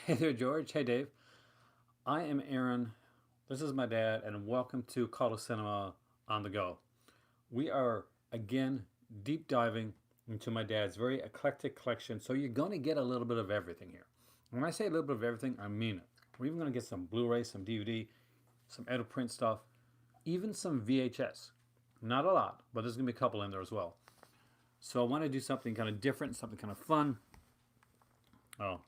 Hey there, George. Hey, Dave. I am Aaron. This is my dad, and welcome to Call to Cinema on the Go. We are again deep diving into my dad's very eclectic collection, so you're going to get a little bit of everything here. When I say a little bit of everything, I mean it. We're even going to get some Blu ray, some DVD, some edit print stuff, even some VHS. Not a lot, but there's going to be a couple in there as well. So I want to do something kind of different, something kind of fun. Oh,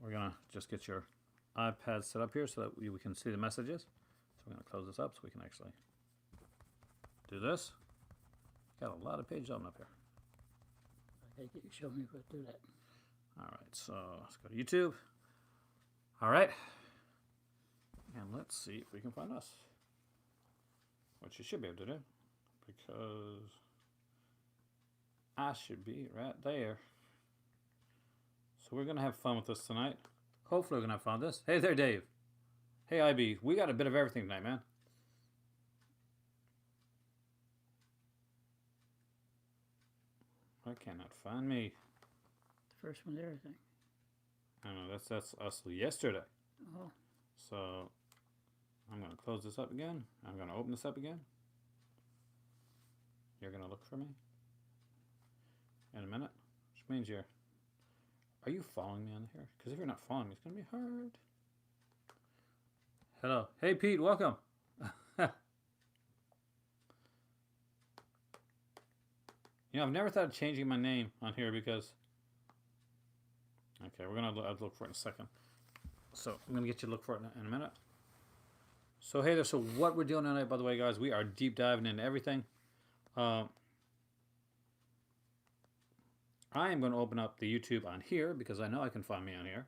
we're going to just get your iPad set up here so that we can see the messages. So we're going to close this up so we can actually do this. Got a lot of pages open up here. Okay, you show me how to do that. All right, so let's go to YouTube. All right. And let's see if we can find us. Which you should be able to do. Because I should be right there. So we're going to have fun with this tonight. Hopefully we're going to have fun with this. Hey there, Dave. Hey, IB. We got a bit of everything tonight, man. I cannot find me. The first one there, I think. I know, that's us yesterday. Oh. So I'm going to close this up again. I'm going to open this up again. You're going to look for me in a minute, which means you're... Are you following me on here? Because if you're not following me, it's going to be hard. Hello. Hey, Pete. Welcome. You know, I've never thought of changing my name on here because... Okay, we're going to look for it in a second. So I'm going to get you to look for it in a minute. So, hey there. So what we're doing tonight, by the way, guys, we are deep diving into everything. I am going to open up the YouTube on here because I know I can find me on here.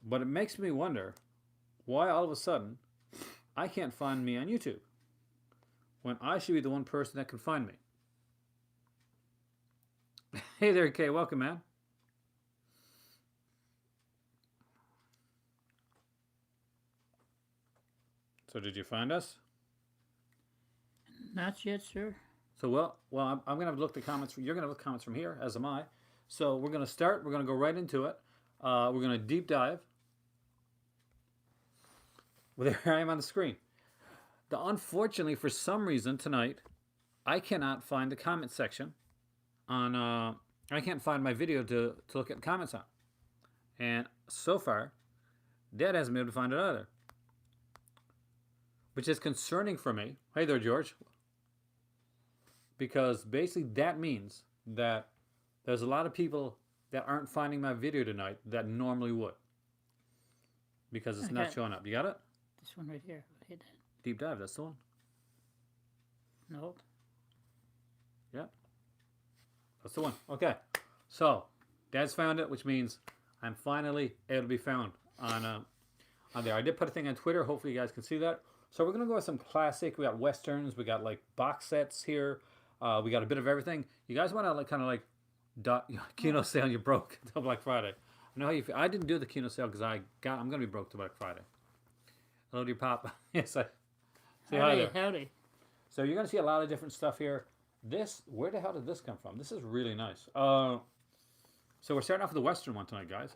But it makes me wonder why all of a sudden I can't find me on YouTube when I should be the one person that can find me. Hey there, Kay. Welcome, man. So did you find us? Not yet, sir. So, well, I'm going to look at the comments. You're going to look at comments from here, as am I. So we're going to start. We're going to go right into it. We're going to deep dive. Well, there I am on the screen. Unfortunately, for some reason tonight, I cannot find the comment section on. I can't find my video to look at the comments on. And so far, Dad hasn't been able to find it either, which is concerning for me. Hey there, George. Because basically that means that there's a lot of people that aren't finding my video tonight that normally would. Because it's not showing up. You got it? This one right here. Hit that. Deep dive, that's the one. No. Yep. That's the one. Okay. So, Dad's found it, which means I'm finally able to be found on there. I did put a thing on Twitter. Hopefully you guys can see that. So we're going to go with some classic. We got Westerns. We got like box sets here. We got a bit of everything. You guys want to like kind of like Kino sale you broke until Black Friday. I know how you feel. I didn't do the Kino sale because I'm going to be broke till Black Friday. Hello, dear Pop. Yes, say hi there. Howdy. So you're going to see a lot of different stuff here. Where the hell did this come from? This is really nice. So we're starting off with the Western one tonight, guys.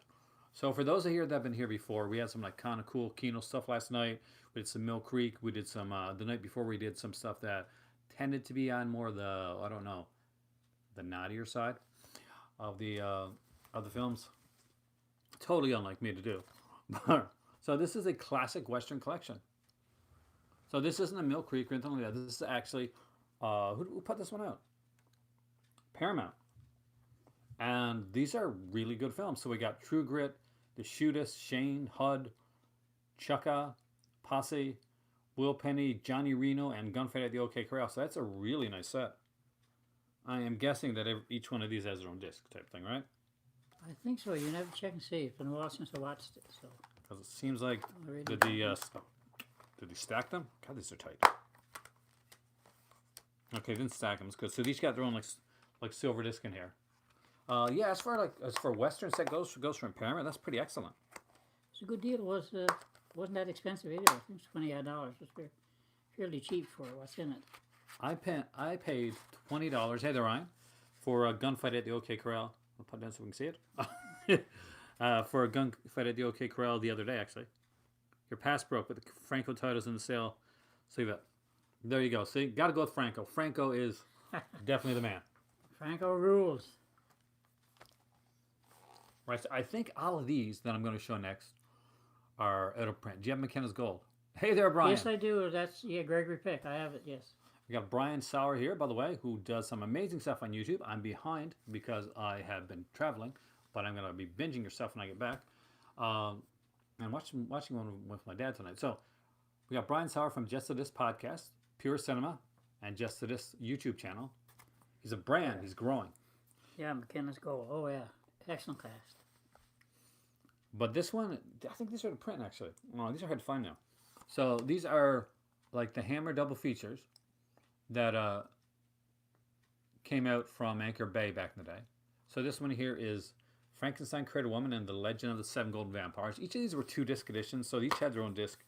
So for those of you that have been here before, we had some like kind of cool Kino stuff last night. We did some Mill Creek. We did some the night before. We did some stuff that tended to be on more the the naughtier side of the films. Totally unlike me to do. So this is a classic Western collection. So this isn't a Mill Creek or anything like that. This is actually who put this one out? Paramount. And these are really good films. So we got True Grit, The Shootist, Shane, HUD, Chukka, Posse, Will Penny, Johnny Reno, and Gunfight at the OK Corral. So that's a really nice set. I am guessing that each one of these has their own disc type thing, right? I think so. You never check and see. It's been a while since I watched it. So. Because it seems like did they stack them? God, these are tight. Okay, didn't stack them. It's good. So these got their own like silver disc in here. Yeah, as for Western set goes from Paramount, that's pretty excellent. It's a good deal. Wasn't that expensive either. I think it's $28. It's fairly cheap for what's in it. I paid $20. Hey there, Ryan, for a Gunfight at the OK Corral. I'll put it down so we can see it. For a gunfight at the OK Corral the other day, actually. Your pass broke, but the Franco title's in the sale. See that? There you go. See, got to go with Franco. Franco is definitely the man. Franco rules. Right. So I think all of these that I'm going to show next are out of print. Do you have McKenna's Gold? Hey there, Brian. Yes, I do. That's Gregory Peck. I have it. Yes. We got Brian Sauer here, by the way, who does some amazing stuff on YouTube. I'm behind because I have been traveling, but I'm going to be binging your stuff when I get back. And watching one with my dad tonight. So we got Brian Sauer from Just to This podcast, Pure Cinema, and Just to This YouTube channel. He's a brand. He's growing. Yeah, McKenna's Gold. Oh, yeah. Excellent cast. But this one, I think these are the print, actually. Oh, these are hard to find now. So these are like the Hammer double features that came out from Anchor Bay back in the day. So this one here is Frankenstein Created Woman and the Legend of the Seven Golden Vampires. Each of these were 2-disc editions, so each had their own disc.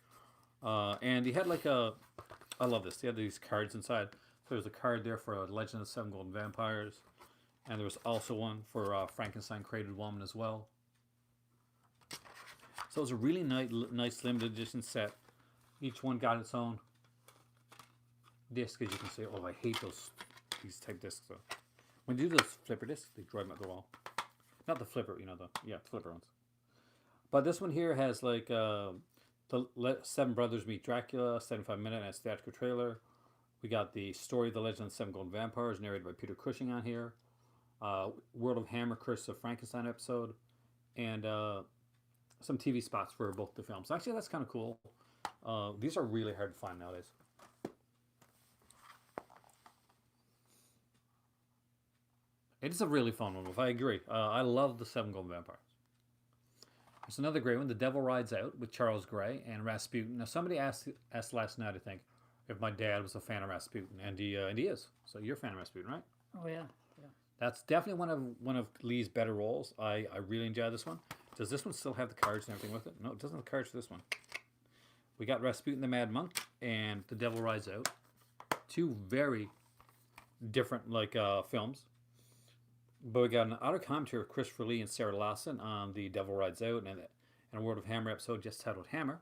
And he had like I love this. They had these cards inside. So there's a card there for Legend of the Seven Golden Vampires. And there was also one for Frankenstein Created Woman as well. So it was a really nice limited edition set. Each one got its own disc, as you can see. Oh, I hate these type discs though. When you do those flipper discs, they drive me up the wall. Not the flipper, the flipper ones. But this one here has like the Seven Brothers Meet Dracula, 75-minute and theatrical trailer. We got the story of the Legend of the Seven Golden Vampires, narrated by Peter Cushing on here. World of Hammer, Curse of Frankenstein episode, and some TV spots for both the films. Actually, that's kind of cool. These are really hard to find nowadays. It is a really fun one, I agree. I love the Seven Golden Vampires. There's another great one, The Devil Rides Out, with Charles Gray and Rasputin. Now, somebody asked last night, I think, if my dad was a fan of Rasputin, and he is. So you're a fan of Rasputin, right? Oh, yeah. That's definitely one of Lee's better roles. I really enjoy this one. Does this one still have the cards and everything with it? No, it doesn't have the cards for this one. We got Rasputin the Mad Monk and The Devil Rides Out. Two very different films. But we got an auto commentary of Christopher Lee and Sarah Lawson on The Devil Rides Out and a World of Hammer episode just titled Hammer.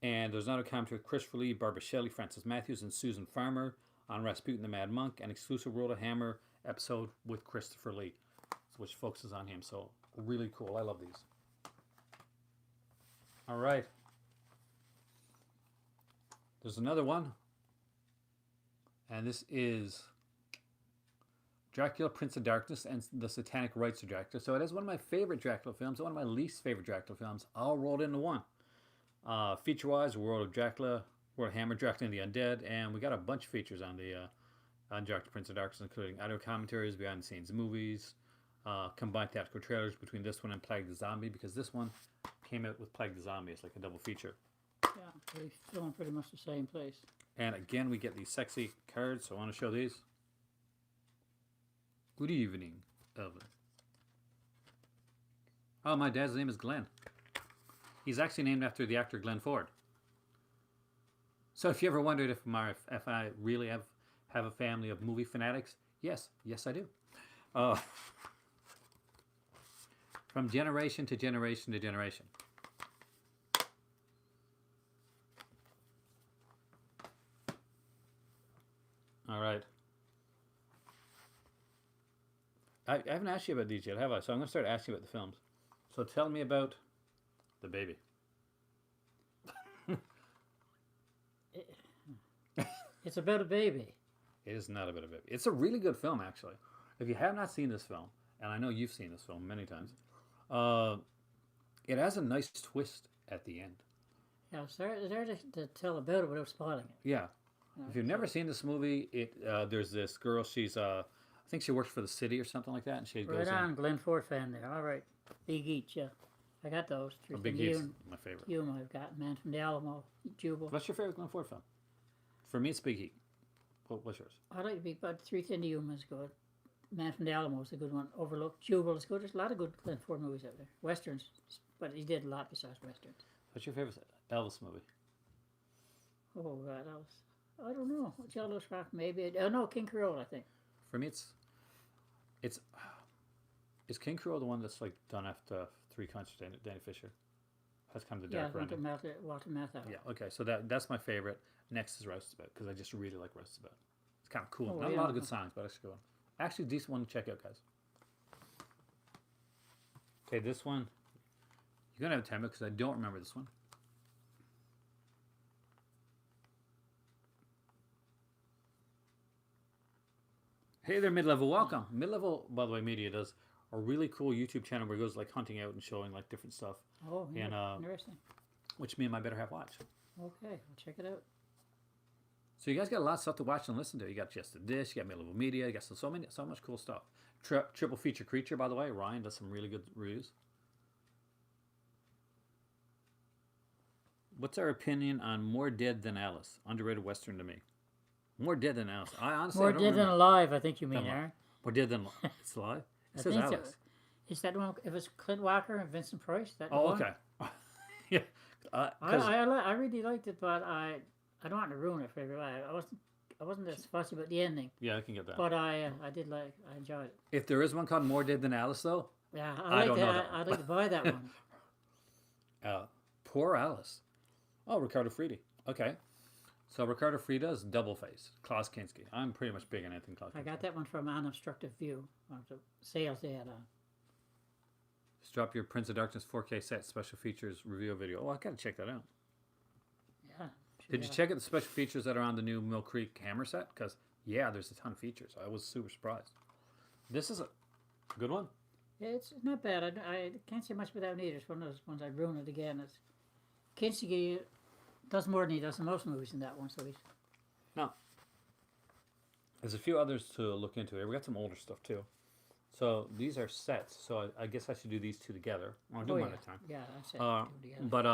And there's an auto commentary of Christopher Lee, Barbara Shelley, Francis Matthews, and Susan Farmer on Rasputin the Mad Monk, an exclusive World of Hammer episode with Christopher Lee, which focuses on him. So really cool. I love these. All right. There's another one. And this is Dracula, Prince of Darkness, and the Satanic Rites of Dracula. So it is one of my favorite Dracula films, one of my least favorite Dracula films, all rolled into one. Feature-wise, World of Dracula, World of Hammer, Dracula and the Undead, and we got a bunch of features on Dracula, Prince of Darkness, including audio commentaries, behind-the-scenes movies, combined theatrical trailers between this one and Plague the Zombie, because this one came out with Plague the Zombie. It's like a double feature. Yeah, they film pretty much the same place. And again, we get these sexy cards, so I want to show these. Good evening, Elvin. Oh, my dad's name is Glenn. He's actually named after the actor Glenn Ford. So if you ever wondered if I really have a family of movie fanatics, yes I do. From generation to generation to generation. All right. I haven't asked you about these yet, have I? So I'm going to start asking you about the films. So tell me about the baby. It's about a baby. It is not about a baby. It's a really good film, actually. If you have not seen this film, and I know you've seen this film many times, it has a nice twist at the end. Yeah, it's there to tell about it without spoiling it. Yeah. If you've never seen this movie, there's this girl. She's I think she works for the city or something like that, and she goes right on, Glenn Ford fan there. All right, Big Eats, yeah, I got those. Big Eats, my favorite. Hume, I've got Man from the Alamo, Jubal. What's your favorite Glenn Ford film? For me, it's Big Heat. What's yours? I like Big, but 310 Hume is good. Man from the Alamo is a good one. Overlooked, Jubal is good. There's a lot of good Glenn Ford movies out there. Westerns, but he did a lot besides westerns. What's your favorite Elvis movie? Oh God, I don't know. Jello's Rock, maybe. Oh no, King Creole, I think. For me, it's Is King Creole the one that's like done after three concerts? Danny Fisher. That's kind of the Yeah, darker ending. Walter Matthau. Yeah. Okay. So that's my favorite. Next is Roustabout because I just really like Roustabout. It's kind of cool. Oh, Not a yeah. lot of good songs, but actually good one. Actually, decent one to check out, guys. Okay, this one. You're gonna have time because I don't remember this one. Hey there, Mid-Level. Welcome. Mid-Level, by the way, Media does a really cool YouTube channel where he goes like hunting out and showing like different stuff, Oh, yeah. And, Interesting. which me and my better half watch. Okay, I'll check it out. So you guys got a lot of stuff to watch and listen to. You got Just the Dish, you got Mid-Level Media, you got so much cool stuff. Triple feature Creature, by the way. Ryan does some really good reviews. What's our opinion on More Dead Than Alice? Underrated Western to me. More Dead Than Alice. I honestly More I don't Dead Than remember. Alive, I think you mean, Than Aaron. More Dead Than it's alive. It I says think so. Alice. Is that one? If it's Clint Walker and Vincent Price, that Oh, one? okay. Yeah. I really liked it, but I don't want to ruin it for everybody. I wasn't as fussy about the ending, Yeah, I can get that. but I enjoyed it. If there is one called More Dead Than Alice, though, Yeah, I don't know that one. I'd like to buy that one. poor Alice. Oh, Ricardo Fridi. Okay. So Ricardo Frida is Double Face. Klaus Kinski. I'm pretty much big on anything Klaus I Kinski. got that one from An Obstructive View, one of the sales they had on. Just drop your Prince of Darkness 4K set special features review video. Oh, I gotta check that out. Yeah. Did you check out the special features that are on the new Mill Creek Hammer set? Because, yeah, there's a ton of features. I was super surprised. This is a good one. Yeah, it's not bad. I can't say much about it either. It's one of those ones I'd ruin it again. It's Kinski does more than he does in most movies in that one, so he's Now, there's a few others to look into here. We got some older stuff, too. So these are sets. So I guess I should do these two together. I'll do one at a time. Yeah, I said do it together. But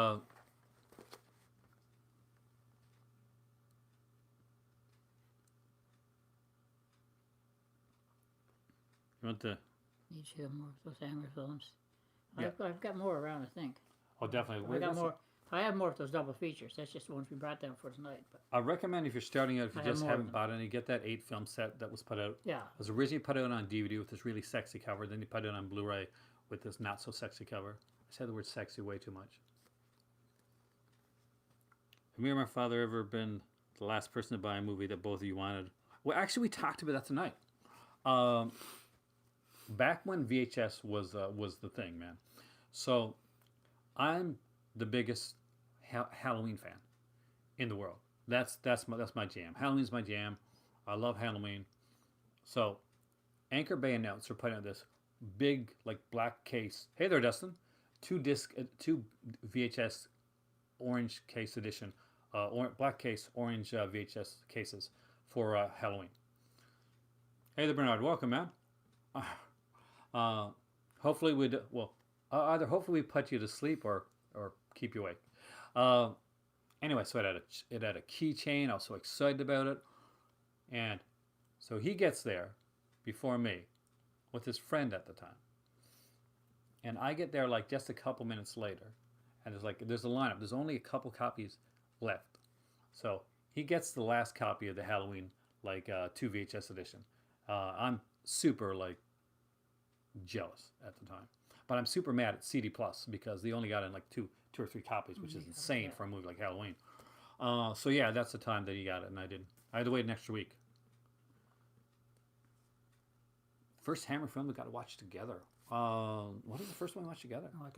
you want the? Need to have more of those Hammer films. Yeah. I've got more around, I think. Oh, definitely. I got more. I have more of those double features. That's just the ones we brought down for tonight. But I recommend if you're starting out, if you I have just more of haven't them. bought any, get that 8-film set that was put out. yeah, It was originally put out on DVD with this really sexy cover. Then they put it on Blu-ray with this not so sexy cover. I said the word sexy way too much. Have me or my father ever been the last person to buy a movie that both of you wanted? Well, actually, we talked about that tonight. Back when VHS was the thing, man. So, I'm the biggest Halloween fan in the world. That's my jam. Halloween's my jam. I love Halloween. So, Anchor Bay announced they're putting out this big like black case. Hey there, Dustin. Two VHS orange case edition, black case orange VHS cases for Halloween. Hey there, Bernard. Welcome, man. Hopefully we either hopefully we put you to sleep or keep you awake. Anyway, so it had a keychain. I was so excited about it, and so he gets there before me with his friend at the time, and I get there like just a couple minutes later, and there's a lineup. There's only a couple copies left, so he gets the last copy of the Halloween 2 VHS edition. I'm super jealous at the time, but I'm super mad at CD Plus because they only got in two or three copies, which is insane for a movie like Halloween. So yeah, that's the time that he got it, and I didn't. I had to wait an extra week. First Hammer film we got to watch together. What is the first one we watched together? Oh, I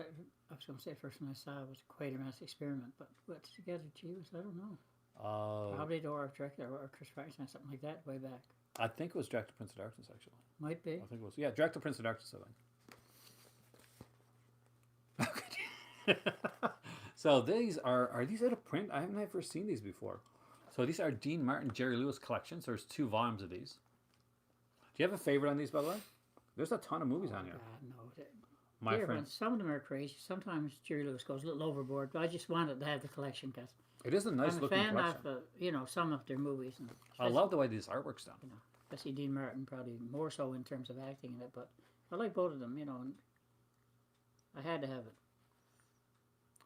was going to say the first one I saw was Quatermass Experiment, but what's together, Jeeves? I don't know. Probably Dora Director or Chris Franklin, something like that, way back. I think it was Director Prince of Darkness, actually. Might be. I think it was. Yeah, Director Prince of Darkness, I think. So these are these out of print? I haven't ever seen these before. So these are Dean Martin, Jerry Lewis collections. There's 2 volumes of these. Do you have a favorite on these, by the way? There's a ton of movies on here. No. My friend. Some of them are crazy. Sometimes Jerry Lewis goes a little overboard, but I just wanted to have the collection because It is a nice I'm a looking fan collection. of some of their movies. And I love the way this artwork's done. especially Dean Martin, probably more so in terms of acting in it, but I like both of them, and I had to have it.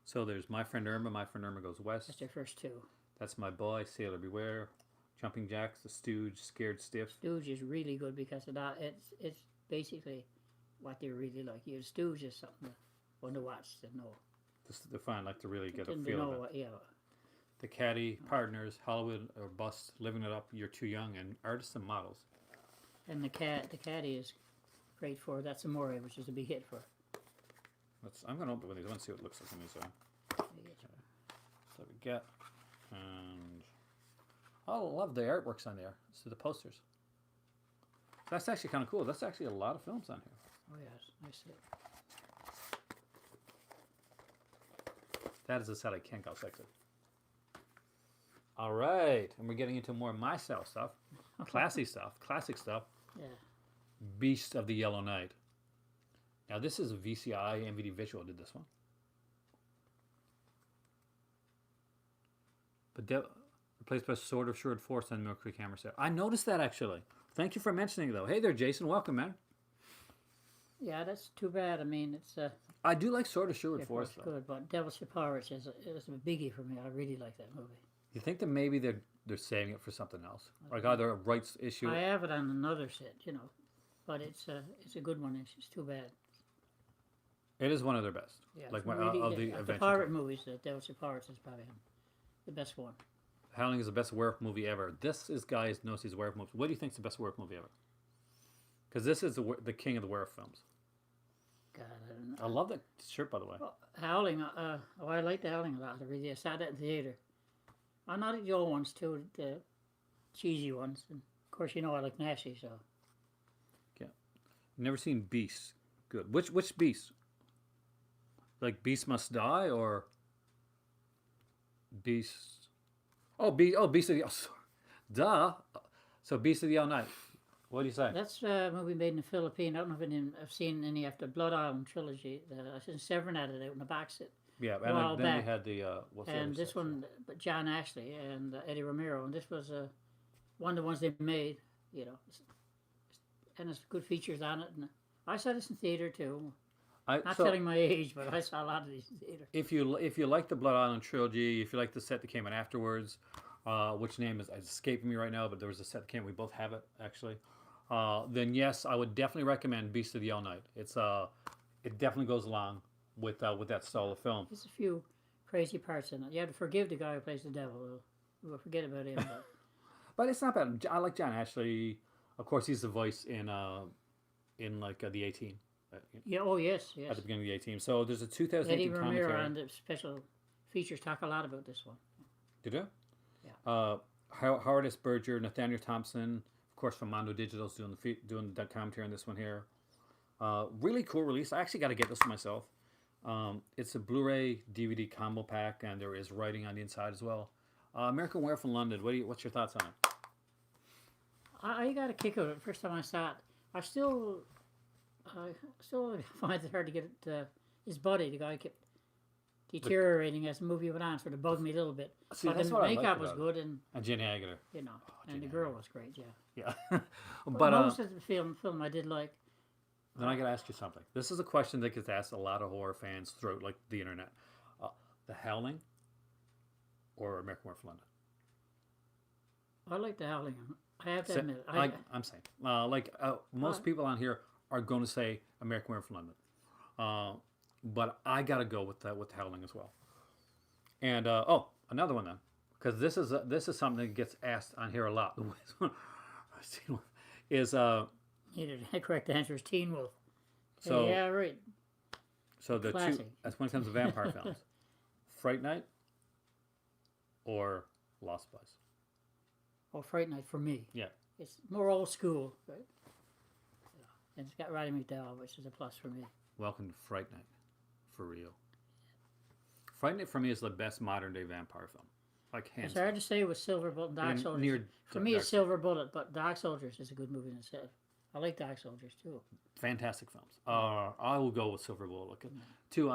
So there's My Friend Irma. My Friend Irma Goes West. That's their first 2. That's My Boy, Sailor Beware. Jumping Jacks, The Stooge, Scared Stiff. Stooge is really good because of that. It's basically what they really like. You Stu's just something to wonder watch to know. Just to find like to really get a Didn't feel know of it. what, yeah. The Caddy, Partners, Hollywood or Bust, Living It Up, You're Too Young, and Artists and Models. And the caddy is great for that's Amore, which is a big hit for. I'm going to open these. I want to see what it looks like on these. So we get, and I love the artworks on there. So the posters. That's actually kind of cool. That's actually a lot of films on here. Oh yes, I see. That is a set I can't go sexy. All right, and we're getting into more my style stuff, classy stuff, classic stuff. Yeah. Beast of the Yellow Night. Now this is a VCI, MVD Visual did this one. But replaced by Sword of Assured Force on Mill Creek Hammer set. I noticed that actually. Thank you for mentioning it though. Hey there, Jason. Welcome, man. Yeah, that's too bad. I mean, it's I do like Sword of Assured Force though. good, but Devil's Pirates is a biggie for me. I really like that movie. You think that maybe they're saving it for something else, like either a rights issue? I have it on another set, but it's a good one. It's just too bad. It is one of their best. Yeah, like it's one really, of the the adventure. pirate movies. Devil's Pirates is probably the best one. Howling is the best werewolf movie ever. This is guys knows his werewolf movie. What do you think is the best werewolf movie ever? Because this is the king of the werewolf films. God, I don't know. I love that shirt, by the way. Well, Howling. I like the Howling a lot. I saw that in the theater. I'm not the old ones too, the cheesy ones, and of course I like Nasty. So Never seen Beast. Good. Which Beast? Like Beast Must Die or Beast? Beast of the duh. So Beast of the Yellow Night. What do you say? that's a movie made in the Philippines. I don't know if I've seen any after Blood Island trilogy. I seen Severin had it out in the box set. Yeah, a while and then we back. had the what's the And other this set? one, but John Ashley and Eddie Romero, and this was one of the ones they made, and it's good features on it. And I saw this in theater too. Not telling my age, but I saw a lot of these in theater. If you like the Blood Island trilogy, if you like the set that came out afterwards, which name is escaping me right now, but there was a set that came. We both have it actually. Then yes, I would definitely recommend Beast of the Yellow Night. It definitely goes along with that style of film. There's a few crazy parts in it. You have to forgive the guy who plays the devil. We'll forget about him. But it's not bad. I like John Ashley. Of course, he's the voice in the A-Team. Yeah. Oh yes, yes. At the beginning of the A-Team. So there's a 2018 Eddie Romero commentary. and the special features talk a lot about this one. Did you? Yeah. Howard S. Berger, Nathaniel Thompson, of course from Mondo Digital's doing the commentary on this one here. Really cool release. I actually got to get this myself. It's a Blu-ray DVD combo pack, and there is writing on the inside as well. American Werewolf in London. What's your thoughts on it? I got a kick out of it. First time I saw it, I still find it hard to get it. His body, the guy kept deteriorating as the movie went on, sort of bugged me a little bit. See, but that's the what I makeup liked was about good, and Jenny Agutter. and Jenny the girl was great. Yeah. Yeah. But most of the film I did like. Then I got to ask you something. This is a question that gets asked a lot of horror fans throughout like the internet. The Howling or American Werewolf in London? I like the Howling. I have to admit, I'm saying, most people on here are going to say American Werewolf in London, but I got to go with the Howling as well. And another one then, because this is something that gets asked on here a lot. Is the correct answer is Teen Wolf. so Yeah, right. so the two Classic. as when it comes to vampire films, Fright Night or Lost Boys. Oh, Fright Night for me. Yeah. It's more old school, right? And it's got Roddy McDowell, which is a plus for me. Welcome to Fright Night, for real. Fright Night for me is the best modern day vampire film, like hands It's hard to say with Silver Bullet and Dark down. Soldiers. For me, it's Silver Bullet, but Dark Soldiers is a good movie in itself. I like Dark Soldiers too. Fantastic films. I will go with Silver Bullet. Two,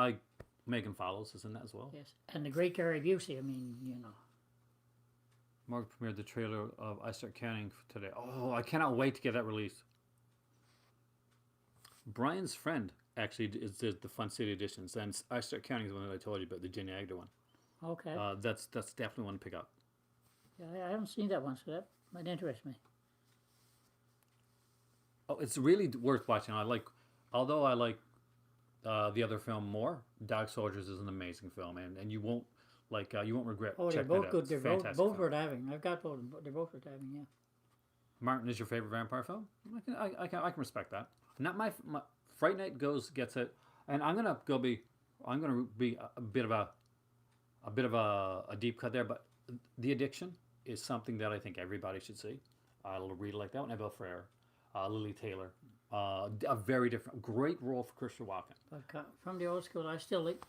Megan Follows is in that as well. Yes, and the great Gary Busey. I mean, Mark premiered the trailer of I Start Counting today. Oh, I cannot wait to get that released. Brian's friend actually did the Fun City editions, and I Start Counting is the one that I told you about, the Jenny Agutter one. Okay. That's definitely one to pick up. Yeah, I haven't seen that one, so that might interest me. Oh, it's really worth watching. I like although I like the other film more, Dog Soldiers is an amazing film, and you won't you won't regret Oh, they're checking it both out. good. It's a They're both fantastic both film. worth having. I've got both. They're both worth having. Yeah. Martin is your favorite vampire film? I can respect that. Not my Fright Night gets it, and I'm gonna be a bit of a deep cut there, but The Addiction is something that I think everybody should see. I really like that one. Abel Frere, Lily Taylor, a very different, great role for Christian Walken. But from the old school, I still like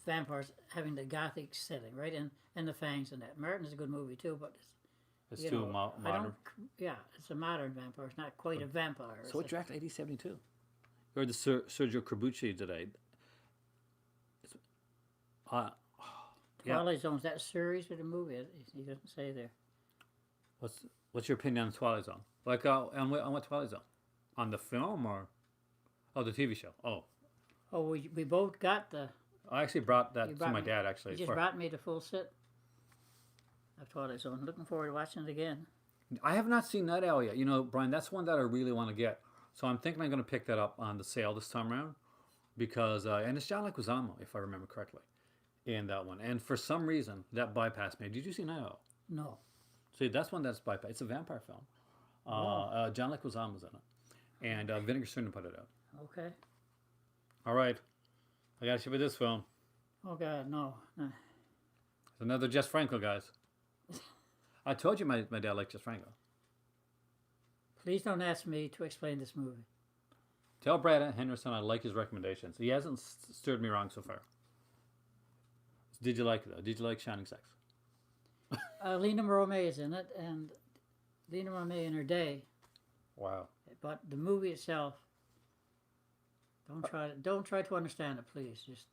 vampires having the gothic setting, right? And the fangs and that. Martin is a good movie too, but It's you too know, I modern. don't. Yeah, it's a modern vampire. It's not quite a vampire. So what directed 1872? You heard the Sergio Corbucci today. Uh, yeah. Twilight Zone's that series or the movie? He doesn't say there. What's your opinion on Twilight Zone? Like on what Twilight Zone? On the film or the TV show? Oh, Oh, we both got the. I actually brought that You to brought my me- dad actually. You just brought me the full set of Twilight Zone. Looking forward to watching it again. I have not seen Night Owl yet. You know, Brian, that's one that I really want to get. So I'm thinking I'm going to pick that up on the sale this time around because and it's John Leguizamo, if I remember correctly, in that one. And for some reason, that bypassed me. Did you see Night Owl? No. See, that's one that's bypassed. It's a vampire film. John Leguizamo's in it, and Vinegar Syndrome put it out. Okay. All right, I got to show you this film. Oh God, no. It's another Jess Franco, guys. I told you my dad liked Jess Franco. Please don't ask me to explain this movie. Tell Brad Henderson I like his recommendations. He hasn't steered me wrong so far. Did you like it though? Did you like Shining Sex? Lena Romay is in it, and Lena Romay in her day. Wow. But the movie itself, don't try to understand it, please. Just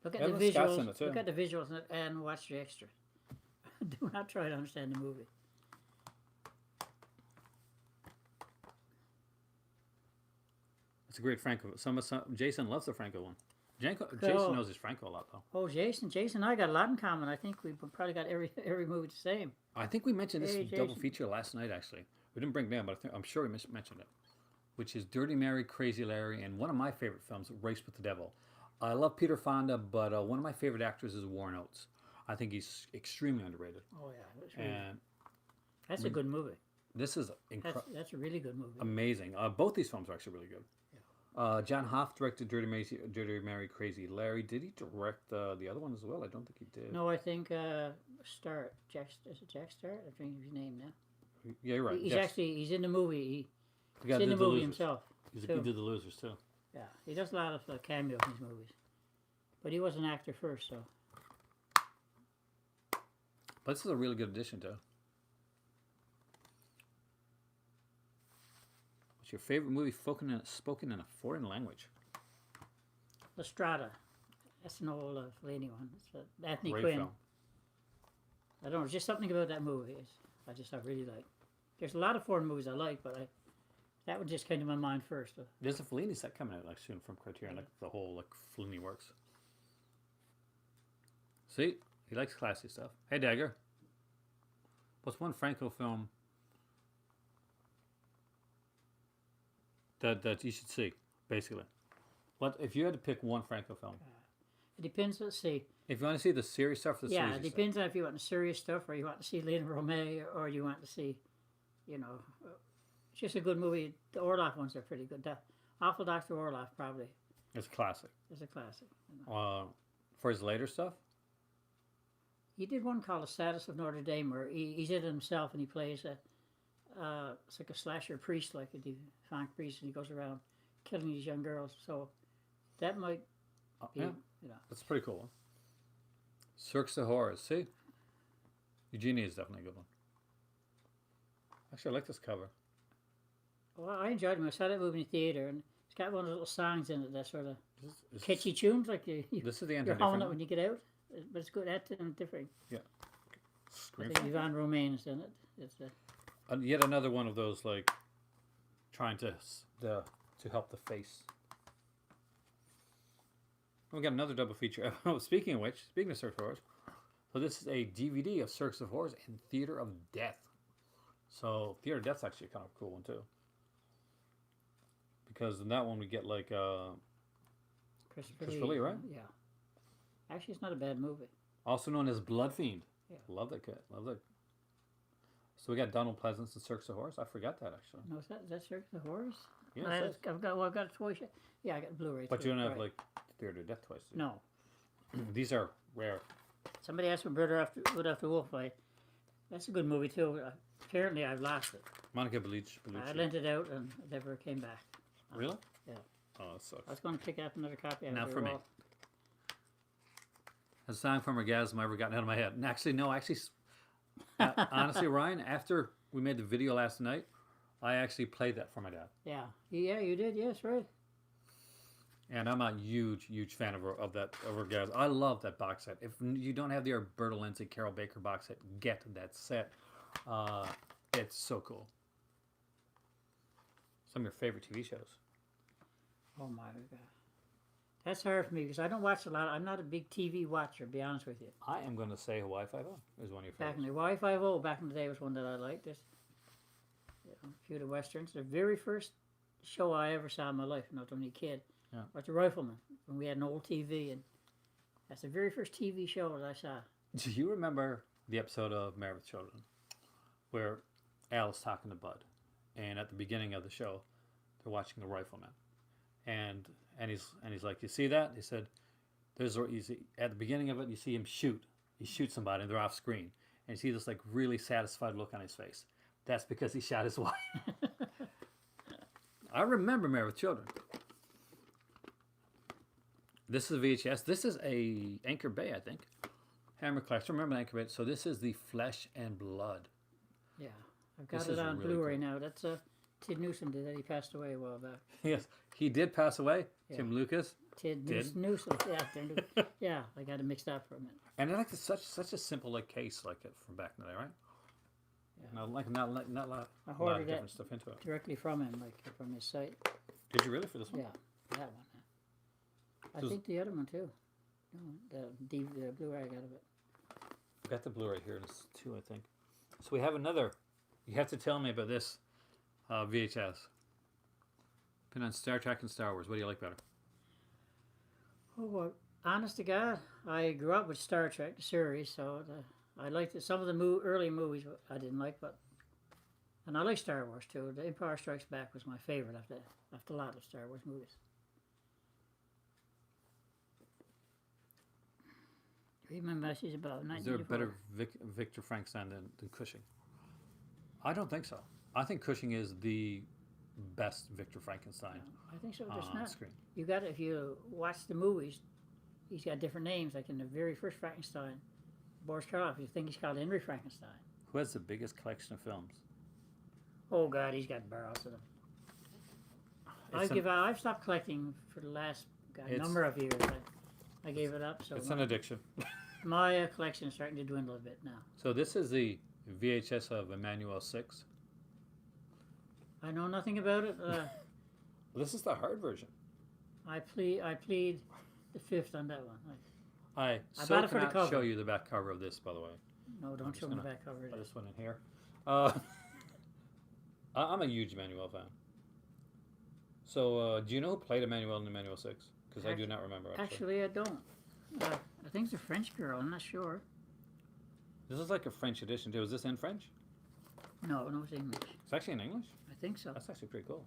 look at Evan the Scott's visuals. in it, too. Look at the visuals in it and watch the extra. Do not try to understand the movie. It's a great Franco. Jason loves the Franco one. Jason Cool. knows his Franco a lot though. Oh, Jason and I got a lot in common. I think we probably got every movie the same. I think we mentioned this Hey, double Jason. feature last night actually. We didn't bring it down, but I'm sure we mentioned it. Which is Dirty Mary, Crazy Larry, and one of my favorite films, Race with the Devil. I love Peter Fonda, but one of my favorite actors is Warren Oates. I think he's extremely underrated. Oh yeah, And that's a good movie. this is incredible. That's a really good movie. Amazing. Both these films are actually really good. John Hoff directed Dirty Mary, Crazy Larry. Did he direct the other one as well? I don't think he did. No, I think Star Jack. Is it Jack Star? I'm thinking of his name now. Yeah, you're right. He's in the movie. The guy He's in did the movie Losers. himself. He too. did The Losers too. Yeah, he does a lot of cameos in his movies. But he was an actor first, so. But this is a really good addition too. What's your favorite movie spoken in a foreign language? La Strada. That's an old Fellini one. It's Anthony Great Quinn. film. I don't know, just something about that movie. I really like. There's a lot of foreign movies I like, but that one just came to my mind first. There's a Fellini set coming out soon from Criterion, like the whole Fellini works. See, he likes classy stuff. Hey, Dagger. What's one Franco film that you should see? Basically, what if you had to pick one Franco film? It depends. Let's see. If you want to see the serious stuff, the Yeah, serious it depends on if you want the serious stuff or you want to see Lena Romay or you want to see, it's just a good movie. The Orloff ones are pretty good. The Awful Dr. Orloff probably It's a classic. is a classic. For his later stuff, He did one called The Status of Notre Dame where he did it himself and he plays it's like a slasher priest, like a defunct priest, and he goes around killing these young girls. So that might be, yeah, that's a pretty cool one. Cirques de Horrors. See, Eugenia is definitely a good one. Actually, I like this cover. Well, I enjoyed it when I saw that movie in the theater, and it's got one of those little songs in it that sort of This is- catchy tunes, like This is the you're anti-different humming it one. when you get out. But it's good. That's different. I Scream. think Yvonne Romain's in it. It's Yet another one of those like trying to help the face. We got another double feature. Speaking of which, speaking of Cirque of Horrors, so this is a DVD of Cirques of Horrors and Theater of Death. So Theater of Death's actually kind of a cool one too, because in that one we get like Christopher Christopher Lee, right? Yeah. Actually, it's not a bad movie. also known as Blood Fiend. Yeah. Love that kid. Love that. So we got Donald Pleasance and Circus of Horse. I forgot that actually. No, is that Circus of Horrors? Yeah, I, it says. I've got a toy. Yeah, I got a Blu-ray. But too, you don't have right. like Theater of Death toys. do you? No. These are rare. Somebody asked for Brother After Wood After Wolf. That's a good movie too. Apparently, I've lost it. Monica Bellucci. I lent it out and it never came back. Really? Yeah. Oh, that sucks. I was going to pick up another copy. Now after for a me. while. Has song from orgasm ever gotten out of my head? And actually, no. Honestly, Ryan, after we made the video last night, I actually played that for my dad. Yeah. Yeah, you did. Yes, right. And I'm a huge fan of orgasm. I love that box set. If you don't have the Alberta Lindsay Carol Baker box set, get that set. It's so cool. Some of your favorite TV shows. Oh my God. That's hard for me because I don't watch a lot. I'm not a big TV watcher, to be honest with you. I am going to say Hawaii Five-O is one of your Back in favorites. the Y50, back in the day, was one that I liked. There's a few of the westerns. The very first show I ever saw in my life, not only a kid, Yeah. was The Rifleman. When we had an old TV, and that's the very first TV show that I saw. Do you remember the episode of Married with Children where Al is talking to Bud, and at the beginning of the show, they're watching The Rifleman, and he's like, you see that? He said, at the beginning of it, you see him shoot. He shoots somebody, and they're off screen, and you see this like really satisfied look on his face. That's because he shot his wife. I remember Married with Children. This is a VHS. This is a Anchor Bay, I think. Hammer Collection. Remember Anchor Bay? So this is the Flesh and Blood. Yeah, I've got This it is on really Blu-ray cool. now. That's Tid Newsom did that. He passed away a while back. Yes, he did pass away. Yeah. Tim Lucas. Tid Did? Newsom. Yeah, yeah, I got it mixed up for a minute. And I like such a simple like case like it from back in the day, right? Yeah. Not a lot I of ordered different that stuff into it. directly from him, like from his site. Did you really for this one? Yeah, that one. I So- think the other one too. No, the Blu-ray I got of it. I've got the Blu-ray here, and it's two, I think. So we have another. You have to tell me about this VHS. Been on Star Trek and Star Wars. What do you like better? Oh, well, honest to God, I grew up with Star Trek, the series, so I liked it. Some of the early movies I didn't like, and I like Star Wars too. The Empire Strikes Back was my favorite after a lot of Star Wars movies. Read my message about Is there a 1984. better Victor Frankenstein than Cushing? I don't think so. I think Cushing is the best Victor Frankenstein I think so. There's on not. screen. You got if you watch the movies, he's got different names. Like in the very first Frankenstein, Boris Karloff, you think he's called Henry Frankenstein. Who has the biggest collection of films? Oh God, he's got barrels of them. I've stopped collecting for the last number of years. I gave it up. So It's an addiction. my collection is starting to dwindle a bit now. So this is the VHS of Emmanuel 6. I know nothing about it. This is the hard version. I plead the fifth on that one. I bought it for the cannot cover. show you the back cover of this, by the way. No, don't just show me the gonna back cover. Put this one in here. I'm a huge Emmanuel fan. So, do you know who played Emmanuel in Emmanuel 6? Because I do not remember, Actually, I don't. I think it's a French girl. I'm not sure. This is like a French edition, too. Is this in French? No, it's English. It's actually in English? I think so. That's actually pretty cool.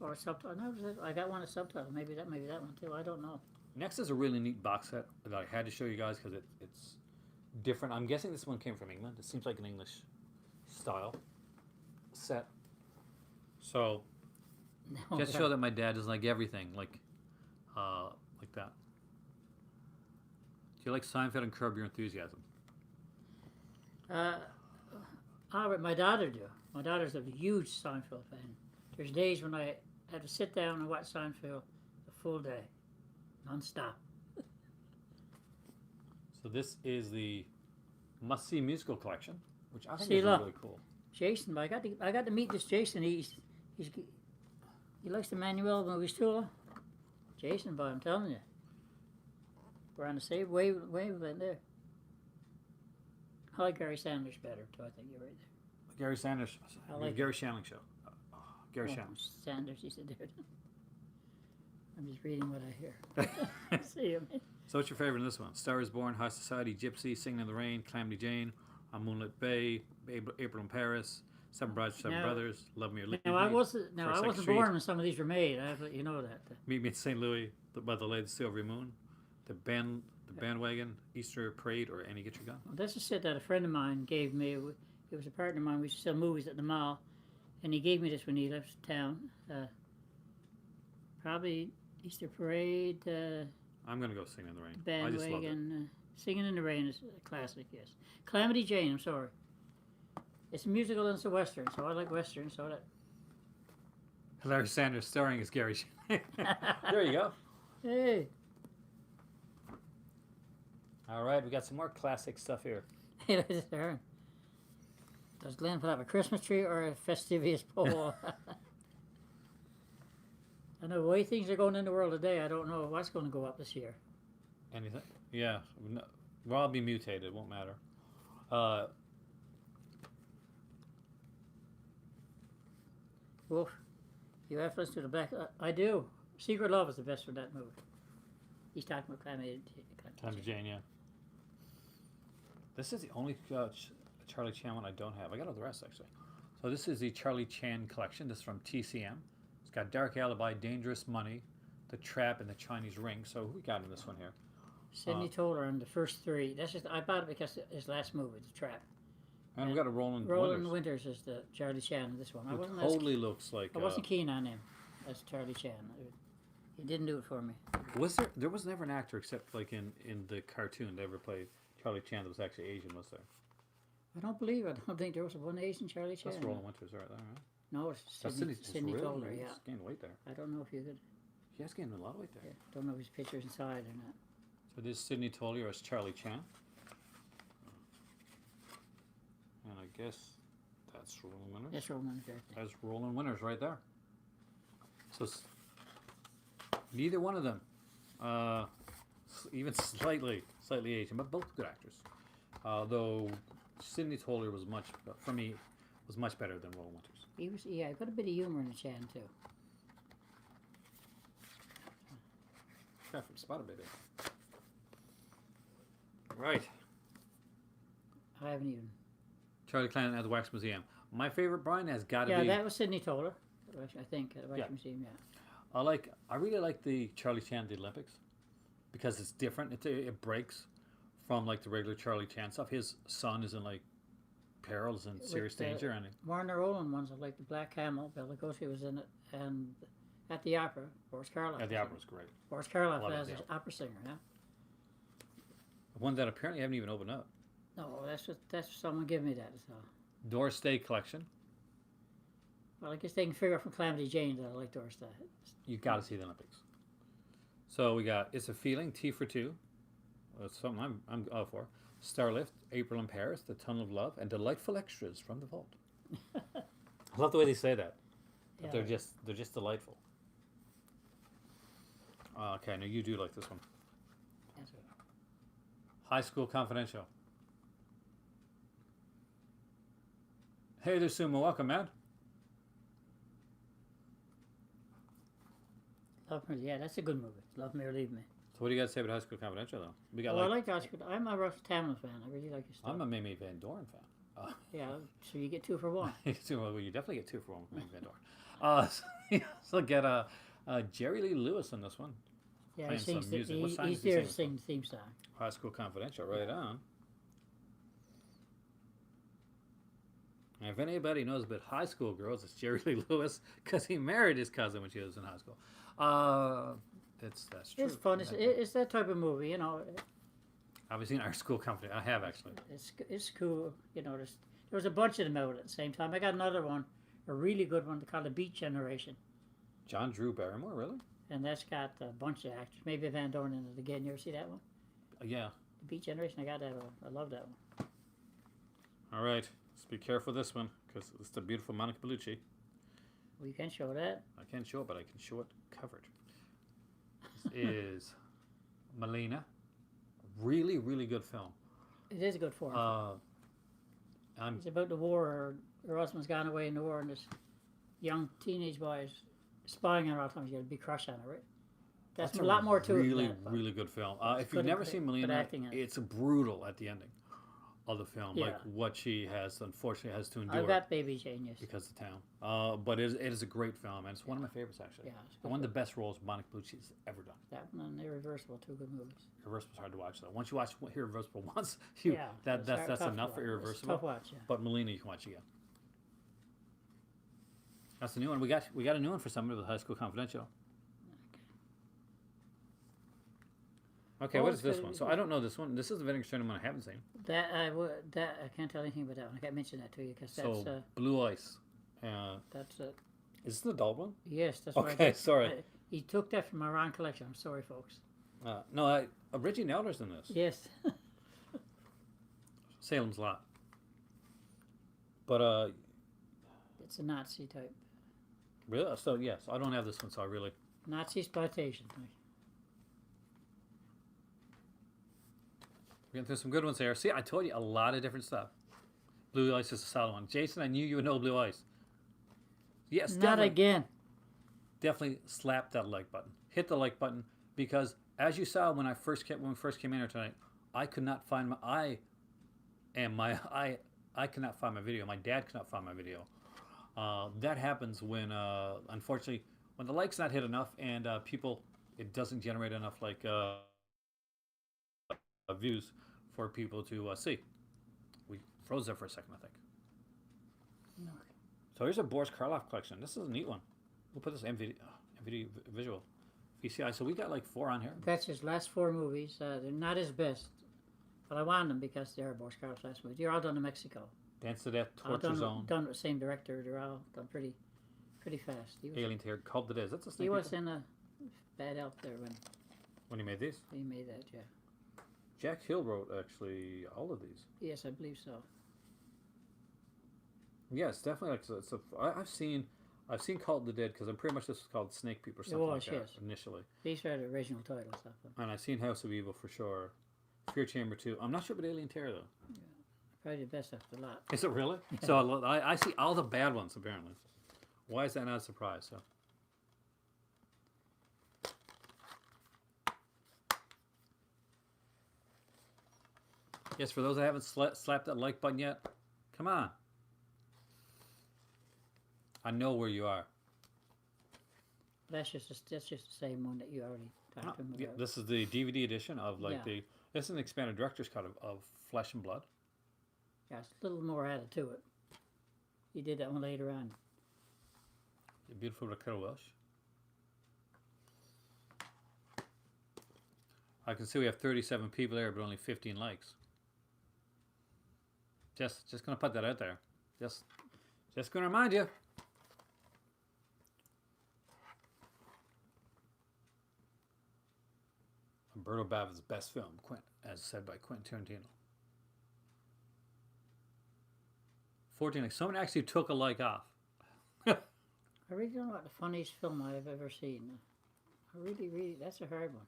Or a subtitle. No, I got one a subtitle. Maybe that one too. I don't know. Next is a really neat box set that I had to show you guys because it's different. I'm guessing this one came from England. It seems like an English style set. So, No, just show that my dad doesn't like everything like that. Do you like Seinfeld and Curb Your Enthusiasm? But my daughter do. My daughter's a huge Seinfeld fan. There's days when I have to sit down and watch Seinfeld a full day, non-stop. So this is the must-see musical collection, which I think See, is look. really cool. Jason, I got to meet this Jason. He likes the Manuel movies too. Jason, but I'm telling you, we're on the same wavelength there. I like Gary Sanders better too. I think you're right there. Gary Sanders. I like Gary Shandling show. Gary Oh, Shandling. Sanders, he said there. I'm just reading what I hear. See you. So what's your favorite in this one? Star is Born, High Society, Gypsy, Singing in the Rain, Calamity Jane, On Moonlit Bay, April in Paris, Seven Brides, Seven Now- Brothers, Love Me or Leave No, Me, I wasn't. No, For a I Second wasn't Street. born when some of these were made. I have to let you know that. Meet Me in St. Louis, By the Light of the Silvery Moon, the Bandwagon, Easter Parade, or Annie Get Your Gun. Well, this is shit that a friend of mine gave me. It was a partner of mine. We used to sell movies at the mall, and he gave me this when he left town. Probably Easter Parade, I'm gonna go Singing in the Rain. I just love it. Bandwagon, Singing in the Rain is a classic. Yes, Calamity Jane. I'm sorry. It's a musical and it's a western, so I like westerns. So that. Larry Sanders starring as Gary. There you go. Hey, All right, we got some more classic stuff here. does Glenn put up a Christmas tree or a Festivious pole? I know the way things are going in the world today. I don't know what's going to go up this year. Anything? Yeah, we'll all be mutated. It won't matter. Wolf, you have to listen to the back. I do. Secret Love is the best for that movie. He's talking about Calamity Jane, yeah. This is the only Charlie Chan one I don't have. I got all the rest, actually. So this is the Charlie Chan collection. This is from TCM. It's got Dark Alibi, Dangerous Money, The Trap, and The Chinese Ring. So who we got in this one here? Sidney Toler in the first three. That's just I bought it because his last movie, The Trap. And we got a Roland Roland Winters. Winters is the Charlie Chan in this one. I Who wasn't totally looks like. I wasn't keen on him as Charlie Chan. He didn't do it for me. There was never an actor except like in the cartoon that ever played Charlie Chan that was actually Asian, was there? I don't think there was one Asian Charlie Chan. That's Roland Winters right there, right? No, it's That's Sidney really, Toler, yeah. He's gained weight there. I don't know if you could. He has gained a lot of weight there. Yeah, don't know if his picture's inside or not. So this is Sidney Toler as Charlie Chan. And I guess that's Roland Winters. That's Roland Winters. That's Roland Winters right there. So neither one of them, even slightly Asian, but both good actors. Though Sidney Toler was much better than Roland Winters. He was, yeah, got a bit of humor in the Chan too. Yeah, from Spot a Baby. Right. I haven't even. Charlie Clan at the Wax Museum. My favorite, Brian, has got to Yeah, be. that was Sidney Toler, I think, at the Wax Yeah. Museum. Yeah. I really like the Charlie Chan at the Olympics because it's different. It breaks from like the regular Charlie Chan stuff. His son is in like perils and serious danger, and Warner Roland ones like the Black Camel. Bela Lugosi was in it, and at the opera, Boris Karloff. the opera was great. Boris Karloff Love it, as yeah. an opera singer. Yeah. One that apparently haven't even opened up. No, that's someone give me that. So. Doris Day collection. Well, I guess they can figure out from Calamity Jane that I like Doris Day. You got to see the Olympics. So we got It's a Feeling, T for Two. That's something I'm all for. Starlift, April in Paris, The Tunnel of Love, and Delightful Extras from the Vault. I love the way they say that. Yeah. They're just delightful. Okay, now you do like this one. That's it. High School Confidential. Hey there, Sumo. Welcome, man. Love Me, yeah, that's a good movie. Love Me or Leave Me. So what do you got to say about High School Confidential, though? We got Well, I like Oscar. I'm a Russ Tamlin fan. I really like his stuff. I'm a Mamie Van Doren fan. Yeah, so you get 2 for 1. Well, you definitely get 2 for 1 with Mamie Van Doren. So get Jerry Lee Lewis on this one. Yeah, Playing he sings some the, music. What song he's does he there to sing sing the theme song. High School Confidential, right on. And if anybody knows about high school girls, it's Jerry Lee Lewis because he married his cousin when she was in high school. That's true. It's fun. It's that type of movie, you know. I've seen Our School Confidential. I have actually. It's cool, you know. There was a bunch of them out at the same time. I got another one, a really good one called The Beat Generation, John Drew Barrymore, really? and that's got a bunch of actors. Maybe Van Dorn in it again. You ever see that one? Yeah. The Beat Generation. I got that one. I love that one. All right. Let's be careful with this one because it's the beautiful Monica Bellucci. Well, you can show that. I can't show it, but I can show it covered. This is Melina. Really, really good film. It is a good form. It's about the war. Her husband's gone away in the war, and this young teenage boy is spying on her all the time. He's got a big crush on her, right? That's a lot more to really, it. Than that, really good film. If good you've never ac- seen good Melina, acting in it. it's brutal at the ending of the film, like Yeah. what she has unfortunately has to endure I've got Baby Jane, yes. because of town. But it is a great film, and it's one of my favorites actually. Yeah, it's And one of the best roles Monica Bellucci's ever done. That one and Irreversible, two good movies. Irreversible's hard to watch though. Once you watch Irreversible once, you Yeah, that's tough enough to for watch. It's Irreversible. tough watch, yeah. But Melina you can watch again. That's the new one. We got a new one for somebody with High School Confidential. Okay, Oh, what it's is this good. one? So I don't know this one. This is the Vinegar Strand one I haven't seen. That I can't tell anything about that one. I can't mention that to you because that's So Blue Ice. that's Is this an adult one? yes, that's Okay, sorry. He took that from my Ron collection. I'm sorry, folks. No, Reggie Nelder's in this. Yes, Salem's Lot. But it's a Nazi type. really, so yes, I don't have this one, so I really. Nazi exploitation. We're getting through some good ones here. See, I told you a lot of different stuff. Blue Ice is a solid one. Jason, I knew you would know Blue Ice. Yes, Not definitely, again. definitely slap that like button. Hit the like button because, as you saw when we first came in here tonight, I could not find I cannot find my video. My dad cannot find my video. That happens when, unfortunately, when the likes not hit enough and it doesn't generate enough views for people to see. We froze there for a second, I think. No. So here's a Boris Karloff collection. This is a neat one. We'll put this MVD visual VCI. So we got like 4 on here. That's his last 4 movies. They're not his best, but I wanted them because they are Boris Karloff's last movies. They're all done in Mexico. Dance to Death, All Torture Zone, done with the same director. They're all done pretty fast. Alien Tear, Cult It Is. That's a snake. He was in a bad elf there when he made these. he made that. Yeah. Jack Hill wrote actually all of these. Yes, I believe so. Yeah, it's definitely like I've seen Cult of the Dead because I'm pretty much this was called Snake Peep or something like that yes. initially. These are the original titles of them. And I've seen House of Evil for sure. Fear Chamber 2. I'm not sure about Alien Terror though. Probably the best of the lot. Is it really? So I see all the bad ones apparently. Why is that not a surprise? So. Yes, for those that haven't slapped that like button yet, come on. I know where you are. That's just the same one that you already talked to him Yeah, about. this is the DVD edition of Yeah. this is an expanded director's cut of Flesh and Blood. Yeah, it's a little more added to it. He did that one later on. The beautiful Raquel Welsh. I can see we have 37 people there, but only 15 likes. Just gonna put that out there. Just gonna remind you. Umberto Bava's best film, as said by Quentin Tarantino. 14 likes. Someone actually took a like off. I really don't know what the funniest film I've ever seen. I really, that's a hard one.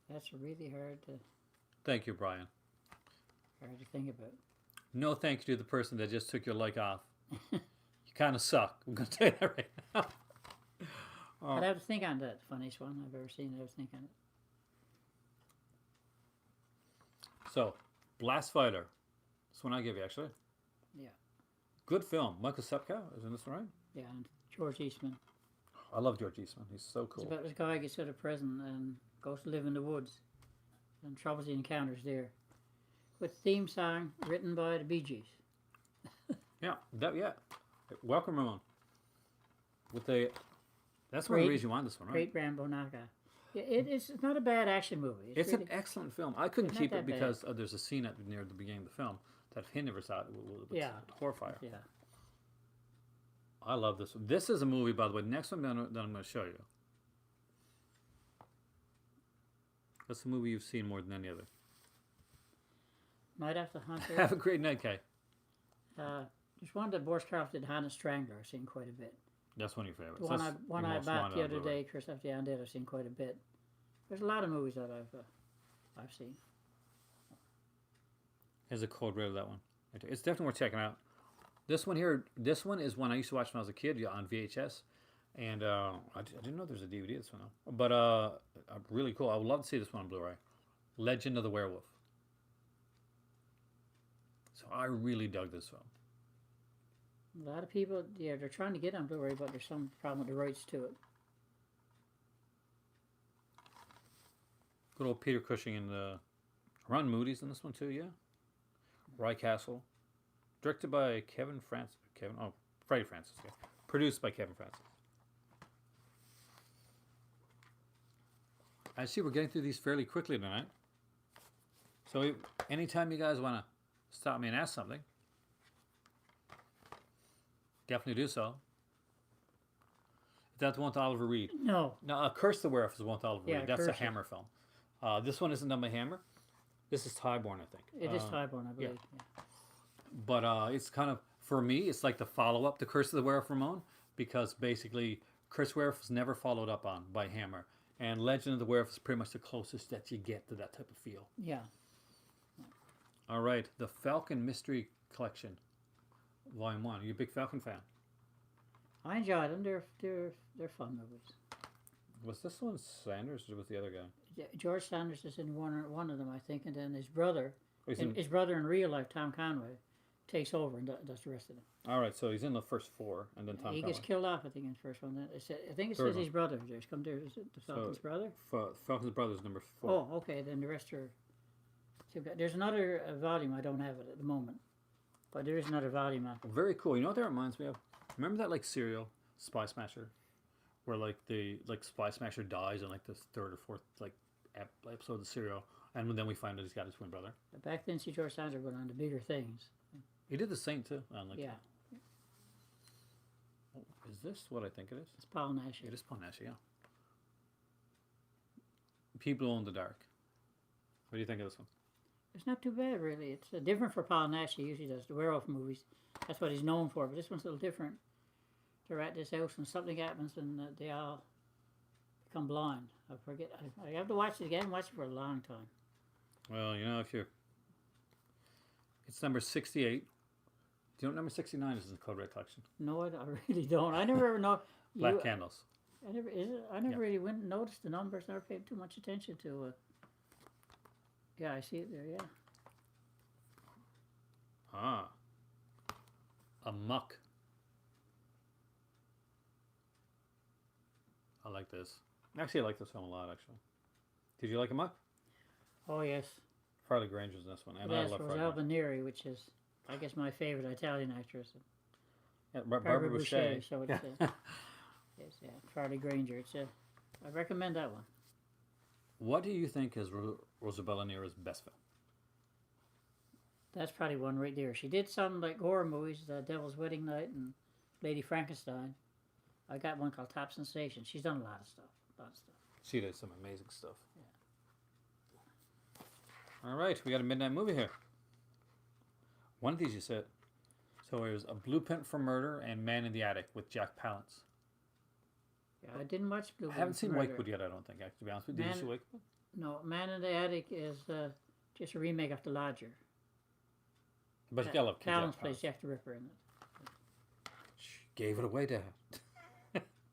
That's really hard to Thank you, Brian. think about. No thank you to the person that just took your like off. You kind of suck. I'm going to tell you that right now. I'd have to think on that funniest one I've ever seen. I have to think on it. So, Blast Fighter. This one I give you, actually. Yeah. Good film. Michael Sepka, isn't this right? Yeah, and George Eastman. I love George Eastman. He's so It's cool. about this guy gets out of prison and goes to live in the woods and troubles he encounters there. With theme song written by the Bee Gees. Yeah. Welcome, Ramon. That's one of the reasons you want this one, right? Great Rambo knockout. Yeah, it's not a bad action movie. It's really, an excellent film. I couldn't It's keep not it that because there's a scene near the beginning of the film that if he never saw it, would Yeah. horrify. yeah. I love this one. This is a movie, by the way. Next one that I'm going to show you. That's a movie you've seen more than any other. Night After Hunter. Have a great night, Kay. There's one that Boris Karloff did, Hannah Strangler. I've seen quite a bit. That's one of your favorites. The one That's I your most bought wanted the on other Blu-ray. day, Christoph Jan did. I've seen quite a bit. There's a lot of movies that I've seen. Here's a code red of that one. It's definitely worth checking out. This one here, this one is one I used to watch when I was a kid on VHS. And I didn't know there's a DVD of this one though. But really cool. I would love to see this one on Blu-ray. Legend of the Werewolf. So I really dug this film. A lot of people, yeah, they're trying to get on Blu-ray, but there's some problem with the rights to it. Good old Peter Cushing and Ron Moody's in this one too, yeah. Rye Castle. Directed by Freddie Francis. Yeah. Produced by Kevin Francis. I see we're getting through these fairly quickly tonight. So anytime you guys want to stop me and ask something, definitely do so. Is that the one with Oliver Reed? No. No, Curse the Werewolf is the one with Oliver Yeah, Reed. That's a Curse it. Hammer film. This one isn't done by Hammer. This is Tyborn, I think. It is Tyborn, I believe. Yeah. But it's kind of, for me, it's like the follow-up to Curse of the Werewolf Ramon, because basically Curse of the Werewolf was never followed up on by Hammer. And Legend of the Werewolf is pretty much the closest that you get to that type of feel. Yeah. All right, the Falcon Mystery Collection, Volume 1. Are you a big Falcon fan? I enjoy them. They're fun movies. Was this one Sanders or was the other guy? George Sanders is in one of them, I think, and then his brother, Oh, his brother in real life, Tom Conway, takes over and does the rest of them. All right, so he's in the first 4, and then Tom He Conway. gets killed off, I think, in the first one. I think it Third says one. his brother. There's come there. Is it the Falcon's brother? Falcon's Brothers number 4. Oh, okay. Then the rest are. There's another volume. I don't have it at the moment, but there is another volume out there. Very cool. You know what that reminds me of? Remember that like serial Spy Smasher, where like the Spy Smasher dies in like the 3rd or 4th like episode of the serial, and then we find out he's got his twin brother. But back then, see, George Sanders went on to bigger things. He did the Saint too. On, like, Yeah, oh, is this what I think it is? it's Paul Nash. It is Paul Nash, yeah. People in the Dark. What do you think of this one? It's not too bad, really. It's different for Paul Nash. He usually does the werewolf movies. That's what he's known for. But this one's a little different. They're at this house and something happens and they all become blind. I forget. I have to watch it again. I haven't watched it for a long time. Well, you know, it's number 68. Do you know what number 69 is in the Code Red collection? No, I really don't. I never ever know. Black Candles. I never really went and noticed the numbers. Never paid too much attention to. Yeah, I see it there. Yeah. Ah. Amok. I like this. Actually, I like this film a lot, actually. Did you like Amok? Oh yes. Farley Granger's in this one. And I Yes, love was Farley. Neri, which is, I guess, my favorite Italian actress. Yeah, Barbara Boucher. So it's, yes, yeah, Farley Granger. I recommend that one. What do you think is Rosabella Nera's best film? That's probably one right there. She did some like horror movies, Devil's Wedding Night and Lady Frankenstein. I got one called Top Sensation. She's done a lot of stuff. She did some amazing stuff. Yeah. All right, we got a midnight movie here. One of these you said. So it was A Blueprint for Murder and Man in the Attic with Jack Palance. Yeah, I didn't watch Blue. I haven't seen Wakewood yet, I don't think, to be honest with you. Did you see Wakewood? No, Man in the Attic is just a remake of The Lodger. But you gotta love Palance Jack plays Palance. Jack the Ripper in it. Gave it away, Dad.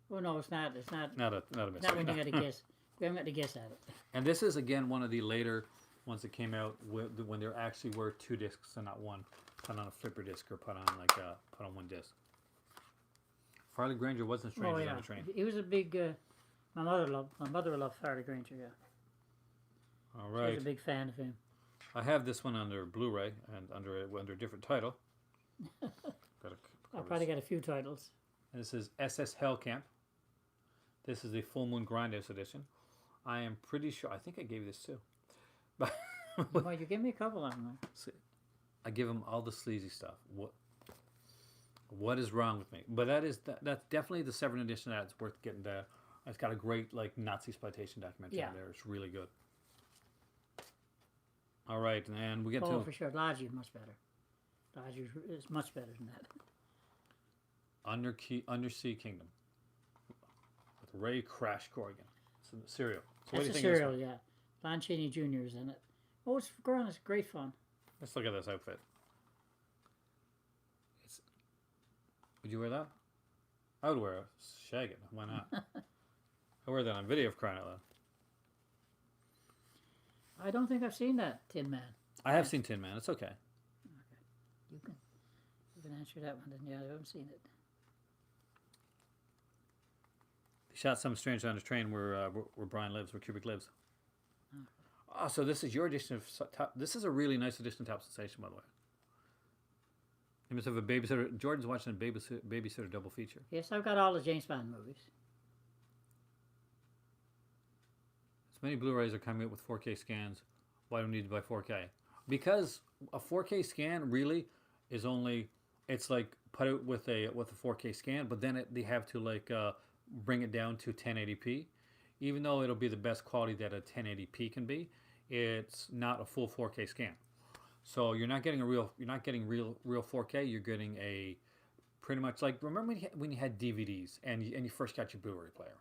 Well, no, it's not. It's not. Not a mystery. Not when you got to guess. We haven't got to guess at it. And this is again one of the later ones that came out when there actually were 2 discs and not one, put on a flipper disc or put on put on 1 disc. Farley Granger wasn't Strangers on the Train. He was a big. My mother loved Farley Granger. Yeah. All She right. was a big fan of him. I have this one under Blu-ray and under a different title. I probably got a few titles. And this is SS Hellcamp. This is the Full Moon Grindhouse edition. I am pretty sure. I think I gave you this too. But Well, you give me a couple of them. I give him all the sleazy stuff. What is wrong with me? But that's definitely the 7th edition. That's worth getting there. It's got a great like Nazi exploitation documentary Yeah. in there. It's really good. All right, and we get Oh, to for sure. Lodge is much better. Lodge is much better than that. Undersea Kingdom with Ray Crash Corrigan. It's a serial. So what That's do a you think of this serial, one? yeah. Lon Chaney Jr. is in it. Oh, it's growing. It's great fun. Let's look at this outfit. Would you wear that? I would wear a shag it. Why not? I wear that on video of crying out loud. I don't think I've seen that Tin Man. I have seen Tin Man. It's okay. You can answer that one. Then yeah, I haven't seen it. They shot Some Strange on a Train where Brian lives, where Kubrick lives. Oh, so this is your edition of Top. This is a really nice edition of Top Sensation, by the way. You must have a babysitter. Jordan's watching a babysitter double feature. Yes, I've got all the James Bond movies. As many Blu-rays are coming out with 4K scans. Why do we need to buy 4K? Because a 4K scan really is only, it's like put out with a 4K scan, but then they have to like bring it down to 1080p. Even though it'll be the best quality that a 1080p can be, it's not a full 4K scan. So you're not getting real 4K. You're getting a pretty much like, remember when you had DVDs and you first got your Blu-ray player,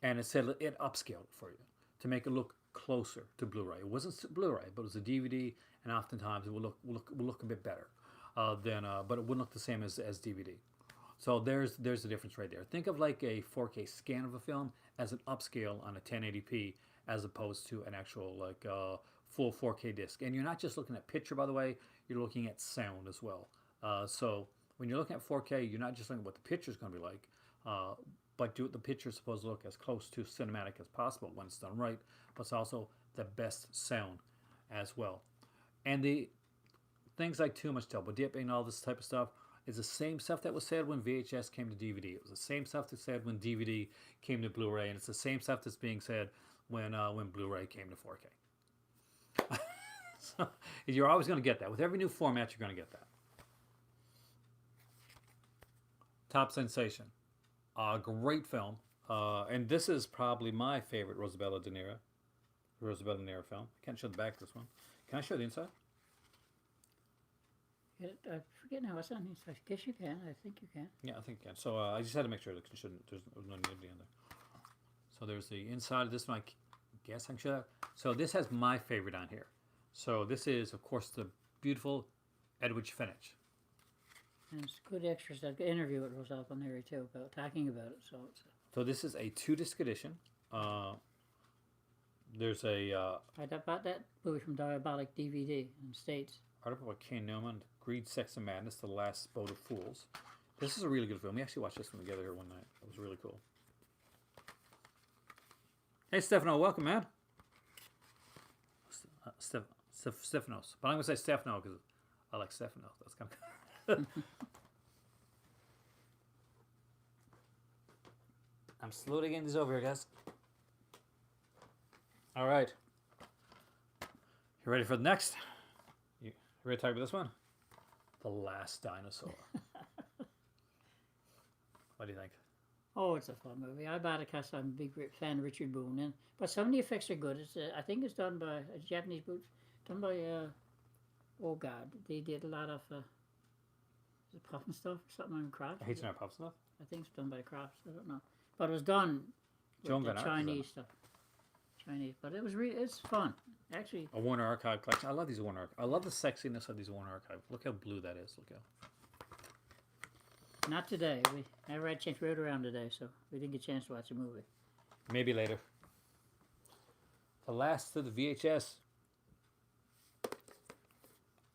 and it said it upscaled it for you to make it look closer to Blu-ray. It wasn't Blu-ray, but it was a DVD, and oftentimes it will look a bit better but it wouldn't look the same as DVD. So there's the difference right there. Think of like a 4K scan of a film as an upscale on a 1080p as opposed to an actual like full 4K disc. And you're not just looking at picture, by the way, you're looking at sound as well. So when you're looking at 4K, you're not just looking at what the picture's going to be like, but the picture's supposed to look as close to cinematic as possible when it's done right, but it's also the best sound as well. And the things like too much double dipping, all this type of stuff, is the same stuff that was said when VHS came to DVD. It was the same stuff that said when DVD came to Blu-ray, and it's the same stuff that's being said when Blu-ray came to 4K. So you're always going to get that. With every new format, you're going to get that. Top Sensation. Great film. And this is probably my favorite Rosabella De Niro film. I can't show the back of this one. Can I show the inside? I forget now what's on the inside. I guess you can. I think you can. Yeah, I think you can. So I just had to make sure that there's no nudity in there. So there's the inside of this one. I guess I can show that. So this has my favorite on here. So this is, of course, the beautiful Edwidge Finch. And it's good extras. That interview with Rosal on there too, about talking about it. So this is a 2-disc edition. There's a I bought that movie from Diabolic DVD in the States. article by Kane Newman, Greed, Sex, and Madness, The Last Boat of Fools. This is a really good film. We actually watched this one together here one night. It was really cool. Hey, Stefano, welcome, man. Stefanos. But I'm going to say Stefano because I like Stefano. That's kind of... I'm slowly getting these over here, guys. All right. You ready for the next? You ready to talk about this one? The Last Dinosaur. What do you think? Oh, it's a fun movie. I bought it because I'm a big fan of Richard Boone. But some of the effects are good. It's I think it's done by a Japanese boot. Done by, oh God, they did a lot of, is it Puff and stuff? Something on Crofts? H&R Puff stuff? I think it's done by Crofts. I don't know. But it was done with the Chinese stuff. Chinese. But it was it's fun. Actually. A Warner Archive collection. I love these Warner Archive. I love the sexiness of these Warner Archive. Look how blue that is. Look how. Not today. We never had a chance. We rode around today, so we didn't get a chance to watch a movie. Maybe later. The last of the VHS.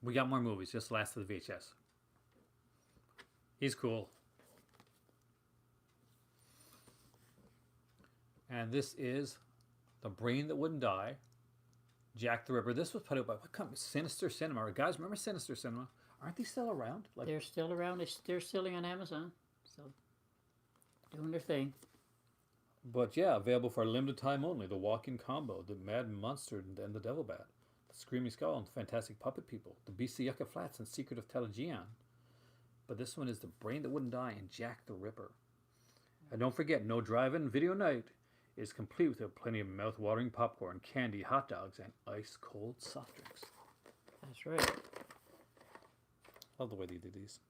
We got more movies. Just the last of the VHS. He's cool. And this is The Brain That Wouldn't Die. Jack the Ripper. This was put out by what company? Sinister Cinema. Guys, remember Sinister Cinema? Aren't they still around? Like, they're still around. They're selling on Amazon. So, doing their thing. But yeah, available for a limited time only. The Walking Combo, The Mad Monster and the Devil Bat, The Screaming Skull and Fantastic Puppet People, The Beast of Yucca Flats and Secret of Telegion. But this one is The Brain That Wouldn't Die and Jack the Ripper. And don't forget, no drive-in video night is complete with plenty of mouth-watering popcorn, candy, hot dogs, and ice-cold soft drinks. That's right. Love the way they do these.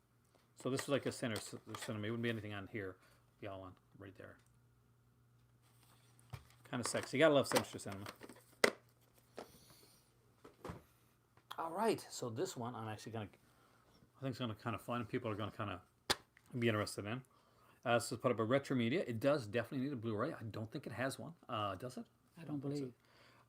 So this is like a center cinema. It wouldn't be anything on here. The all one right there. Kind of sexy. You gotta love Sinister Cinema. All right. So this one I'm actually gonna. I think it's gonna kind of fun. People are gonna kind of be interested in. So put up a retro media. It does definitely need a Blu-ray. I don't think it has one. Does it? I don't believe.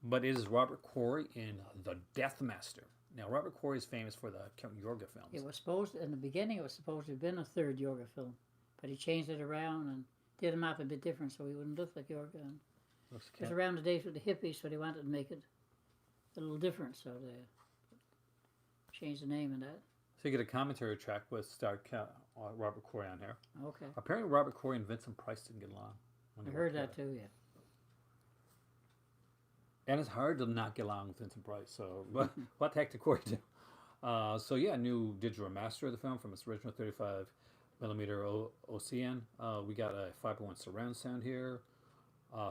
But it is Robert Corey in The Death Master. Now, Robert Corey is famous for the Count Yorga films. It was supposed, in the beginning, it was supposed to have been a third Yorga film, but he changed it around and did him up a bit different so he wouldn't look like Yorga. And it was around the days with the hippies, so they wanted to make it a little different, so they changed the name and that. So you get a commentary track with Robert Corey on here. Okay. Apparently, Robert Corey and Vincent Price didn't get along. I heard that too, yeah. And it's hard to not get along with Vincent Price. So what the heck did Corey do? So yeah, new digital master of the film from its original 35 millimeter OCN. We got a 5.1 surround sound here.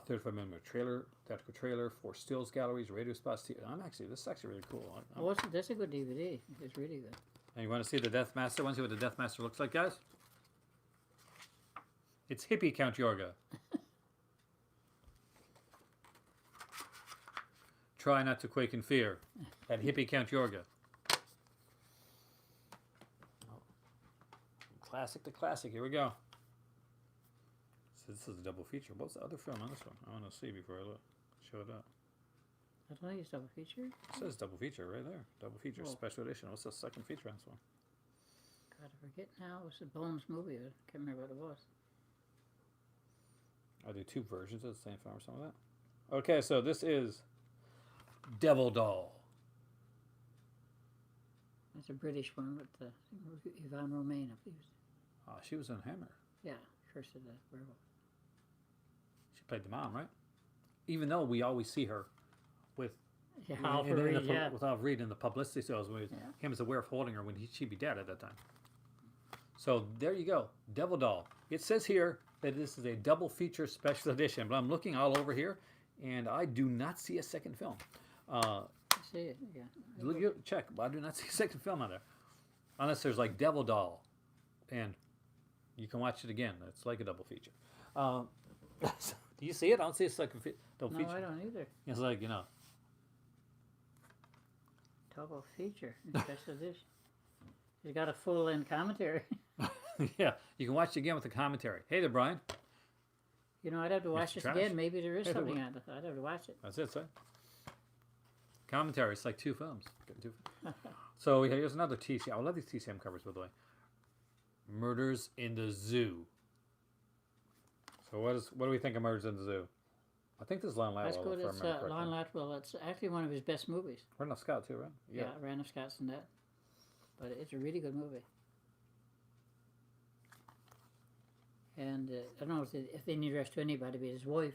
35 millimeter trailer, theatrical trailer, 4 stills galleries, radio spots. This is actually really cool. That's a good DVD. It's really good. And you want to see the Death Master? Want to see what the Death Master looks like, guys? It's hippie Count Yorga. Try not to quake in fear. That hippie Count Yorga. Classic to classic. Here we go. So this is a double feature. What's the other film on this one? I want to see before I show it up. I don't think it's double feature. It says double feature right there. Double feature, Whoa. special edition. What's the second feature on this one? God, I forget now. It was a Bones movie. I can't remember what it was. I do 2 versions of the same film or something like that. Okay, so this is Devil Doll. It's a British one with Yvonne Romain, I believe. She was in Hammer. Yeah, Curse of the Werewolf. She played the mom, right? Even though we always see her with Alfred Reed, yeah. with Alfred Reed in the publicity sales with him as a werewolf holding her when she'd be dead at that time. So there you go, Devil Doll. It says here that this is a double feature special edition, but I'm looking all over here, and I do not see a second film. I see it, yeah. Check, but I do not see a second film on there, unless there's like Devil Doll, and you can watch it again. It's like a double feature. Do you see it? I don't see a second double feature. No, I don't either. It's like, Double feature, special edition. He's got a full-length commentary. Yeah, you can watch it again with the commentary. Hey there, Brian. I'd have to watch this Trash. again. Maybe there is something on it. I'd have to watch it. That's it, sir. Commentary. It's like 2 films. So here's another TCM. I love these TCM covers, by the way. Murders in the Zoo. So what do we think of Murders in the Zoo? I think this is Lon Latwell. That's good. It's Lon Latwell. It's actually one of his best movies. Randolph Scott too, right? Yeah, Randolph Scott's in that. But it's a really good movie. And I don't know if they need rest to anybody, but his wife.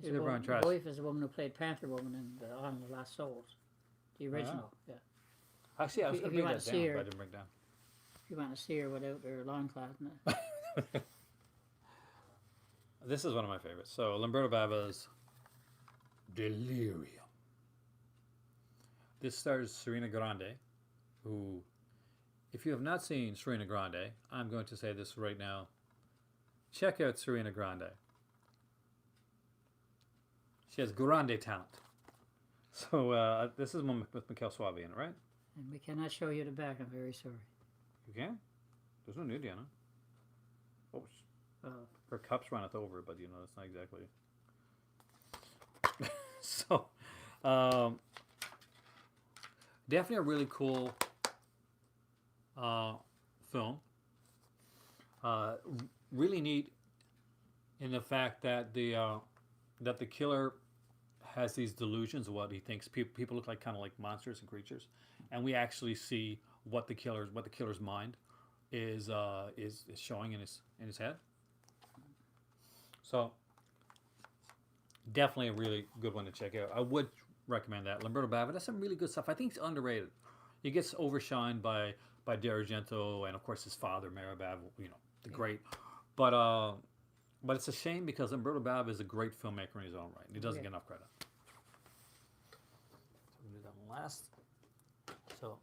His wife is the woman who played Panther Woman in On the Lost Souls, the original. Yeah. Actually, I was going to bring that down, but I didn't bring it down. If you want to see her without her loincloth in it. This is one of my favorites. So, Lamberto Bava's Delirium. This stars Serena Grande, who, if you have not seen Serena Grande, I'm going to say this right now. Check out Serena Grande. She has grande talent. So, this is one with Mikel Suave in it, right? And we cannot show you the back. I'm very sorry. You can? There's no nudity on it. Oh, Oh. her cups runneth over, but it's not exactly. So, definitely a really cool film. Really neat in the fact that the killer has these delusions of what he thinks people look like, kind of like monsters and creatures, and we actually see what the killer's mind is showing in his head. So, definitely a really good one to check out. I would recommend that. Lamberto Bava does some really good stuff. I think it's underrated. He gets overshined by Dario Argento and, of course, his father, Mario Bava, the great. But it's a shame because Lamberto Bava is a great filmmaker in his own right. He doesn't get enough credit. So we'll do that one last. So,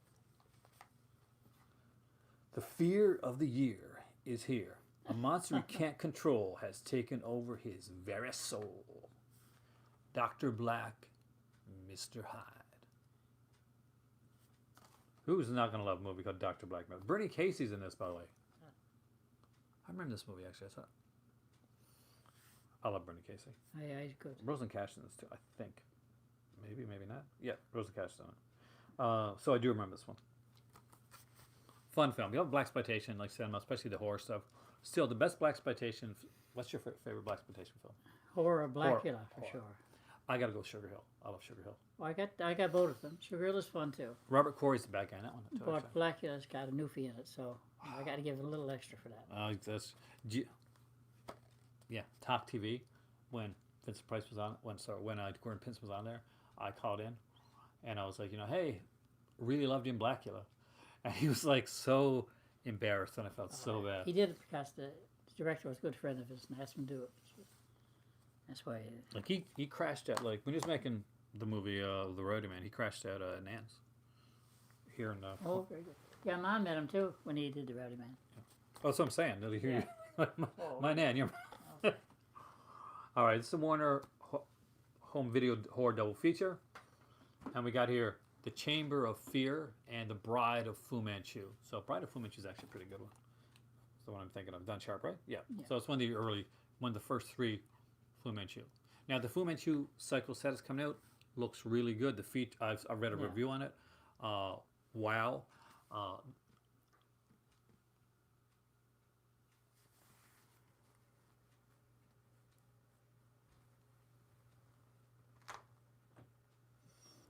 the fear of the year is here. A monster he can't control has taken over his very soul. Dr. Black, Mr. Hyde. Who's not going to love a movie called Dr. Black? Bernie Casey's in this, by the way. I remember this movie actually. I love Bernie Casey. Yeah, he's good. Rosen Cash in this too, I think. Maybe, maybe not. Yeah, Rosen Cash in it. So I do remember this one. Fun film. You love blaxploitation, like cinema, especially the horror stuff. Still, the best blaxploitation. What's your favorite blaxploitation film? Horror, Blackula, for sure. I gotta go Sugar Hill. I love Sugar Hill. Well, I got both of them. Sugar Hill is fun too. Robert Corey's the bad guy in that one too. But Blackula's got a newfie in it, so I got to give it a little extra for that. Yeah, Talk TV. When Vincent Price was on, when Gordon Pinson was on there, I called in, and I was like, hey, really loved you in Blackula, and he was like so embarrassed, and I felt so bad. He did it because the director was a good friend of his and asked him to do it. That's why. Like he crashed at when he was making the movie The Roadie Man, he crashed at Nance here in. Oh, very good. Yeah, Mom met him too when he did The Rowdy Man. Oh, that's what I'm saying. Yeah. my nan, you're. All right, it's the Warner Home Video Horror Double Feature, and we got here The Chamber of Fear and The Bride of Fu Manchu. So Bride of Fu Manchu is actually a pretty good one. That's the one I'm thinking of. Don Sharp, right? Yeah. So it's one of the first three Fu Manchu. Now the Fu Manchu cycle set is coming out. Looks really good. I've read a review on it. Wow.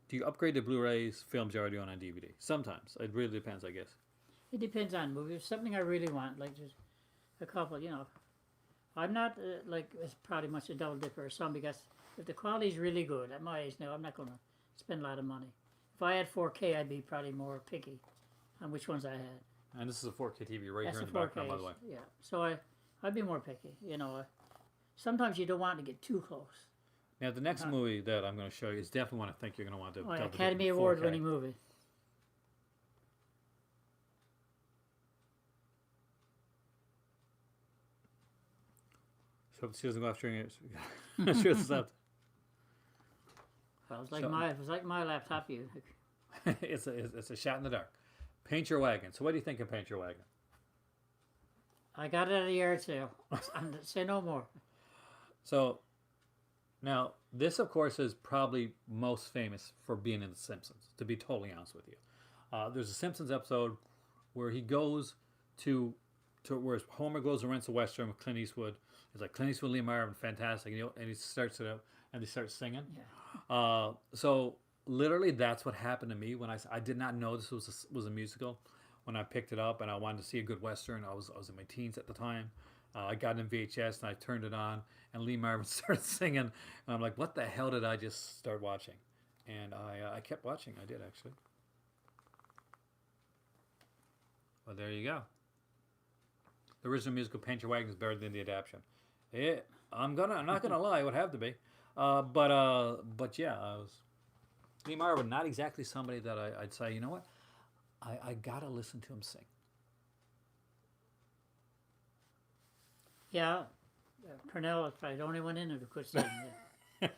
Do you upgrade to Blu-rays, films you already own on DVD? Sometimes. It really depends, I guess. It depends on the movie. If something I really want, like just a couple, I'm not it's probably much a double dipper or some because if the quality is really good at my age now, I'm not going to spend a lot of money. If I had 4K, I'd be probably more picky on which ones I had. And this is a 4K TV right That's here in a the 4K, background, by the way. yeah. So I'd be more picky. Sometimes you don't want to get too close. Now, the next movie that I'm going to show you is definitely one I think you're going to want to double dip Academy in 4K. Award-winning movie. So she doesn't go after your ears. Not sure it's up. Well, it was like my laptop. It's a shot in the dark. Paint Your Wagon. So what do you think of Paint Your Wagon? I got it at a yard sale. Say no more. So now this, of course, is probably most famous for being in The Simpsons. To be totally honest with you, there's a Simpsons episode where he goes to where Homer goes and rents a western with Clint Eastwood. It's like Clint Eastwood, Lee Marvin, fantastic, and he starts it up and they start singing. Yeah. So literally, that's what happened to me when I did not know this was a musical. When I picked it up and I wanted to see a good western, I was in my teens at the time. I got it in VHS and I turned it on, and Lee Marvin started singing, and I'm like, "What the hell did I just start watching?" And I kept watching. I did actually. Well, there you go. The original musical Paint Your Wagon is better than the adaptation. I'm not gonna lie, it would have to be. But yeah, Lee Marvin, not exactly somebody that I'd say, you know what, I gotta listen to him sing. Yeah, Purnell is probably the only one in it who could sing. Yeah.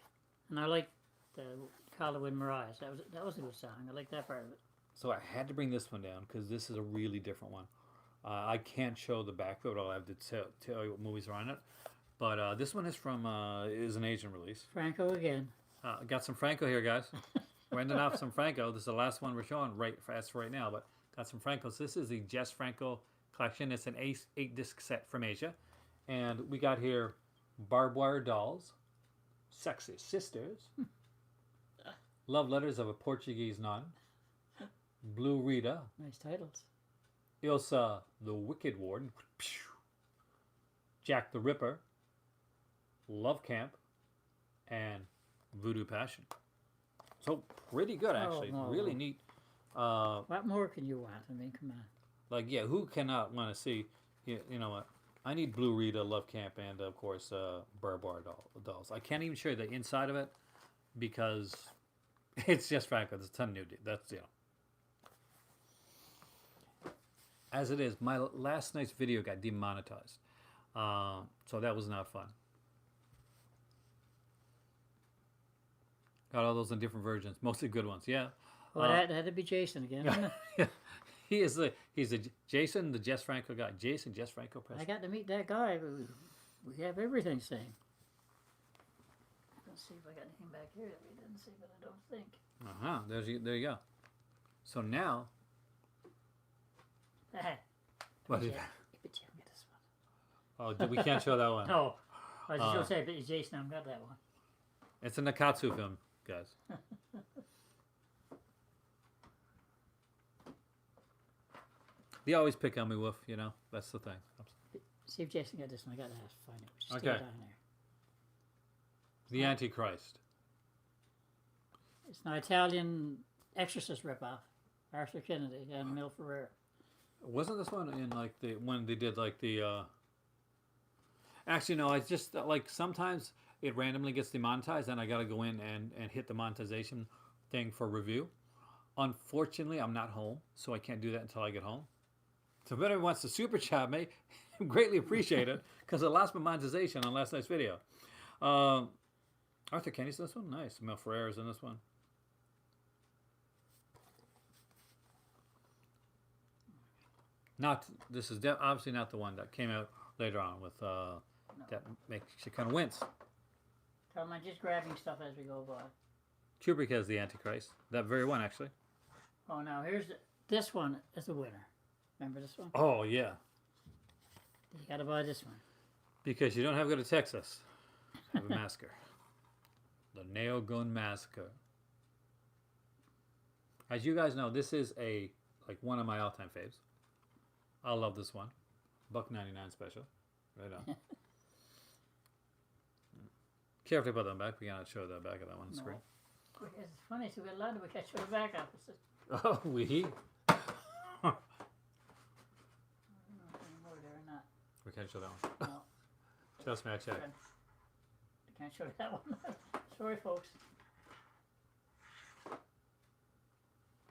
And I like the Hollywood Mirage. That was a good song. I like that part of it. So I had to bring this one down because this is a really different one. I can't show the back of it. I'll have to tell you what movies are on it. But this one is an Asian release. Franco again. Got some Franco here, guys. We're ending off some Franco. This is the last one we're showing as for right now, but got some Francos. This is the Jess Franco collection. It's an 8-disc set from Asia. And we got here Barbed Wire Dolls, Sexy Sisters, Love Letters of a Portuguese Nun, Blue Rita, Nice titles. Ilsa the Wicked Warden, Jack the Ripper, Love Camp, and Voodoo Passion. So pretty good, actually. Really neat. What more can you want? I mean, come on. Like, yeah, who cannot want to see? You know what? I need Blue Rita, Love Camp, and of course, Barbed Wire Dolls. I can't even show you the inside of it because it's just Franco. There's a ton of nudity. That's As it is, my last night's video got demonetized, so that was not fun. Got all those in different versions, mostly good ones. Yeah. Well, that had to be Jason again. he's the Jason, the Jess Franco guy. Jason, Jess Franco I Preston. got to meet that guy. We have everything same. Let's see if I got anything back here that we didn't see, but I don't think. There you go. So now, what did? But you get this one. Oh, we can't show that one. No, I was just gonna say, but Jason, I've got that one. It's a Nakatsu film, guys. They always pick on me, Wolf. You know that's the thing. See if Jason got this one. I gotta have to find it. It's Okay. still down there. The Antichrist. It's an Italian Exorcist ripoff. Arthur Kennedy and Mil Ferrer. Wasn't this one in like the when they did like the? Actually, no. I just like sometimes it randomly gets demonetized, and I got to go in and hit the monetization thing for review. Unfortunately, I'm not home, so I can't do that until I get home. So if anyone wants to super chat me, greatly appreciate it because I lost my monetization on last night's video. Arthur Kennedy's in this one, nice. Mel Ferrer's in this one. Not this is obviously not the one that came out later on with that makes you kind of wince. Tell them I'm just grabbing stuff as we go by. Kubrick has the Antichrist. That very one, actually. Oh, now here's this one is the winner. Remember this one? Oh yeah, You gotta buy this one. because you don't have to go to Texas. Have a massacre. The Nail Gun Massacre. As you guys know, this is like one of my all-time faves. I love this one. $1.99 special. Right on. Carefully put that back. We cannot show the back of that one on the screen. It's funny, so we got a lot of we catch the back opposite. Oh, we. I don't know if any more there or not. We can't show that one. No, Trust me, I checked. I can't show that one. Sorry, folks.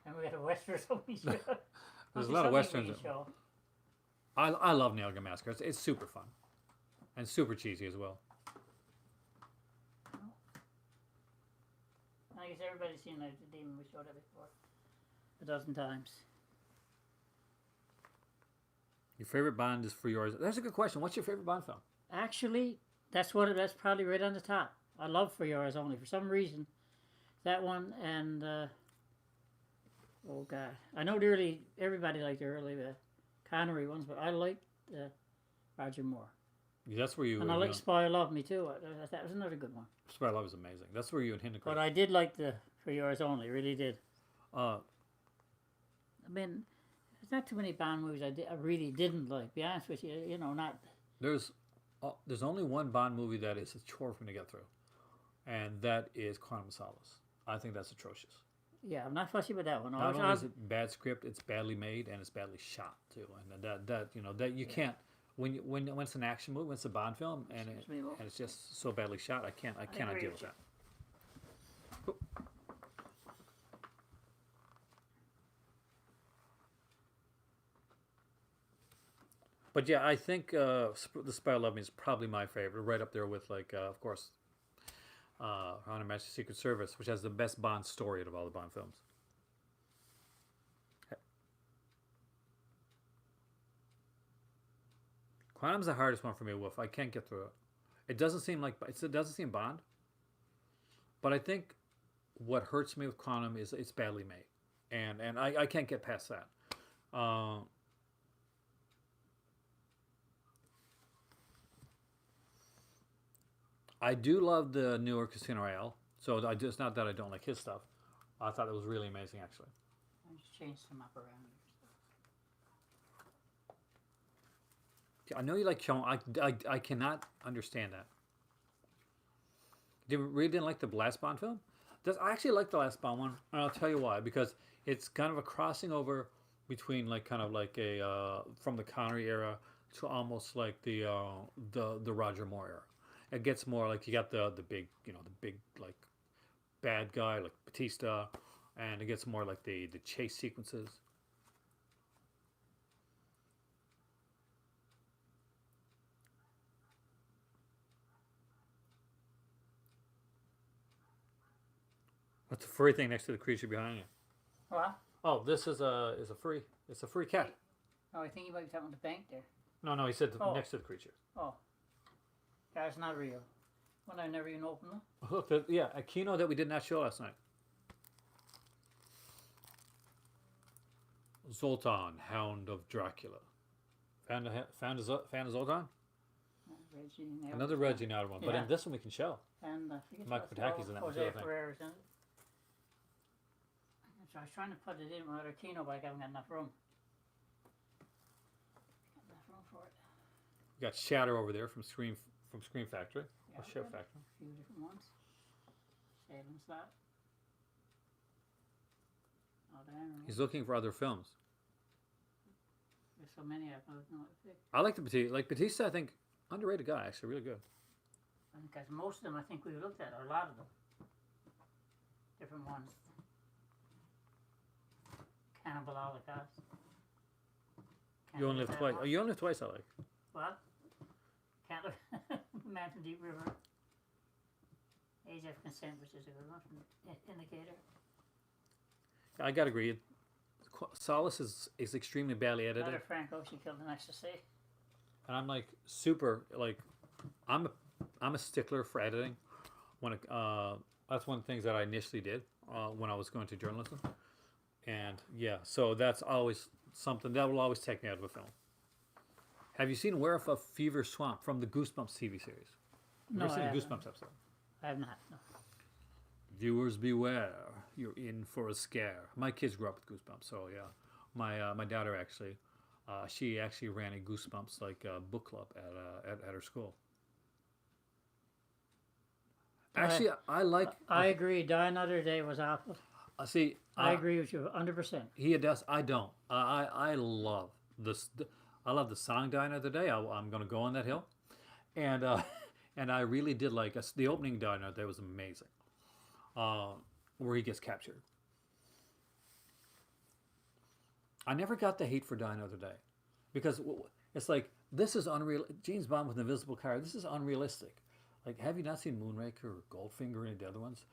And we got a Western something show. There's a lot of Westerns. Show. I love Nail Gun Massacre. It's super fun. And super cheesy as well. I guess everybody's seen the Demon. We showed it before a dozen times. Your favorite Bond is for yours. That's a good question. What's your favorite Bond film? Actually, that's that's probably right on the top. I love For Yours Only for some reason. That one and oh god, I know everybody liked the early Connery ones, but I liked Roger Moore. That's where you. And I like Spy Love Me too. That was another good one. Spy Love is amazing. That's where you and Hindenburg. But I did like the For Yours Only, really did. I mean, there's not too many Bond movies I really didn't like. Be honest with you, not. There's only one Bond movie that is a chore for me to get through, and that is Quantum of Solace. I think that's atrocious. Yeah, I'm not fussy with that one. Not only is it bad script, it's badly made and it's badly shot too. And that you can't when it's an action movie, when it's a Bond film, and it's just so badly shot. I cannot deal with that. But yeah, I think The Spy Who Loved Me is probably my favorite, right up there with of course, Honor Majesty's Secret Service, which has the best Bond story out of all the Bond films. Quantum's the hardest one for me, Wolf. I can't get through it. It doesn't seem Bond, but I think what hurts me with Quantum is it's badly made, and I can't get past that. I do love the newer Casino Royale, so it's not that I don't like his stuff. I thought it was really amazing, actually. I just changed some up around. I know you like Sean. I cannot understand that. Really didn't like the last Bond film? I actually like the last Bond one, and I'll tell you why. Because it's kind of a crossing over between from the Connery era to almost like the Roger Moore era. It gets more like you got the big like bad guy like Batista, and it gets more like the chase sequences. What's the furry thing next to the creature behind you? What? Oh, this is a free. It's a free cat. Oh, I think you might be talking about the bank there. No, he said Oh. next to the creature. Oh, that's not real. One I never even opened them. Look, yeah, a kino that we did not show last night. Zoltan, Hound of Dracula. Found of Zoltan? Reggie. Another Reggie Nowder one, but Yeah. in this one we can show. And I forget Michael what it's Pataki's in that called. one too, I Jose think. Ferrera's in it. So I was trying to put it in with other kino, but I haven't got enough room. Got enough room for it. We got Shatter over there from Scream Factory. Yeah, Or Show okay. Factory. A few different ones. Salem's that. Oh, damn. He's looking for other films. There's so many I don't know what to pick. I like the Batista. Like Batista, I think underrated guy. Actually, really good. Because most of them I think we looked at, or a lot of them. Different ones. Cannibal Holocaust. You only live twice. Oh, you only live twice. I like. What? Can't look. Man from Deep River. Age of Consent, which is a good one from Indicator. I gotta agree. Solace is extremely badly edited, Another Franco, She Killed in Ecstasy. and I'm like super like I'm a stickler for editing. When it, that's one of the things that I initially did when I was going to journalism, and yeah, so that's always something that will always take me out of a film. Have you seen Werewolf of Fever Swamp from the Goosebumps TV series? No, Have you I seen the haven't. Goosebumps episode? I have not. No. Viewers beware, you're in for a scare. My kids grew up with Goosebumps, so yeah. My daughter actually, she actually ran a Goosebumps like book club at her school. Actually, I like. I agree. Die Another Day was awful. See. I agree with you 100%. He does. I don't. I love this. I love the song "Die Another Day." I'm going to go on that hill, and and I really did like the opening "Die Another Day" was amazing. Where he gets captured. I never got the hate for Die Another Day, because it's like this is unreal. James Bond with an invisible car. This is unrealistic. Like, have you not seen Moonraker or Goldfinger or any of the other ones?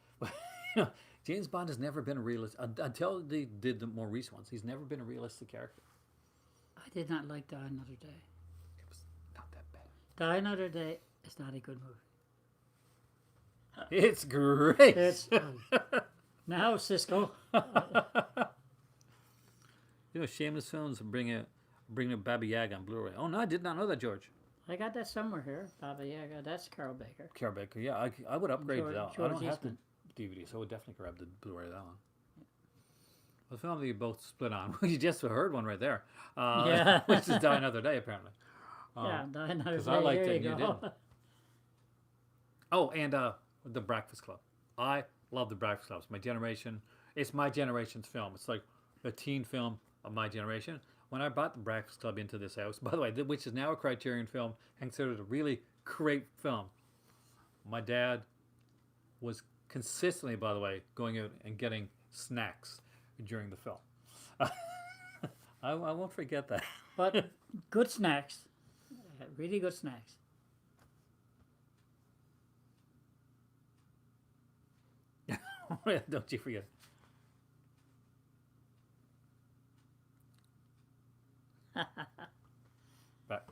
James Bond has never been a realist until they did the more recent ones. He's never been a realistic character. I did not like Die Another Day. It was not that bad. Die Another Day is not a good movie. It's great. It's now Cisco. You know, Shameless Films bring a Baba Yaga on Blu-ray. Oh no, I did not know that, George. I got that somewhere here. Baba Yaga. That's Carol Baker. Carol Baker, yeah, I would upgrade George- to that. George I don't have the Eastman. DVD, so I would definitely grab the Blu-ray of that one. The film that you both split on. You just heard one right there. Yeah. Which is Die Another Day, apparently. Yeah, Die Another 'cause Day. I liked Here it you and you go. didn't. Oh, and The Breakfast Club. I love The Breakfast Club. It's my generation. It's my generation's film. It's like a teen film of my generation. When I bought The Breakfast Club into this house, by the way, which is now a Criterion film and considered a really great film, my dad was consistently, by the way, going out and getting snacks during the film. I won't forget that. But good snacks. Really good snacks. Don't you forget. But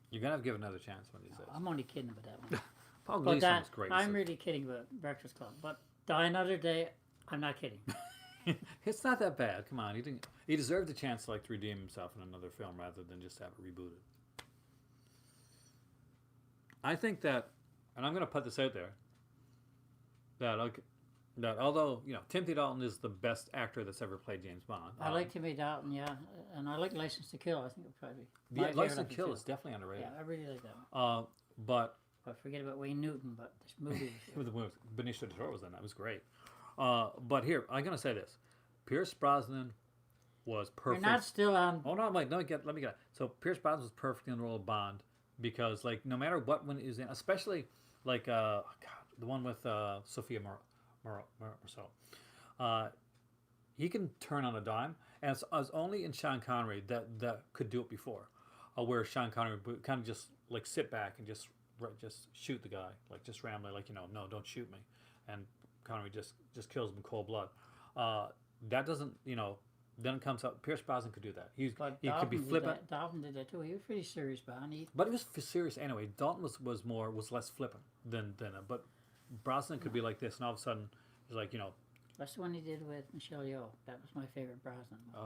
you're gonna have to give it another chance one of these days. I'm only kidding about that one. Paul But Gleason that, was great. I'm really kidding about Breakfast Club. But Die Another Day, I'm not kidding. It's not that bad. Come on, he didn't. He deserved a chance to like to redeem himself in another film rather than just have it rebooted. I think that, and I'm going to put this out there, that although Timothy Dalton is the best actor that's ever played James Bond. I like Timmy Dalton, yeah, and I like License to Kill. I think it'll probably be my Yeah, License favorite to of Kill the is definitely underrated. Yeah, I really like that one. But But forget about Wayne Newton. But this movie, was with Benicio del Toro was in that was great. But here I'm going to say this: Pierce Brosnan was you're perfect. not still on. Oh no, let me get it. So Pierce Brosnan was perfect in the role of Bond because like no matter what one is in, especially like God, the one with Sophia Marceau, he can turn on a dime, and it's only in Sean Connery that could do it before, where Sean Connery would kind of just like sit back and just shoot the guy, like just randomly, like no, don't shoot me, and Connery just kills him in cold blood. that doesn't, then it comes up. Pierce Brosnan could do that. But He could be Dalton did flippant, that. Dalton did that too. He was pretty serious, Bond. but it was for serious anyway. Dalton was less flippant than but Brosnan could be like this, and all of a sudden it's like That's the one he did with Michelle Yeoh. That was my favorite Brosnan one.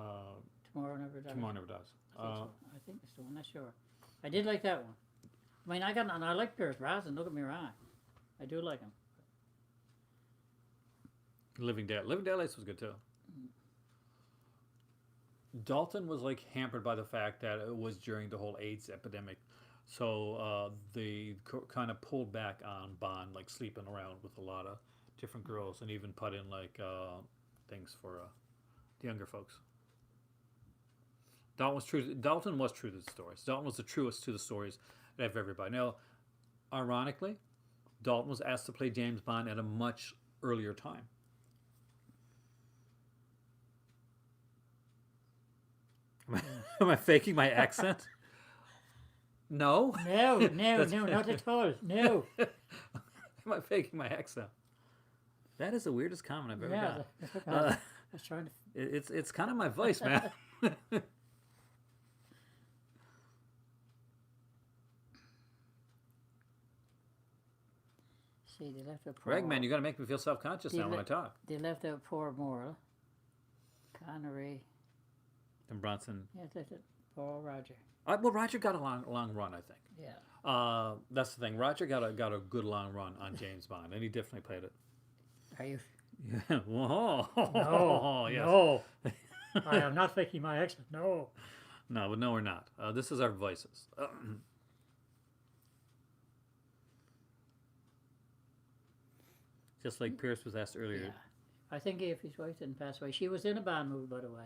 Tomorrow Never Dies. Tomorrow Never Dies. I think it's the one. Not sure. I did like that one. I mean, I like Pierce Brosnan. Don't get me wrong. I do like him. Living Daylights was good too. Dalton was like hampered by the fact that it was during the whole AIDS epidemic, so they kind of pulled back on Bond, like sleeping around with a lot of different girls, and even put in like things for the younger folks. Dalton was true to the stories. Dalton was the truest to the stories of everybody. Now, ironically, Dalton was asked to play James Bond at a much earlier time. Am I faking my accent? No. No, not at all. No. Am I faking my accent? That is the weirdest comment I've ever Yeah, got. I was trying to. It's kind of my voice, man. See, they left out Greg, man, you got to make me feel self-conscious now when I talk. They left out poor Moral, Connery. And Bronson. Yeah, that's it. Poor Roger. Well, Roger got a long run, I think. Yeah. That's the thing. Roger got a good long run on James Bond, and he definitely played it. Are you? Yeah. Whoa. No. Yes. No. I am not faking my accent. No. No, but no, we're not. This is our voices. Just like Pierce was asked earlier. Yeah. I think if his wife didn't pass away, she was in a Bond movie, by the way.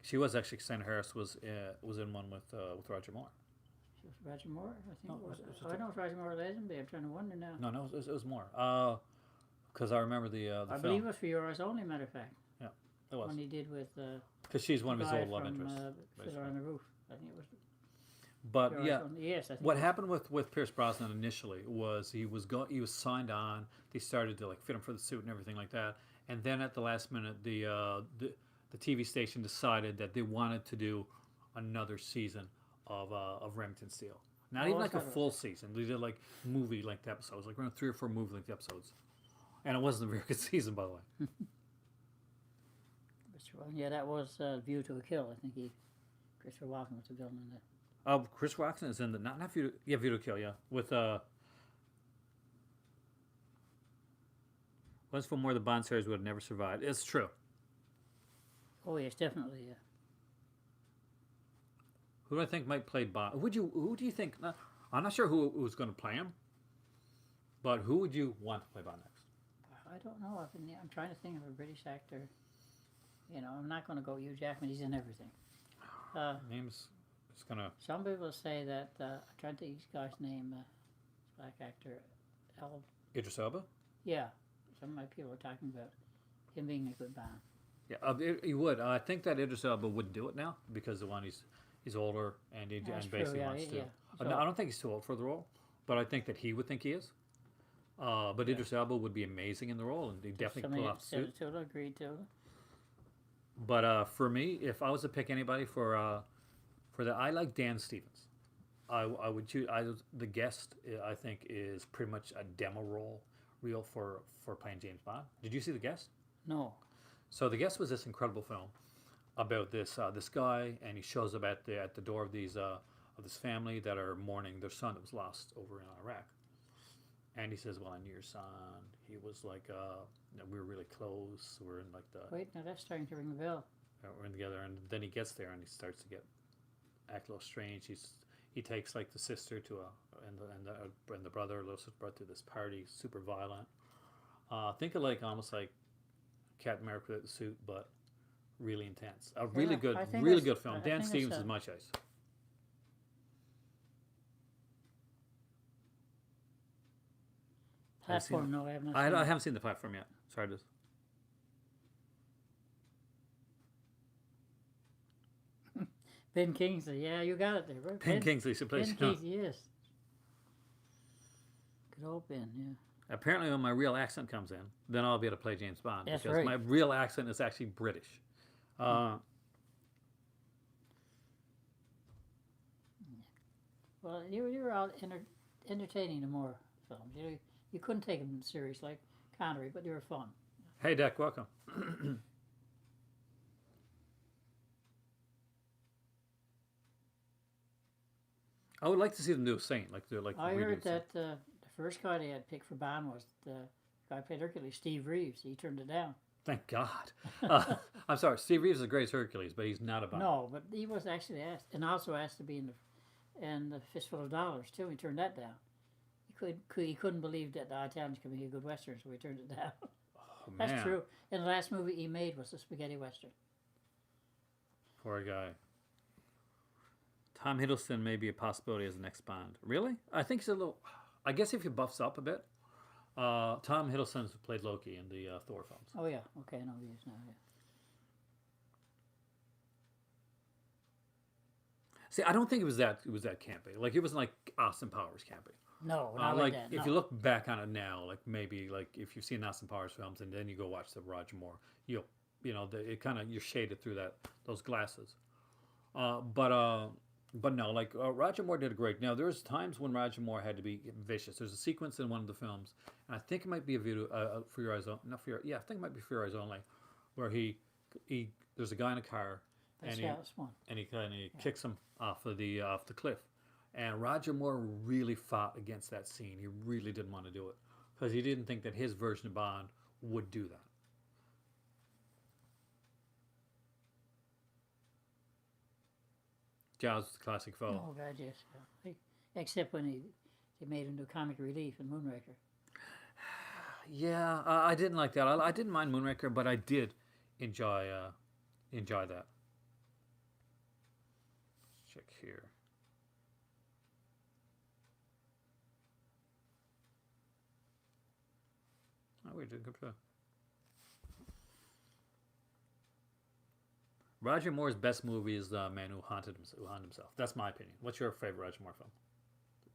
She was actually. Sandra Harris was in one with Roger Moore. She was Roger Moore, I think. No, it was. it was I know it's Roger Moore Lazenby. I'm trying to wonder now. No, it was more. Because I remember the I film. believe it was For Your Eyes Only, matter of fact. Yeah, it was. One he did with Because she's one of his guy old love from, interests. Fiddler on the Roof. I think it was. But For Your yeah, Eyes Only. Yes, I think. what happened with Pierce Brosnan initially was he was signed on. They started to like fit him for the suit and everything like that. And then at the last minute, the TV station decided that they wanted to do another season of Remington Steele. Not even like a full season. They did like movie length episodes, like around 3 or 4 movie length episodes. And it wasn't a very good season, by the way. Yeah, that was View to a Kill. I think Christopher Walken was the villain in that. Chris Watson is in the not View to Kill, yeah, with Once for More, the Bond series would have never survived. It's true. Oh yes, definitely. Yeah. Who do I think might play Bond? Who do you think? I'm not sure who was going to play him, but who would you want to play Bond next? I don't know. I'm trying to think of a British actor. I'm not going to go Hugh Jackman. He's in everything. Name's it's gonna. Some people say that I'm trying to think this guy's name. Black actor, Idris Elba. Yeah, some of my people are talking about him being a good Bond. Yeah, he would. I think that Idris Elba would do it now because he's older and he basically wants to. Yeah. So, I don't think he's too old for the role, but I think that he would think he is. But Idris Elba would be amazing in the role, and he definitely pull off the suit. Totally agreed to. But for me, if I was to pick anybody for that, I like Dan Stevens. I would choose. The Guest, I think, is pretty much a demo reel for playing James Bond. Did you see The Guest? No. So The Guest was this incredible film about this guy, and he shows up at the door of this family that are mourning their son that was lost over in Iraq. And he says, "Well, I knew your son. He was like, we were really close. We're in like the Wait, now that's starting to ring the bell. we're in together." And then he gets there and he starts to act a little strange. He takes like the sister to and the brother, little sister, brought to this party, super violent. Think of like almost like Captain America with the suit, but really intense. A really good film. Dan Stevens is my choice. Platform? No, I have not. I haven't seen The Platform yet. Sorry, to. Ben Kingsley. Yeah, you got it there, right? Ben Kingsley should play. Ben Kingsley, yes. Good old Ben. Yeah. Apparently, when my real accent comes in, then I'll be able to play James Bond That's because right. my real accent is actually British. Uh, Well, you were out entertaining the more films. You couldn't take them serious like Connery, but they were fun. hey, Deck, welcome. I would like to see them do a Saint, like I redo heard Saint. that the first guy they had picked for Bond was the guy who played Hercules, Steve Reeves. He turned it down. Thank God. I'm sorry, Steve Reeves is a great Hercules, but he's not a Bond. No, but he was actually asked, and also asked to be in the Fistful of Dollars too. He turned that down. He couldn't believe that the Italians could make a good western, so he turned it down. Oh, That's man. true. And the last movie he made was the spaghetti western. Poor guy. Tom Hiddleston may be a possibility as the next Bond. Really? I think he's a little. I guess if he buffs up a bit. Tom Hiddleston's played Loki in the Thor films. Oh yeah, okay, I know who he is now. Yeah. See, I don't think it was that campy. Like it wasn't like Austin Powers campy. No, not Like that. if No. you look back on it now, like maybe like if you've seen Austin Powers films and then you go watch the Roger Moore, it kind of you're shaded through those glasses. But no, like Roger Moore did a great. Now there's times when Roger Moore had to be vicious. There's a sequence in one of the films, and I think it might be a video for your eyes, not for your. Yeah, I think it might be for your eyes only, where he there's a guy in a car, That's and yeah, that's one. he kicks him off the cliff, and Roger Moore really fought against that scene. He really didn't want to do it because he didn't think that his version of Bond would do that. Jaws was the classic foe. Oh God, yes. Yeah. Except when they made him do comic relief in Moonraker. Yeah, I didn't like that. I didn't mind Moonraker, but I did enjoy that. Let's check here. Oh, we did good play. Roger Moore's best movie is The Man Who Haunted Himself. That's my opinion. What's your favorite Roger Moore film?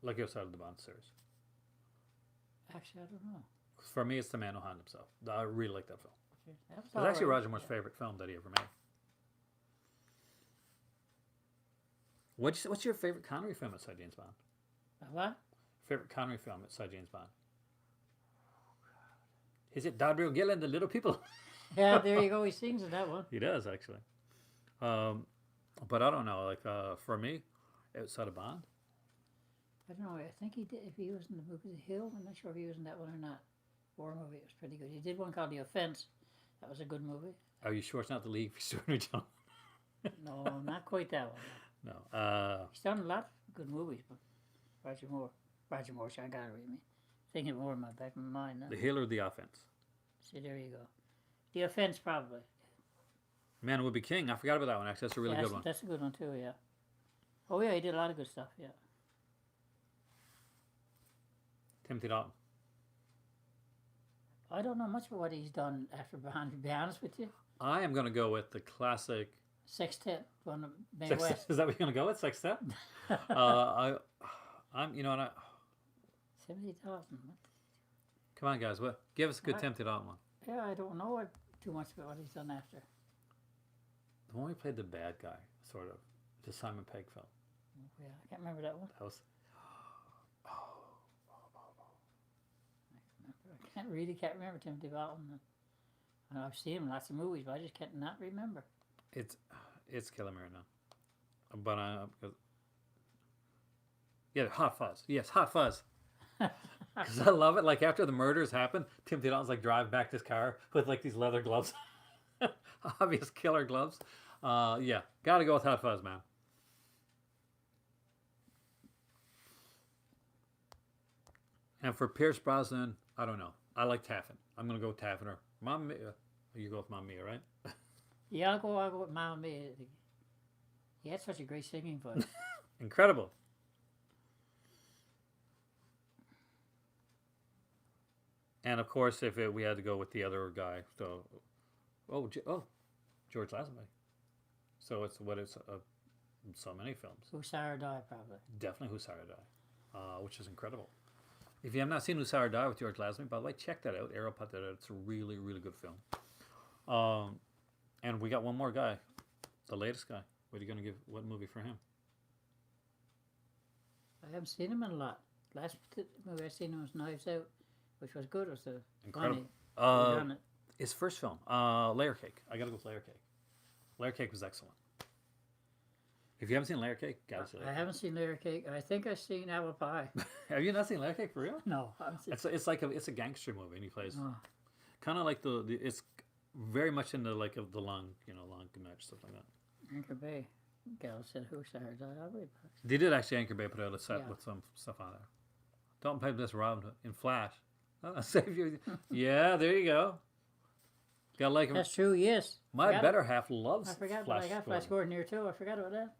Like your side of the Bond series. Actually, I don't know. For me, it's The Man Who Haunted Himself. I really like that film. That was It's actually all right. Roger Moore's favorite film that he ever made. What's your favorite Connery film outside James Bond? What? Favorite Connery film outside James Bond? Is it Dodrill Gill and the Little People? Yeah, there you go. He sings in that one. He does actually. But I don't know. Like for me, outside of Bond, I don't know. I think he did. If he was in the movie The Hill, I'm not sure if he was in that one or not. War movie. It was pretty good. He did one called The Offense. That was a good movie. are you sure it's not the League for Extraordinary Gentlemen? No, not quite that one. No. He's done a lot of good movies, but Roger Moore, Sean Connery. I mean, thinking more in my back of my mind now. The Hill or the Offense? See, there you go. The Offense, probably. Man Would Be King. I forgot about that one. Actually, that's a really Yeah, good one. That's a good one too. Yeah. Oh yeah, he did a lot of good stuff. Yeah. Timothy Dalton. I don't know much about what he's done after Bond, to be honest with you. I am going to go with the classic. Sextet, one of Mae Sextet. West. Is that what you're going to go with? Sextet? I'm. You know what? 70,000. Come on, guys. What? Give us a good What? Timothy Dalton one. Yeah, I don't know too much about what he's done after. The one we played the bad guy, sort of. The Simon Pegg film. Yeah, I can't remember that one. That was. Can't remember Timothy Dalton. I've seen him in lots of movies, but I just can't not remember. It's killing me right now. But yeah, Hot Fuzz. Yes, Hot Fuzz. Because I love it. Like after the murders happen, Timothy Dalton's like driving back to his car with like these leather gloves, obvious killer gloves. Yeah, gotta go with Hot Fuzz, man. And for Pierce Brosnan, I don't know. I like Taffin. I'm gonna go with Taffin or Mom Mia. You go with Mom Mia, right? Yeah, I'll go with Mamma Mia. He had such a great singing voice. Incredible. And of course, if we had to go with the other guy, so George Lazenby. So it's so many films. Who Sarah died, probably. Definitely Who Sarah Die, which is incredible. If you have not seen Usara Die with George Lazenby, by the way, check that out. Arrow put that out. It's a really, really good film. And we got one more guy, the latest guy. What are you going to give? What movie for him? I haven't seen him in a lot. Last movie I seen him was Knives Out, which was good. It was the Incredible. funny. His first film, Layer Cake. I got to go with Layer Cake. Layer Cake was excellent. If you haven't seen Layer Cake, gotta see Layer I Cake. haven't seen Layer Cake. I think I've seen Apple Pie. Have you not seen Layer Cake for real? No, I haven't seen. It's like it's a gangster movie, and he plays Oh, kind of like the it's very much into like of the long match stuff like that. Anchor Bay. Gal said who started that? I'll be back. They did actually Anchor Bay put out a set Yeah. with some stuff on there. Don't play this Robin Hood in Flash. Oh, save you. Yeah, there you go. Got like That's true. Yes. my Forgot better half loves I forgot. Flash. I got Flash Gordon here too. I forgot about that.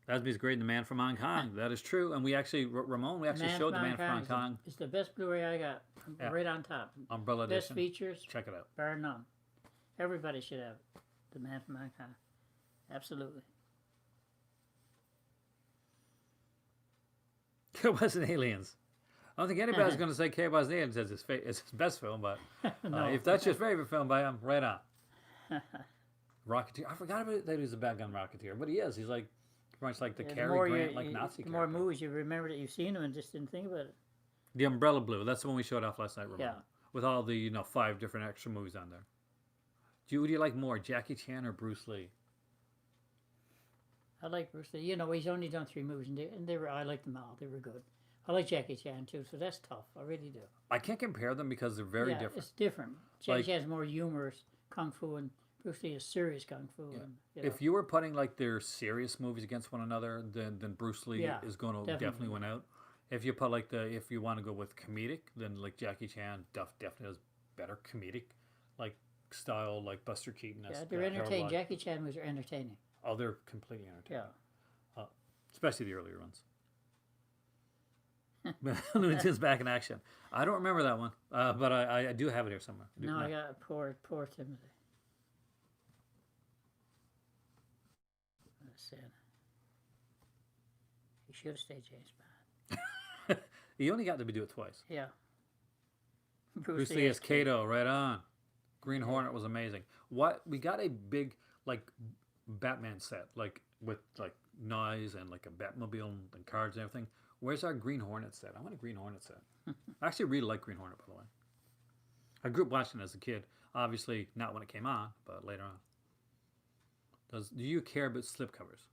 Lazenby's great in The Man from Hong Kong. That is true. And we actually, Ramon, we actually showed The Man from Hong Kong. It's the best Blu-ray I got. Yeah. Right on top. Umbrella Best edition. features, Check it out. bar none. Everybody should have it. The Man from Hong Kong. Absolutely. It wasn't Aliens. I don't think anybody's going to say K was Aliens as his best film, but No. if that's your favorite film by him, right on. Rocketeer. I forgot about it, that he was a bad gun Rocketeer, but he is. He's like pretty much like the Yeah, Cary Grant, like Nazi The more character. movies you remember that you've seen them and just didn't think about it. The Umbrella Blue. That's the one we showed off last night, Ramon. Yeah. With all the 5 different extra movies on there. Who do you like more, Jackie Chan or Bruce Lee? I like Bruce Lee. You know, he's only done 3 movies, and they were. I like them all. They were good. I like Jackie Chan too, so that's tough. I really do. I can't compare them because they're very yeah, different. It's different. Jackie Like- Chan's more humorous kung fu, and Bruce Lee is serious kung fu. Yeah. And, you know. If you were putting like their serious movies against one another, then Bruce Lee Yeah, is going to definitely. definitely win out. If you put if you want to go with comedic, then like Jackie Chan definitely has better comedic like style, like Buster Keaton. yeah, they're entertaining. Jackie Chan movies are entertaining. Oh, they're completely entertaining. Yeah. Especially the earlier ones. Looney Tunes back in action. I don't remember that one, but I do have it here somewhere. No, I got poor Timothy. That's sad. He should have stayed James Bond. He only got to do it twice. Yeah. Bruce Lee as Kato, right on. Green Hornet was amazing. What we got a big like Batman set, like with like knives and like a Batmobile and cards and everything. Where's our Green Hornet set? I want a Green Hornet set. I actually really like Green Hornet, by the way. I grew up watching it as a kid. Obviously, not when it came on, but later on. Do you care about slipcovers?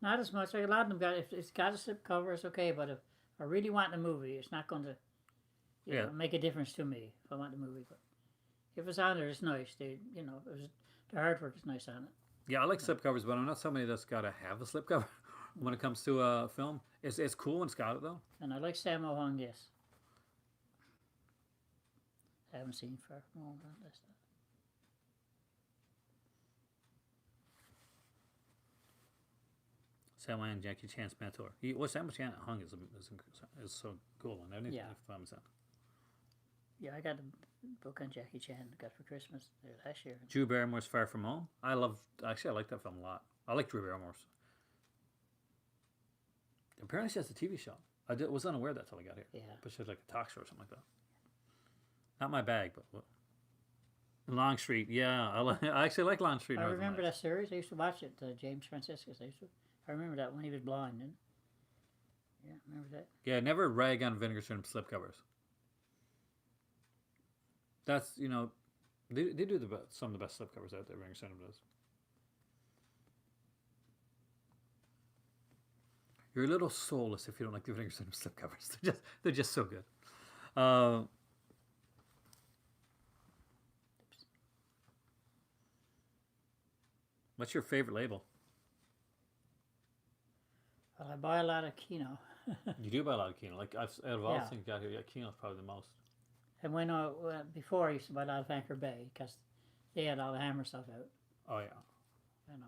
Not as much. Like a lot of them got. If it's got a slip cover, it's okay. But if I really want the movie, it's not going to Yeah. make a difference to me if I want the movie. But if it's on there, it's nice. The artwork is nice on it. Yeah, I like slipcovers, but I'm not somebody that's got to have a slipcover when it comes to a film. It's cool when it's got it, though. And I like Sammo Hung, yes. I haven't seen Far From Home. That's not. Sam and Jackie Chan's mentor. Sam Chan Hung is so cool, and I Yeah. that. Yeah, I got a book on Jackie Chan I got for Christmas last year. Drew Barrymore's Far From Home. I like that film a lot. I like Drew Barrymore's. Apparently she has a TV show. Was unaware of that till I got here. Yeah. But she has like a talk show or something like that. Not my bag, but Longstreet. Yeah, I actually like Longstreet. I Northern remember Lights. that series. I used to watch it. James Franciscus. I remember that when he was blind. And yeah, remember that. Yeah, never rag on Vinegar Syndrome slipcovers. That's they do some of the best slipcovers out there. Vinegar Syndrome does. You're a little soulless if you don't like the Vinegar Syndrome slipcovers. They're just so good. What's your favorite label? Well, I buy a lot of Kino. You do buy a lot of Kino. Like out of all Yeah. things got here, Kino's probably the most. And before I used to buy a lot of Anchor Bay because they had all the Hammer stuff out. Oh yeah. And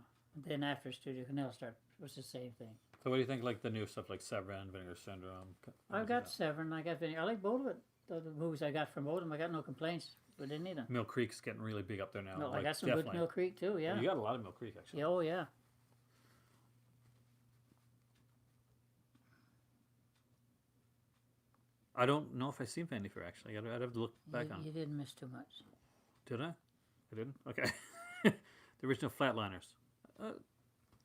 then after Studio Canal started, it was the same thing. So what do you think? Like the new stuff, like Severin, Vinegar Syndrome. I've got Severn. I got Vinegar. I like both of it. The movies I got from both of them, I got no complaints. But didn't need them. Mill Creek's getting really big up there now. No, like, I got some definitely. good Mill Creek too. Yeah. You got a lot of Mill Creek actually. Yeah, oh yeah. I don't know if I've seen Vanity Fair actually. I'd have to look back on. You didn't miss too much. Did I? I didn't. Okay. The original Flatliners. I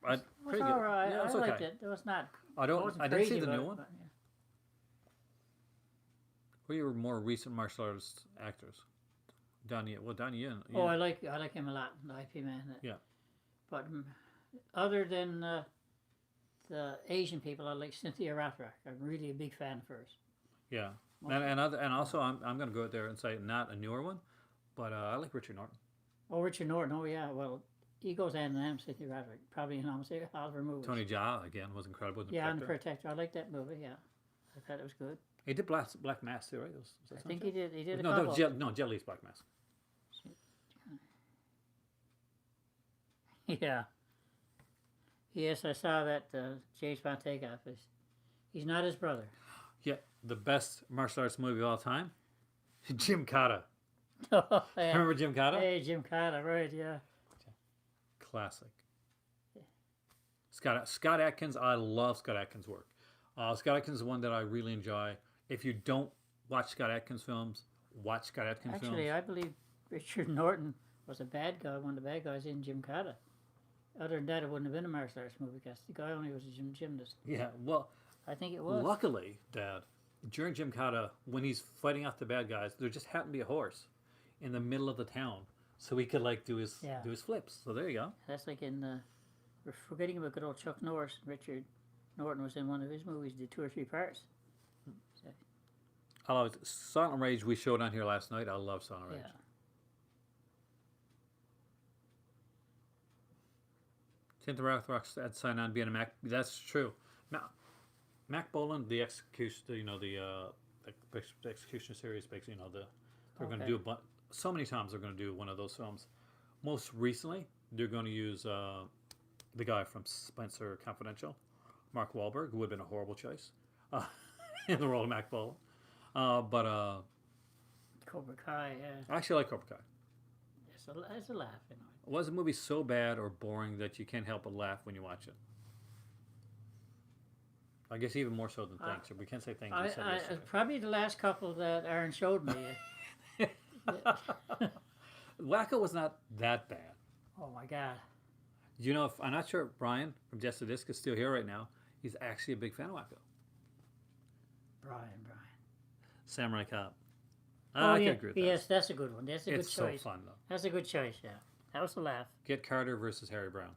It was pretty good. all right. Yeah, it was I okay. liked it. It was not. I don't. wasn't I didn't see crazy the about new it, one. but, yeah. Who are your more recent martial artist actors? Donnie. Well, Donnie Yen. Oh, I like him a lot. The IP man. Yeah. But other than the Asian people, I like Cynthia Rothrock. I'm really a big fan of hers. Yeah. And also I'm going to go out there and say not a newer one, but I like Richard Norton. Oh, Richard Norton. Oh, yeah. Well, he goes hand in hand with Cynthia Rothrock. Probably in almost all of her movies. Tony Jaa again was incredible. In The Yeah, and The Protector. Protector. I like that movie. Yeah, I thought it was good. He did Black Mass too, right? Was that I think soundtrack? he did. He did a No, couple. Jet Li's Black Mass. Yeah. Yes, I saw that James Bond Takeoff. He's not his brother. Yeah, the best martial arts movie of all time, Jim Kata. Oh, yeah. Remember Jim Kata? Hey, Jim Carter, right? Yeah. Classic. Scott Adkins. I love Scott Adkins' work. Scott Adkins is one that I really enjoy. If you don't watch Scott Adkins films, watch Scott Adkins Actually, films. I believe Richard Norton was a bad guy, one of the bad guys in Jim Carter. Other than that, it wouldn't have been a martial arts movie because the guy only was a gymnast. Yeah, well, I think it was. luckily, Dad, during Jim Kata, when he's fighting off the bad guys, there just happened to be a horse in the middle of the town, so he could do his flips. So there you go. That's like in we're forgetting about good old Chuck Norris. Richard Norton was in one of his movies, did 2 or 3 parts. So, I love it. Silent Rage we showed on here last night. I love Silent Rage. yeah. Cynthia Rothrock had signed on being a Mac. That's true. Mac Bolan, the execution, the execution series, basically, they're going to do so many times they're going to do one of those films. Most recently, they're going to use the guy from Spencer Confidential, Mark Wahlberg, who would have been a horrible choice in the role of Mac Bolan. But Cobra Kai, yeah. I actually like Cobra Kai. It's a laugh, Was the movie so bad or boring that you can't help but laugh when you watch it? I guess even more so than things. We can't say things. Probably the last couple that Aaron showed me. Wacko was not that bad. Oh my God. You know, I'm not sure if Brian from Just the Disc is still here right now. He's actually a big fan of Wacko. Brian. Samurai Cop. I can yeah. agree with that. Yes, that's a good one. That's a good It's choice. so fun, though. That's a good choice, yeah. That was a laugh. Get Carter versus Harry Brown.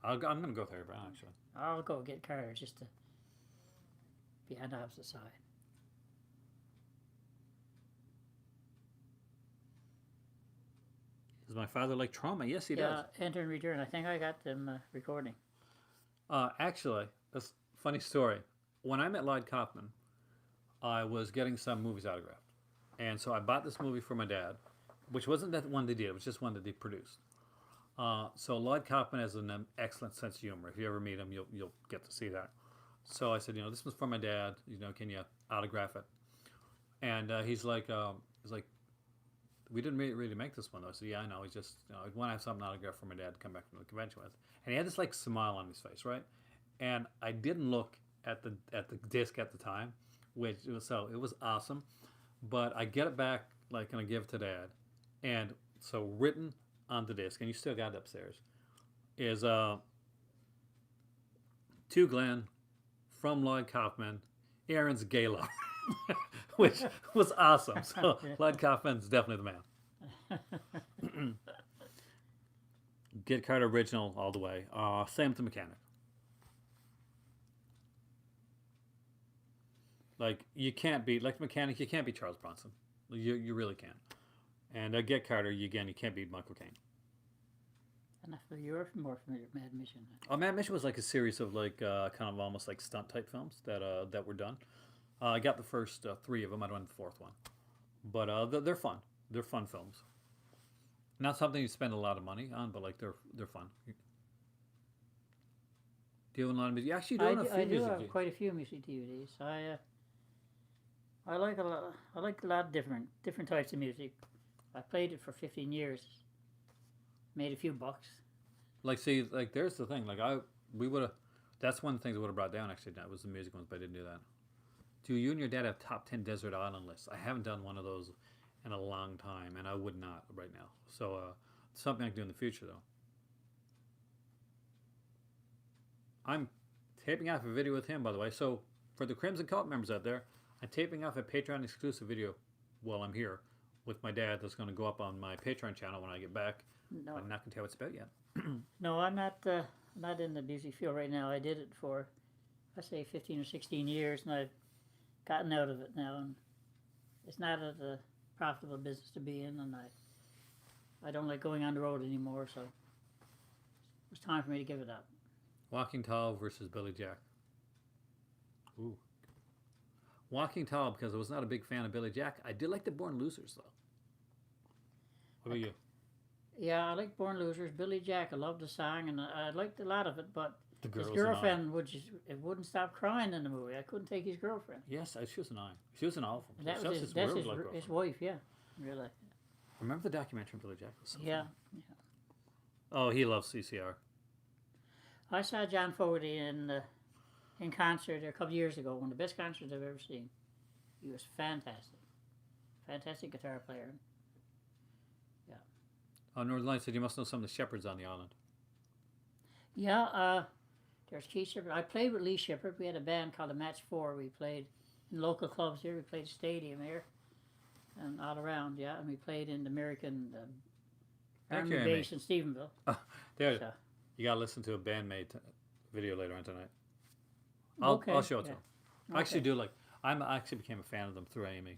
I'm going to go with Harry Brown, actually. I'll go get Carter just to be on the opposite side. Does my father like trauma? Yes, he does. Enter and Return. I think I got them recording. Actually, that's a funny story. When I met Lloyd Kaufman, I was getting some movies autographed. And so I bought this movie for my dad, which wasn't that one they did. It was just one that they produced. So Lloyd Kaufman has an excellent sense of humor. If you ever meet him, you'll get to see that. So I said, this was for my dad. Can you autograph it? And he's like, we didn't really make this one though. I said, yeah, I know. He's just, I want to have something autographed for my dad to come back from the convention with. And he had this smile on his face, right? And I didn't look at the disc at the time, which it was awesome. But I get it back, and I give it to Dad, and so written on the disc, and you still got it upstairs, is to Glenn from Lloyd Kaufman, Aaron's Gala, which was awesome. So Lloyd Kaufman's definitely the man. Get Carter original all the way. Same with the Mechanic. You can't beat Mechanic. You can't beat Charles Bronson. You really can't. And Get Carter, you can't beat Michael Caine. And you're more familiar with Mad Mission. Mad Mission was a series of kind of almost stunt type films that were done. I got the first 3 of them. I don't have the 4th one, but they're fun. They're fun films. Not something you spend a lot of money on, but they're fun. Do you have a lot of music? You actually do have a few I do music. have quite a few music DVDs. I like a lot. I like a lot of different types of music. I played it for 15 years. Made a few bucks. There's the thing. We would have. That's one of the things I would have brought down. Actually, that was the music ones, but I didn't do that. Do you and your dad have top 10 desert island lists? I haven't done one of those in a long time, and I would not right now. So, something I can do in the future, though. I'm taping off a video with him, by the way. So, for the Crimson Cult members out there, I'm taping off a Patreon exclusive video while I'm here with my dad that's going to go up on my Patreon channel when I get back. No, I'm not going to tell what it's about yet. no, I'm not in the music field right now. I did it for, I say, 15 or 16 years, and I've gotten out of it now. And it's not a profitable business to be in, and I don't like going on the road anymore. So it's time for me to give it up. Walking Tall versus Billy Jack. Ooh. Walking Tall because I was not a big fan of Billy Jack. I did like the Born Losers, though. What about you? Yeah, I like Born Losers. Billy Jack, I loved the song, and I liked a lot of it, but The his girls girlfriend wouldn't stop crying in the movie. I couldn't take his girlfriend. Yes, she was an eye. She was an awful. And that She was was his, weird that's his, like his girlfriend. wife, yeah. Really. Remember the documentary on Billy Jack? It was so Yeah. funny. Oh, he loves CCR. I saw John Fogerty in concert a couple years ago, one of the best concerts I've ever seen. He was fantastic. Fantastic guitar player. Oh, Northern Lights said you must know some of the shepherds on the island. Yeah, there's Keith Shepard. I played with Lee Shepard. We had a band called the Match 4. We played in local clubs here. We played stadium here and all around, yeah. And we played in the American Thank Army you, Amy. base in Stephenville. There, So, you got to listen to a bandmate video later on tonight. okay, I'll show it to yeah. him. I actually Okay. do like. I actually became a fan of them through Amy.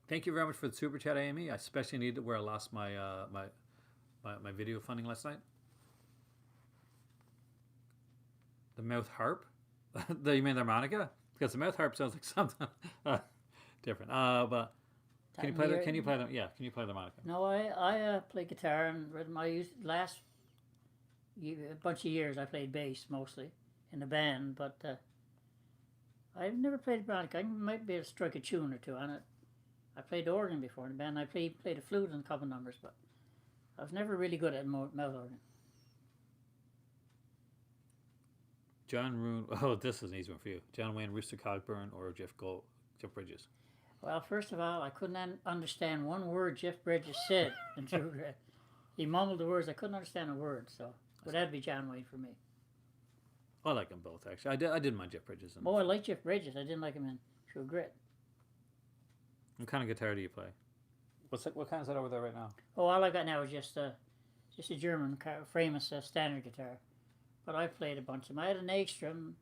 Thank you very much for the super chat, Amy. I especially needed it where I lost my my video funding last night. The mouth harp? You mean the harmonica? Because the mouth harp sounds like something different. But can you play the? Can you play the? Yeah, can you play the harmonica? No, I play guitar and rhythm. I used last a bunch of years I played bass mostly in the band, but I've never played harmonica. I might be able to strike a tune or two on it. I played the organ before in the band. I played the flute in a couple numbers, but I was never really good at mouth organ. John Roon. Oh, this is an easy one for you. John Wayne, Rooster Cogburn, or Jeff Bridges. Well, first of all, I couldn't understand one word Jeff Bridges said in True Grit. He mumbled the words. I couldn't understand a word, so but that'd be John Wayne for me. I like them both, actually. I did mind Jeff Bridges. Oh, I like Jeff Bridges. I didn't like him in True Grit. What kind of guitar do you play? What kind is that over there right now? Oh, all I got now is just a German famous standard guitar. But I played a bunch of them. I had an Ekstrom,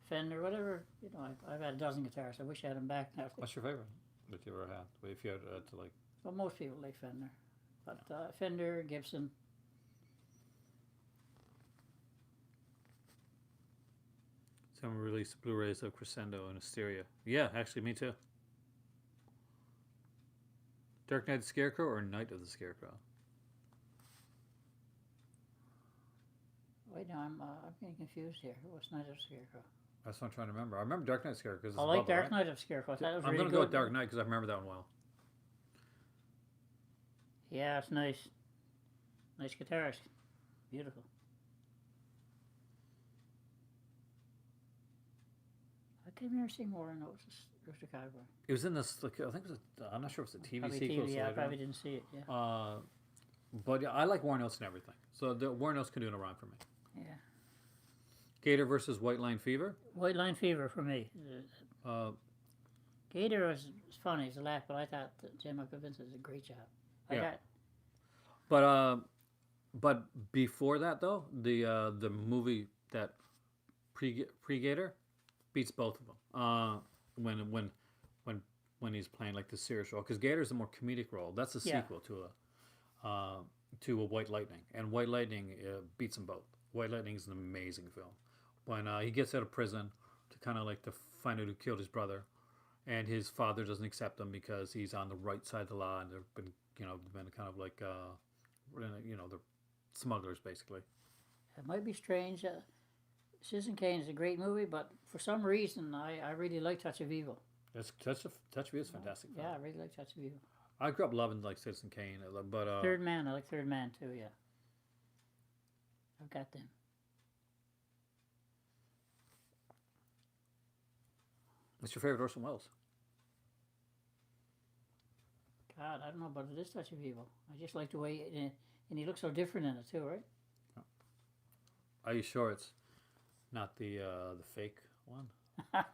Fender, whatever. You know, I've had a dozen guitars. I wish I had them back now. What's your favorite that you ever had? If you had to like. Well, most people like Fender. But Fender, Gibson. Someone released Blu-rays of Crescendo and Hysteria. Yeah, actually, me too. Dark Knight of the Scarecrow or Night of the Scarecrow? Wait, now I'm getting confused here. What's Night of the Scarecrow? That's what I'm trying to remember. I remember Dark Knight of the Scarecrow because I like Dark Knight of the Scarecrow. I thought it was I'm really going to good. go with Dark Knight because I remember that one well. Yeah, it's nice. Nice guitars. Beautiful. I can't remember seeing more than it was Rooster Cogburn. It was in this, like, I think it was, I'm not sure if it was a TV Probably sequel. TV, so yeah, I later probably on. didn't see it, yeah. But yeah, I like Warren Oates and everything. So the Warren Oates can do no wrong for me. Yeah. Gator versus White Line Fever. White Line Fever for me. Gator was funny, it's a laugh, but I thought that J. Michael Vincent did a great job. Yeah. But before that though, the movie that pre-Gator beats both of them. When he's playing like the serious role, because Gator's a more comedic role. That's a sequel to a White Lightning, and White Lightning beats them both. White Lightning is an amazing film. When he gets out of prison to kind of like to find out who killed his brother, and his father doesn't accept him because he's on the right side of the law, and they've been kind of like they're smugglers basically. It might be strange. Citizen Kane is a great movie, but for some reason, I really like Touch of Evil. Touch of Evil is fantastic. Yeah, I really like Touch of Evil. I grew up loving like Citizen Kane, but Third Man, I like Third Man too. Yeah, I've got them. What's your favorite Orson Welles? God, I don't know about this touch of evil. I just like the way, and he looks so different in it too, right? Are you sure it's not the fake one? I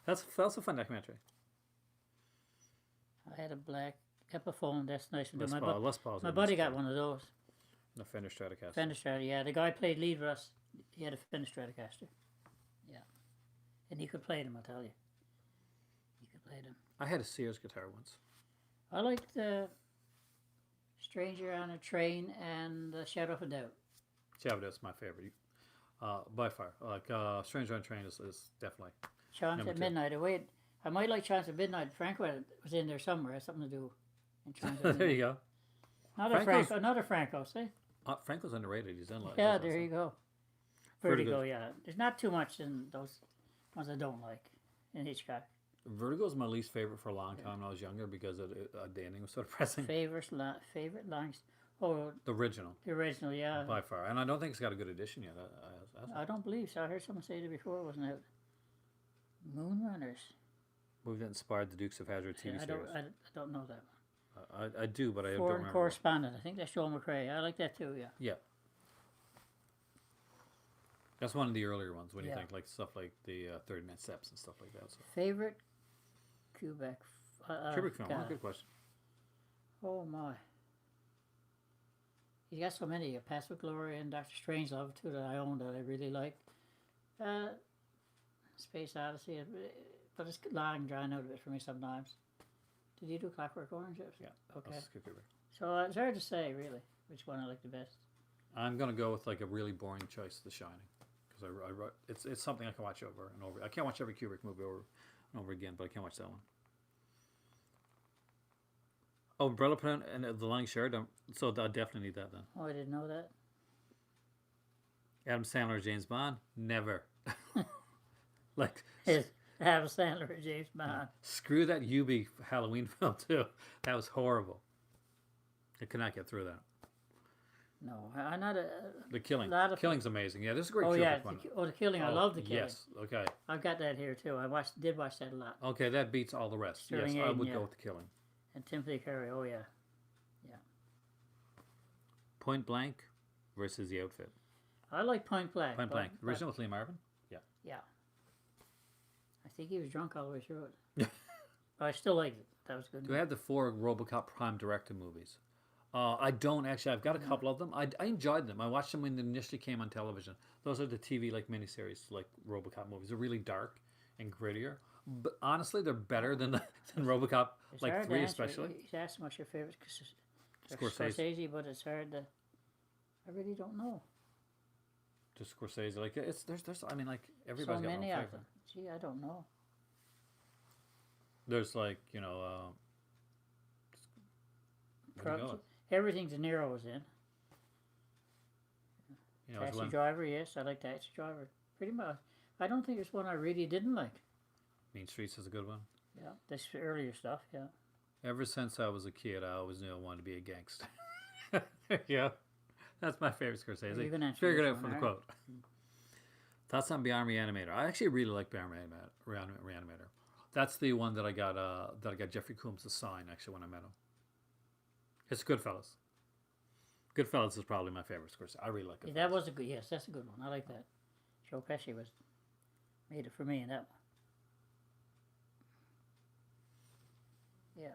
That's a fun documentary. had a black Epiphone. That's nice. Les Paul's My buddy got one of those. The Fender Stratocaster. Fender Stratocaster. Yeah, the guy played lead with us. He had a Fender Stratocaster. Yeah, and he could play them. I tell you, he could play them. I had a Sears guitar once. I liked Stranger on a Train and Shadow of a Doubt. Yeah, that's my favorite. By far. Like Stranger on a Train is definitely. Chance Number at two. Midnight. I might like Chance at Midnight. Franco was in there somewhere. Has something to do. In Chance at There Midnight. you go. Another Franco. See? Franco's underrated. He's in like. Yeah, there you go. Vertigo. Vertigo's- Yeah, there's not too much in those ones I don't like in Hitchcock. Vertigo's my least favorite for a long time when I was younger because the ending was so depressing. Favorite lines. Oh, The original, the original. Yeah. by far. And I don't think it's got a good edition yet. I don't believe so. I heard someone say it before. It wasn't out. Moonrunners. Movie that inspired the Dukes of Hazzard TV I series. don't know that one. I do, but I don't Foreign remember. Correspondent. I think that's Joel McRae. I like that too. Yeah. Yeah. That's one of the earlier ones when you Yeah. think like stuff like the 30 Minute Steps and stuff like that. So. Favorite Kubrick. Kubrick film. God. Good question. Oh my. He's got so many. Past with Glory and Doctor Strangelove too that I own that I really like. Space Odyssey, but it's long drawing out of it for me sometimes. Did you do Clockwork Orange? Yeah. Okay. I'll skip Kubrick. So it's hard to say really which one I like the best. I'm gonna go with like a really boring choice, The Shining, because it's something I can watch over and over. I can't watch every Kubrick movie over and over again, but I can watch that one. Oh, Umbrella Pen and The Lying Shirt. So I definitely need that then. Oh, I didn't know that. Adam Sandler, James Bond, never. Like Adam Sandler or James Bond. screw that UB Halloween film too. That was horrible. I could not get through that. No, I'm not a. The Killing. Lot of- Killing's amazing. Yeah, this is a great Oh Kubrick yeah, one. the Killing. I love the Killing. Yes. Okay. I've got that here too. Did watch that a lot. Okay, that beats all the rest. Sterling Yes, I Hayden, would yeah. go with The Killing. And Timothy Curry. Oh yeah. Point Blank versus The Outfit. I like Point Blank. Point Blank. Original with Lee Marvin? Yeah. Yeah. I think he was drunk all the way through it. But I still like it. That was good. Do I have the 4 RoboCop Prime Director movies? I don't actually. I've got a couple of them. I enjoyed them. I watched them when they initially came on television. Those are the TV like miniseries like RoboCop movies. They're really dark and grittier. But honestly, they're better than RoboCop It's like hard to 3 answer. especially. He's asking what's your favorite Scorsese. but it's hard to. I really don't know. Just Scorsese. Like there's. I mean, like So everybody's got many their own of favorite. them. Gee, I don't know. There's like where do you go? Everything De Niro was in. You know, it's Taxi when Driver, yes, I like Taxi Driver. Pretty much. I don't think there's one I really didn't like. Mean Streets is a good one. Yeah, this earlier stuff. Yeah. Ever since I was a kid, I always knew I wanted to be a gangster. Yeah, that's my favorite Scorsese. You can answer Figured this out one, from the right? quote. Thoughts on Beyond Reanimator? I actually really like Beyond Reanimator. That's the one that I got Jeffrey Combs to sign actually when I met him. It's Goodfellas. Goodfellas is probably my favorite Scorsese. I really like it. Yeah, that was a good. Yes, that's a good one. I like that. Joe Pesci made it for me in that one. Yeah.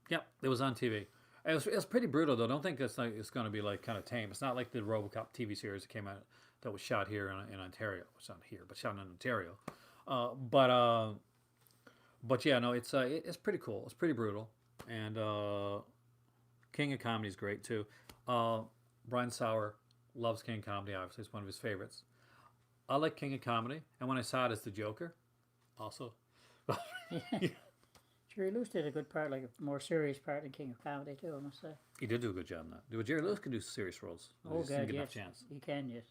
Yep, it was on TV. It's pretty brutal though. Don't think it's going to be like kind of tame. It's not like the RoboCop TV series that came out that was shot here in Ontario. It's not here, but shot in Ontario. But yeah, no, it's pretty cool. It's pretty brutal, and King of Comedy is great too. Brian Sauer loves King of Comedy. Obviously, it's one of his favorites. I like King of Comedy, and when I saw it as the Joker, also. Jerry Lewis did a good part, like a more serious part in King of Comedy too, I must say. He did do a good job in that. Jerry Lewis can do serious roles. He Oh just didn't God, get yes, enough chance. he can, yes.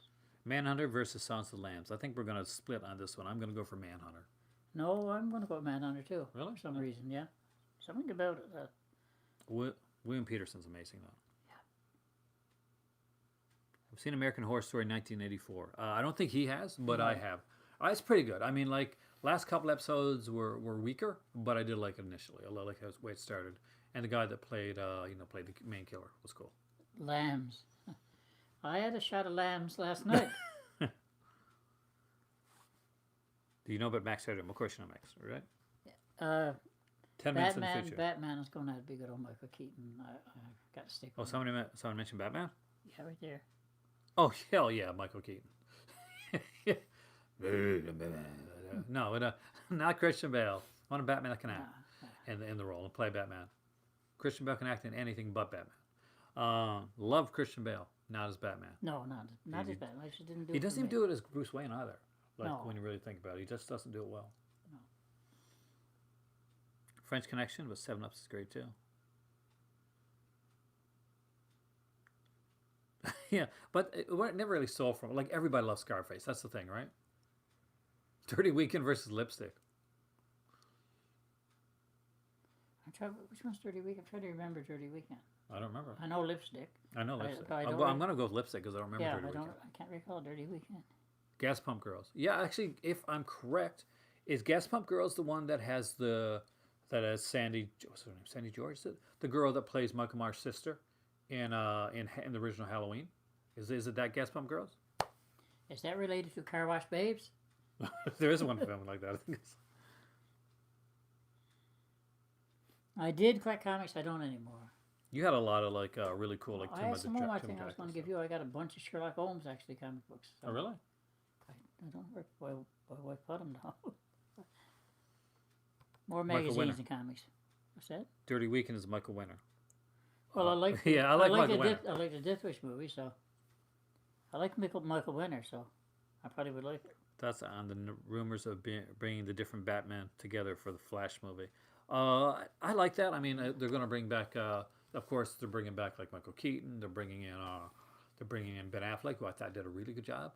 Manhunter versus Silence of the Lambs. I think we're going to split on this one. I'm going to go for Manhunter. No, I'm going to go with Manhunter too. Really? For some reason, yeah. Something about it. William Peterson's amazing, though. Yeah. I've seen American Horror Story 1984. I don't think he has, but I have. It's pretty good. I mean, like last couple episodes were weaker, but I did like it initially. I like how the way it started, and the guy that played played the main killer was cool. Lambs. I had a shot of lambs last night. Do you know about Max Headroom? Of course you know Max, right? 10 minutes in the future. Batman is going to have to be good old Michael Keaton. I got to stick Oh, with someone mentioned Batman. Yeah, right there. Oh hell yeah, Michael Keaton. No, not Christian Bale. I want a Batman that can act in the role and play Batman. Christian Bale can act in anything but Batman. Love Christian Bale, not as Batman. No, not as Batman. I just didn't do He it doesn't for even me. do it as Bruce Wayne either. Like No. when you really think about it, he just doesn't do it well. No. French Connection was 7 Up is great too. Yeah, but it never really saw from like everybody loves Scarface. That's the thing, right? Dirty Weekend versus Lipstick. Which one's Dirty Weekend? I'm trying to remember Dirty Weekend. I don't remember. I know Lipstick. I know Lipstick. I don't I'm gonna go with Lipstick because I don't remember Yeah, Dirty Weekend. I can't recall Dirty Weekend. Gas Pump Girls. Yeah, actually, if I'm correct, is Gas Pump Girls the one that has Sandy? What's her name? Sandy George. Is it? The girl that plays Michael Myers' sister in the original Halloween. Is it that Gas Pump Girls? Is that related to Car Wash Babes? There is one film like that. I think it's... I did collect comics. I don't anymore. You had a lot of like really cool like I had some more. I think I was going to give you. I got a bunch of Sherlock Holmes actually comic books. So Oh really? I don't know where I put them now. More Michael Winner. magazines and comics. What's that? Dirty Weekend is Michael Winner. Well, I like. Yeah, I like Michael Winner. I like the Death Wish movie, so I like Michael Winner, so I probably would like it. That's on the rumors of bringing the different Batman together for the Flash movie. I like that. I mean, they're going to bring back. Of course, they're bringing back like Michael Keaton. They're bringing in Ben Affleck, who I thought did a really good job.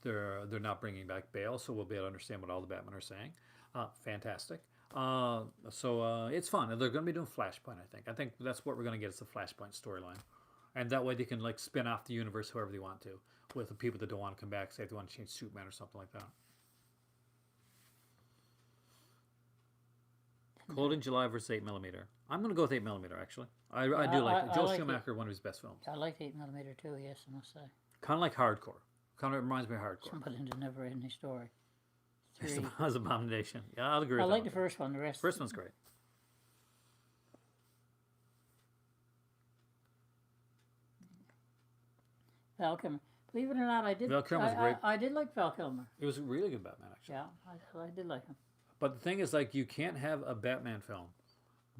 They're not bringing back Bale, so we'll be able to understand what all the Batmen are saying. Fantastic. So it's fun. They're going to be doing Flashpoint. I think that's what we're going to get is the Flashpoint storyline, and that way they can like spin off the universe however they want to, with the people that don't want to come back. Say if they want to change Superman or something like that. Cold in July versus 8mm. I'm going to go with 8mm actually. I do like it. Joel Schumacher, one of his best films. I like 8mm too. Yes, I must say. Kind of like hardcore. Kind of reminds me of hardcore. Somebody in the never-ending story. It's an abomination. Yeah, I'll agree I with like that the one. first one. The rest. First one's great. Val Kilmer. Believe it or not, I did. Val Kilmer's great. I did like Val Kilmer. It was a really good Batman actually. Yeah, I did like him. But the thing is, like, you can't have a Batman film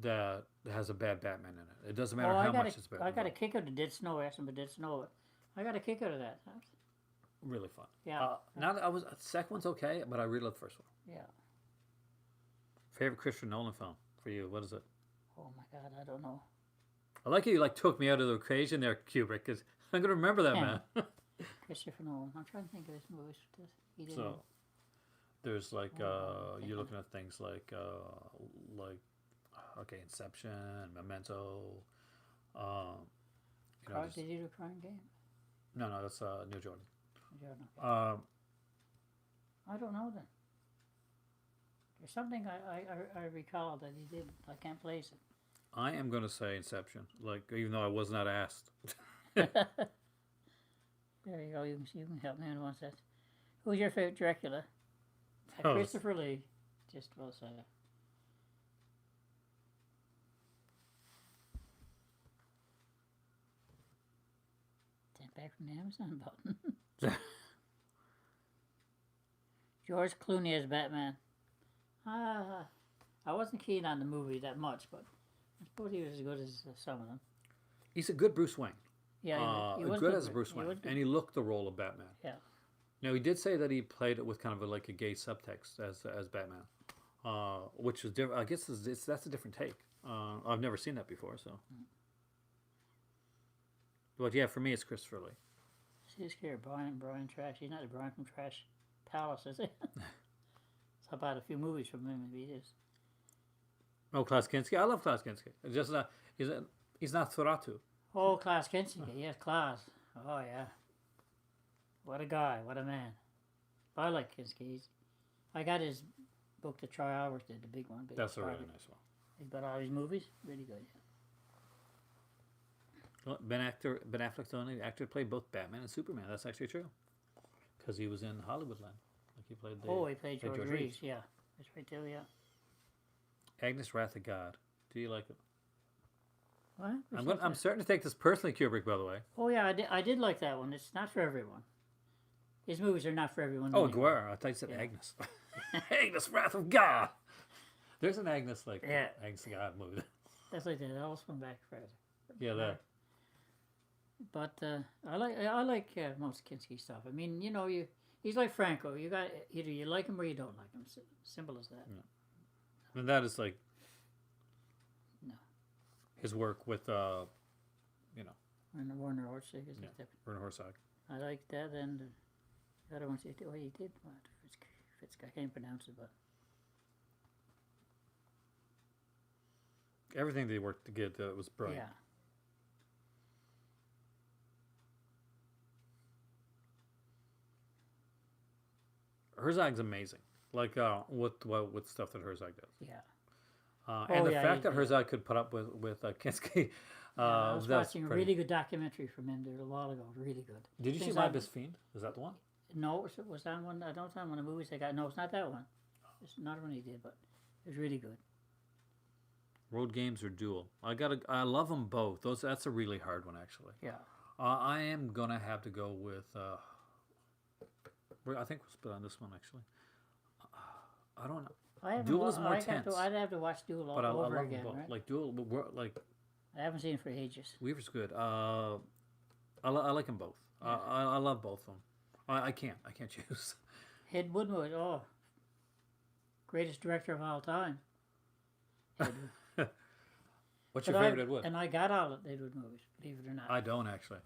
that has a bad Batman in it. It doesn't matter how much it's bad. I got a kick out of Dead Snow. Asked him about Dead Snow. I got a kick out of that. Really fun. Yeah. Now that the second one's okay, but I really love the first one. Yeah. Favorite Christopher Nolan film for you? What is it? Oh my God, I don't know. I like how you like took me out of the equation there, Kubrick, because I'm gonna remember that man. Christopher Nolan. I'm trying to think of his movies. He did So there's like you're looking at things like okay, Inception, Memento. Did he do a Crime Game? No, that's Neil Jordan. I don't know then. There's something I recall that he did. I can't place it. I am going to say Inception, like even though I was not asked. There you go. You can help me on once that. Who's your favorite Dracula? Christopher Lee. Just well said. Sent back from the Amazon button. George Clooney as Batman. I wasn't keen on the movie that much, but I suppose he was as good as some of them. He's a good Bruce Wayne. Yeah, he was good as a Bruce Wayne, and he looked the role of Batman. Yeah. Now he did say that he played it with kind of like a gay subtext as Batman, which was different. I guess that's a different take. I've never seen that before, so. But yeah, for me, it's Christopher Lee. He's scared Brian Trash. He's not a Brian from Trash Palace, is he? How about a few movies from him? Maybe he is. Oh, Klaus Kinski. I love Klaus Kinski. It's just he's not Thoratu. Oh, Klaus Kinski. Yes, Klaus. Oh, yeah. What a guy. What a man. I like Kinski. I got his book that Troy Alvarez did, the big one. Big That's a really project. nice one. He's got all these movies. Really good. Well, Ben Affleck's the only actor to play both Batman and Superman. That's actually true. Because he was in Hollywoodland. Like he played the. He played George George Reeves. Reeves. Yeah, that's right too. Yeah. Agnes Wrath of God. Do you like it? What? I'm starting to take this personally, Kubrick, by the way. Oh yeah, I did like that one. It's not for everyone. His movies are not for everyone. Oh, anyway. Guerra. I thought you said Agnes. Agnes Wrath of God. There's an Agnes Agnes of God movie. That's like that. I'll swing back further. Yeah, that. But I like most Kinski stuff. I mean, you know, he's like Franco. You got either you like him or you don't like him. Simple as that. Yeah. And that is like. No. His work with, you know. Werner Herzog is different. Werner Herzog. I like that, and the other ones he did. Well, he did what? I can't pronounce it, but Everything they worked to get was brilliant. yeah. Herzog's amazing. Like with stuff that Herzog does. Yeah. And the yeah, fact he that did. Herzog could put up with Kinski. I was that's watching a pretty- really good documentary from him there a while ago. Really good. Did you see Things My I've- Best Fiend? Is that the one? No, was that one? I don't know one of the movies they got. No, it's not that one. It's not one he did, but it was really good. Road Games or Duel? I love them both. That's a really hard one actually. Yeah. I am gonna have to go with. I think we'll split on this one actually. I don't know. I haven't Duel wa- is more I'd have tense. I'd have to watch Duel all But I over love them again, both. right? Like Duel, like I haven't seen it for ages. Weaver's good. I like them both. I love both of them. I can't choose. Ed Wood was greatest director of all time. Ed Wood. What's But your favorite Ed Wood? And I got all of Ed Wood movies, believe it or not. I don't actually.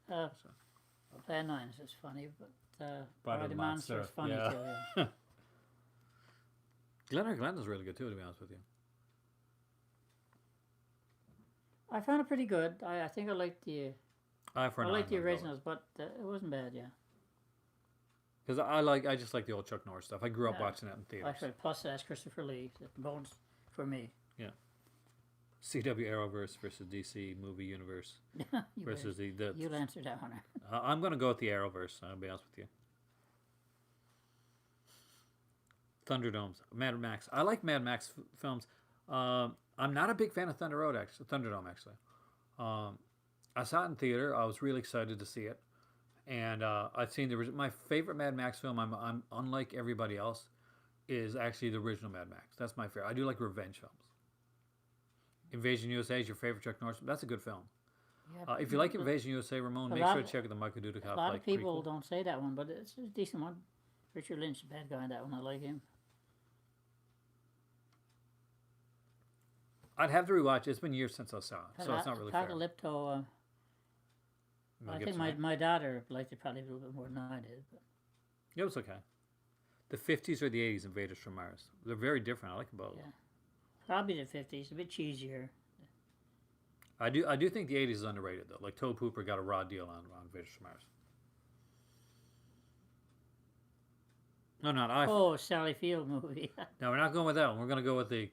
Plan 9 is funny, but Bride of the the Monster is Monster, funny yeah. too. Yeah. Glenn is really good too, to be honest with you. I found it pretty good. I think I liked the I liked the originals, but it wasn't bad. Yeah. Because I just like the old Chuck Norris stuff. I grew up Yeah. watching that in theaters. Actually, plus that's Christopher Lee. Bones for me. CW Arrowverse versus DC movie universe You versus the. You'll answer that one. I'm gonna go with the Arrowverse. I'll be honest with you. Thunderdomes, Mad Max. I like Mad Max films. I'm not a big fan of Thunderdome actually. I saw it in theater. I was really excited to see it, and I've seen my favorite Mad Max film. I'm unlike everybody else, is actually the original Mad Max. That's my favorite. I do like revenge films. Invasion USA is your favorite Chuck Norris. That's a good film. Yeah, If you like Invasion USA, Ramon, make sure to check out the Michael Dudikoff. a lot of people prequel. don't say that one, but it's a decent one. Richard Lynch, the bad guy in that one. I like him. I'd have to rewatch it. It's been years since I saw it, so it's not really fair. Apocalypto. Mel I think Gibson, right? my daughter liked it probably a little bit more than I did. But It was okay. The 50s or the 80s Invaders from Mars. They're very different. I like them both. Yeah. Probably the 50s, a bit cheesier. I do think the 80s is underrated though. Like Tobe Hooper got a raw deal on Invaders from Mars. No, not I. Oh, Sally Field movie. No, we're not going with that one. We're going to go with the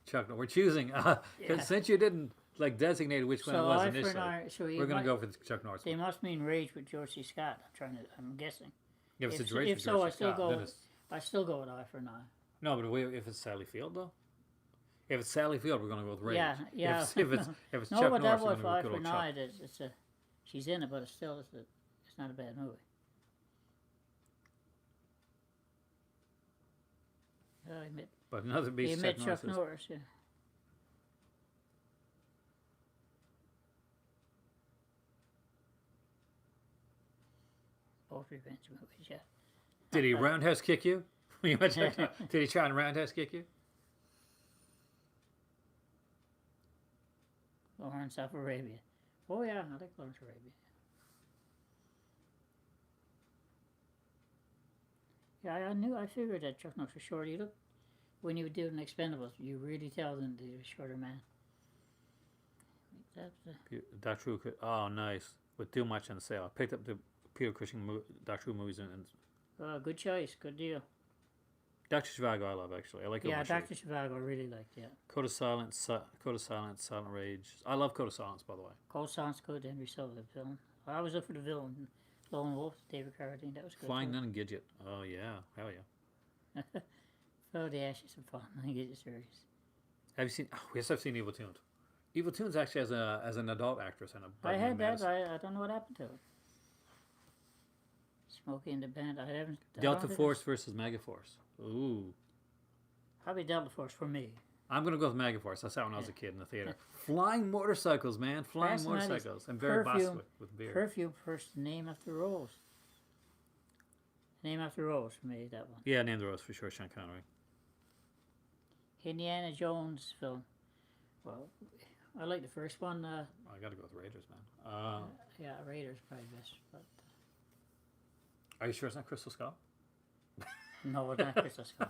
Chuck. We're choosing because since you didn't like designate which one it was initially, we're going to go for the Chuck Norris. They must mean Rage with George C. Scott. I'm guessing. If it's If- a Rage if with so, George I C. still Scott, go then with- it's- I still go with Eye for an Eye. No, but if it's Sally Field though, if it's Sally Field, we're going to go with Rage. Yeah. If it's No, Chuck but Norris, that we're was going to Eye go for with an Chuck. Eye. She's in it, but it's not a bad movie. But another He beast. met Chuck Norris. Yeah. Both revenge movies. Yeah. Did he roundhouse kick you? When you met Chuck Norris? Did he try and roundhouse kick you? Lawrence of Arabia. Oh yeah, I like Lawrence of Arabia. Yeah, I figured that Chuck Norris was short. You look, when you would do an Expendables, you really tell them that he was a shorter man. Doctor Who. Oh, nice. With too much on sale. I picked up the Peter Cushing Doctor Who movies and Good choice, good deal. Dr. Zhivago I love, actually. I like Yeah, Overshoot. Dr. Zhivago I really liked, yeah. Code of Silence, Silent Rage. I love Code of Silence, by the way. Cold Sounds good, Henry Sullivan villain. I always look for the villain. Lone Wolf, David Carradine, that was good. Flying too. Nun and Gidget. Oh, yeah. Hell yeah. Oh, the Ashes of Fun. I think it's serious. Have you seen... Oh, yes, I've seen Evil Tunes. Evil Tunes actually as an adult actress and a I had that, but I don't know what happened to it. Smokey and the Band, I haven't... Delta Force versus Megaforce. Ooh. Probably Delta Force for me. I'm going to go with Megaforce. I saw it when I was a kid in the theater. Flying motorcycles, man. Flying Fast and Furious. motorcycles. And Barry Bostwick with beer. Perfume first, Name After Rose. Name After Rose for me, that one. Yeah, Name the Rose for sure, Sean Connery. Indiana Jones film. Well, I like the first one. I got to go with Raiders, man. Yeah, Raiders probably best. But Are you sure it's not Crystal Skull? no, it's not Crystal Skull.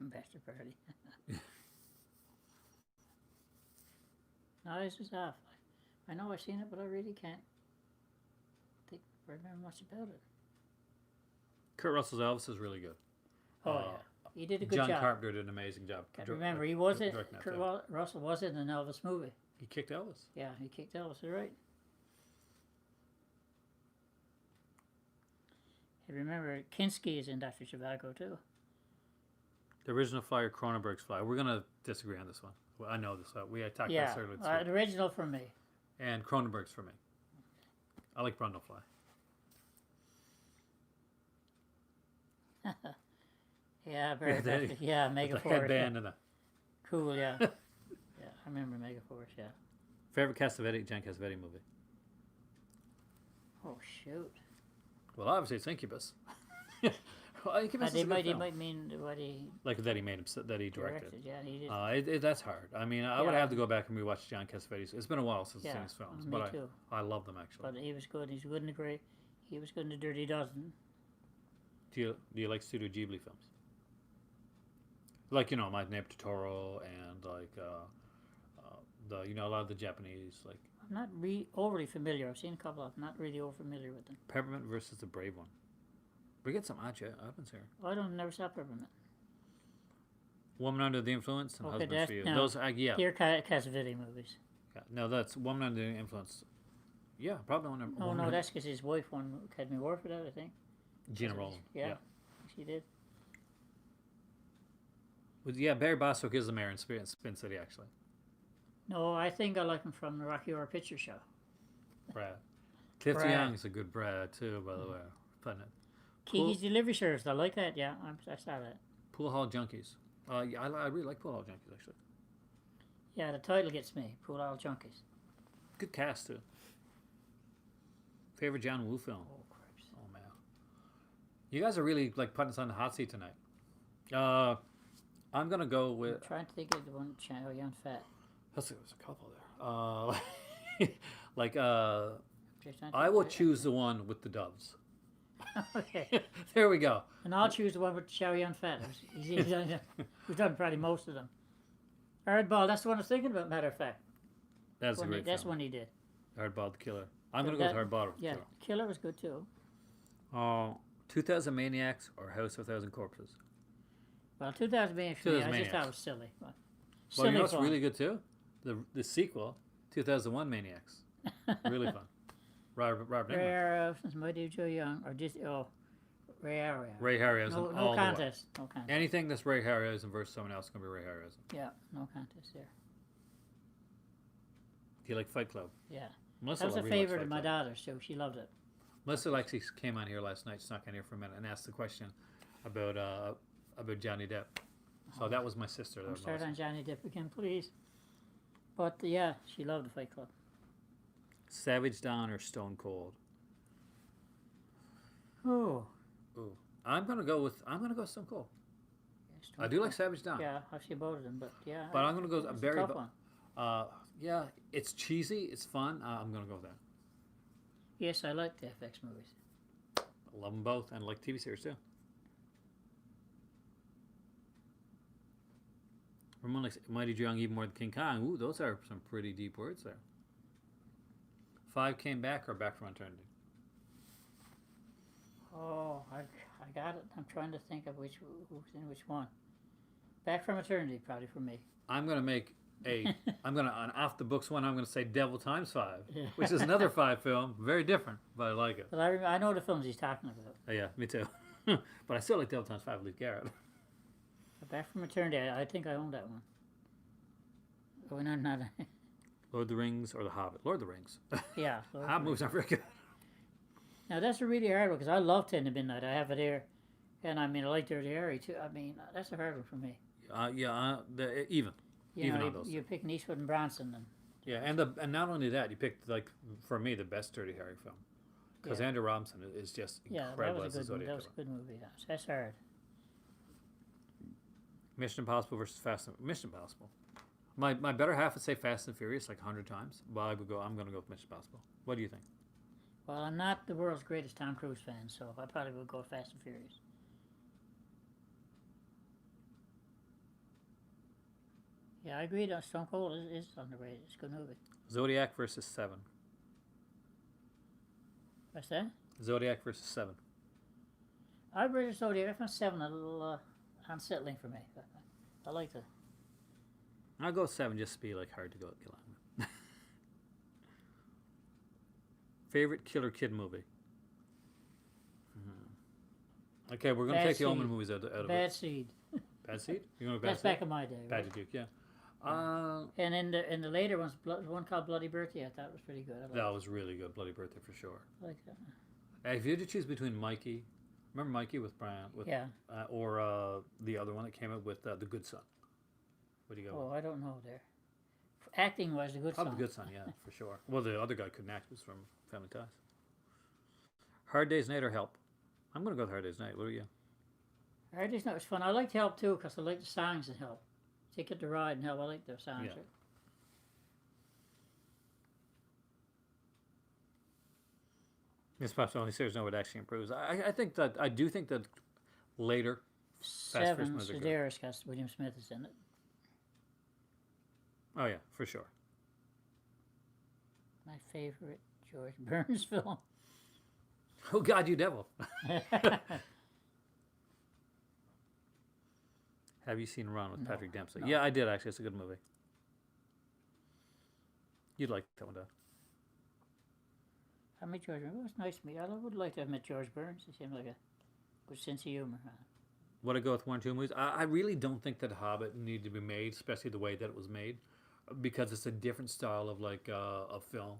Bastard Party. No, this is off. I know I've seen it, but I really can't remember much about it. Kurt Russell's Elvis is really good. Oh, yeah. He did a good John job. Carpenter did an amazing job. Remember, he was it. directing that Kurt film. Russell was in an Elvis movie. He kicked Elvis. Yeah, he kicked Elvis, you're right. And remember, Kinski is in Dr. Zhivago, too. The original Flyer, Cronenberg's Flyer. We're going to disagree on this one. Well, I know this. We had talked about this earlier this week. The original for me. And Cronenberg's for me. I like Brundlefly. Yeah, very Yeah, good. Yeah, The Megaforce. headband and the... Cool, yeah. Yeah, I remember Megaforce, yeah. Favorite John Cassavetes movie? Oh, shoot. Well, obviously it's Incubus. Well, Incubus is a good He film. might mean what he Like that he made him, that he directed. Yeah, he did. That's hard. I mean, I would Yeah. have to go back and rewatch John Cassavetes. It's been a while since I've seen Yeah, his films, me but too. I love them actually. But he was good. He's good in the great. He was good in the Dirty Dozen. Do you like Studio Ghibli films? Like My Neighbor Totoro and like a lot of the Japanese like I'm not overly familiar. I've seen a couple of them. Not really over familiar with them. Peppermint versus the Brave One. We get some Evans here. Oh, I never saw Peppermint. Woman Under the Influence and Okay, Husband that's- for You. no. Those yeah. Dear Cassavetes movies. Yeah. No, that's Woman Under the Influence. Yeah, probably one. Oh no, that's because his wife won Academy Award for that. I think. Gina Rowland. Yeah, she did. Yeah, Barry Bostwick is the mayor in Spin City actually. No, I think I like him from the Rocky Horror Picture Show. Brad. Cliff Brad. Young's a good Brad too, by the way. Putting it. Kiki's Delivery Service. I like that. Yeah, I saw that. Pool Hall Junkies. Yeah, I really like Pool Hall Junkies actually. Yeah, the title gets me. Pool Hall Junkies. Good cast too. Favorite John Woo film? Oh, cripes. Oh man, you guys are really like putting us on the hot seat tonight. I'm gonna go with. I'm trying to think of the one Chow Yun Fat. Let's see, there's a couple there. Just trying to I think will of it. choose the one with the doves. Okay. There we go. And I'll choose the one with Chow Yun Fat. He's done probably most of them. Hardball, that's the one I was thinking about, matter of fact. That's a great That's film. one he did. Hardball the Killer. I'm So gonna go that- with Hardball. Yeah, Killer was good too. 2000 Maniacs or House of 1,000 Corpses. Well, 2000 Maniacs for me, I just thought it was silly. But Well, silly you know what's fun. really good too? The sequel, 2001 Maniacs. Really fun. Robert Englund. Rare Mighty Joe Young, or just Ray Harryhausen. Ray Harryhausen. No all the way. contest. No contest. Anything that's Ray Harryhausen versus someone else is going to be Ray Harryhausen. Yeah, no contest there. Do you like Fight Club? Yeah. Melissa That was a really likes favorite Fight of my Club. daughter's too. She loved it. Melissa Lexi came on here last night, snuck in here for a minute, and asked the question about Johnny Depp. So that was my sister. Don't There, start Melissa. on Johnny Depp again, please. But yeah, she loved the Fight Club. Savage Dawn or Stone Cold? Oh. Ooh. I'm gonna go Stone Cold. I do like Savage Dawn. Yeah, I've seen both of them, but yeah. But I'm gonna go it's a very. tough one. Yeah, it's cheesy. It's fun. I'm gonna go with that. Yes, I like the FX movies. I love them both, and I like TV series too. Ramon likes Mighty Young even more than King Kong. Ooh, those are some pretty deep words there. 5 came back or back from eternity? Oh, I got it. I'm trying to think of who's in which one. Back from Eternity, probably for me. I'm gonna make I'm gonna on off the books one. I'm gonna say Devil Times Five, Yeah. which is another five film, very different, but I like it. But I know the films he's talking about. Oh, yeah, me too. But I still like Devil Times Five with Lee Garrett. But Back from Eternity, I think I own that one. Oh, not Lord of the Rings or The Hobbit. Lord of the Rings. yeah. Hobbit movies aren't very good. Now that's a really hard one because I love 10 to Midnight. I have it here, and I mean I like Dirty Harry too. I mean that's a hard one for me. Even. You Even know, on those. you're picking Eastwood and Bronson, and Yeah, and not only that, you picked like for me the best Dirty Harry film because Yeah. Andrew Robinson is just yeah, incredible that as the was a good. Zodiac That was Killer. a good movie. That's hard. Mission Impossible versus Mission Impossible. My better half would say Fast and Furious like 100 times, but I'm going to go with Mission Impossible. What do you think? Well, I'm not the world's greatest Tom Cruise fan, so I probably would go Fast and Furious. Yeah, I agree. That Stone Cold is underrated. It's a good movie. Zodiac versus Seven. What's that? Zodiac versus Seven. I'd rate Zodiac. I found 7 a little unsettling for me. I like the. I'll go 7 just to be like hard to go get on. Favorite Killer Kid movie? Okay, we're going to Bad take the Omen Seed. movies out of Bad it. Seed. Bad Seed? You're going to Bad That's Seed? back in my day. Right? Bad Duke, yeah. And in the later ones, one called Bloody Birthday, I thought was pretty good. That was really good. Bloody Birthday for sure. I like that. If you had to choose between Mikey, remember Mikey with Brian, Yeah. or the other one that came out with The Good Son? What do you go Oh, with? I don't know there. Acting was a good Probably song. The Good Son, yeah, for sure. Well, the other guy couldn't act, was from Family Ties. Hard Day's Night or Help? I'm going to go with Hard Day's Night. What are you? Hard Day's Night was fun. I liked Help too because I like the songs in Help. Ticket to Ride and Help. I like their songs. Yeah. Right? This perhaps the only series no, it actually improves. I do think that later Fast Furious 7, movies are good. Sedaris, because William Smith is in it. Oh yeah, for sure. My favorite George Burns film. Oh God, you devil! Have you seen Run with No, Patrick Dempsey? no. Yeah, I did actually. It's a good movie. You'd like that one, Dad. I met George Burns. It was nice to meet. I would like to have met George Burns. He seemed like a good sense of humor. Would I go with 1 or 2 movies? I really don't think that Hobbit needed to be made, especially the way that it was made, because it's a different style of of film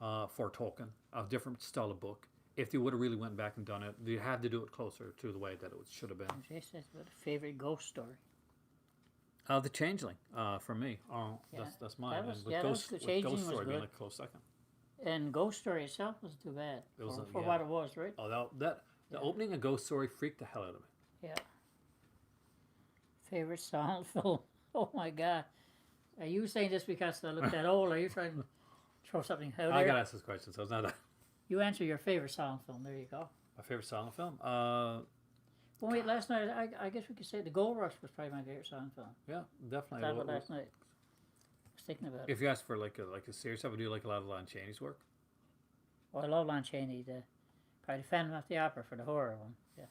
for Tolkien, a different style of book. If they would have really went back and done it, they had to do it closer to the way that it should have been. Jay says, what a favorite ghost story. The Changeling, for me. Yeah, That's mine. that was- and with yeah, that was Ghost, good. with Changeling Ghost was Story being good. like a close second. And Ghost Story itself wasn't too bad It was for yeah. what it was, right? Oh, the Yeah. opening of Ghost Story freaked the hell out of me. Yeah. Favorite silent film? Oh my God. Are you saying this because I look that old? Are you trying to throw something out I there? got asked this question, so it's not that. You answer your favorite silent film. There you go. My favorite silent film? Well, wait, last night, I guess we could say The Gold Rush was probably my favorite silent film. Yeah, definitely. Thought about last night. I was thinking about it. If you ask for like a series, I would do like a lot of Lon Chaney's work. Oh, I love Lon Chaney. Probably Phantom of the Opera for the horror one. Yeah.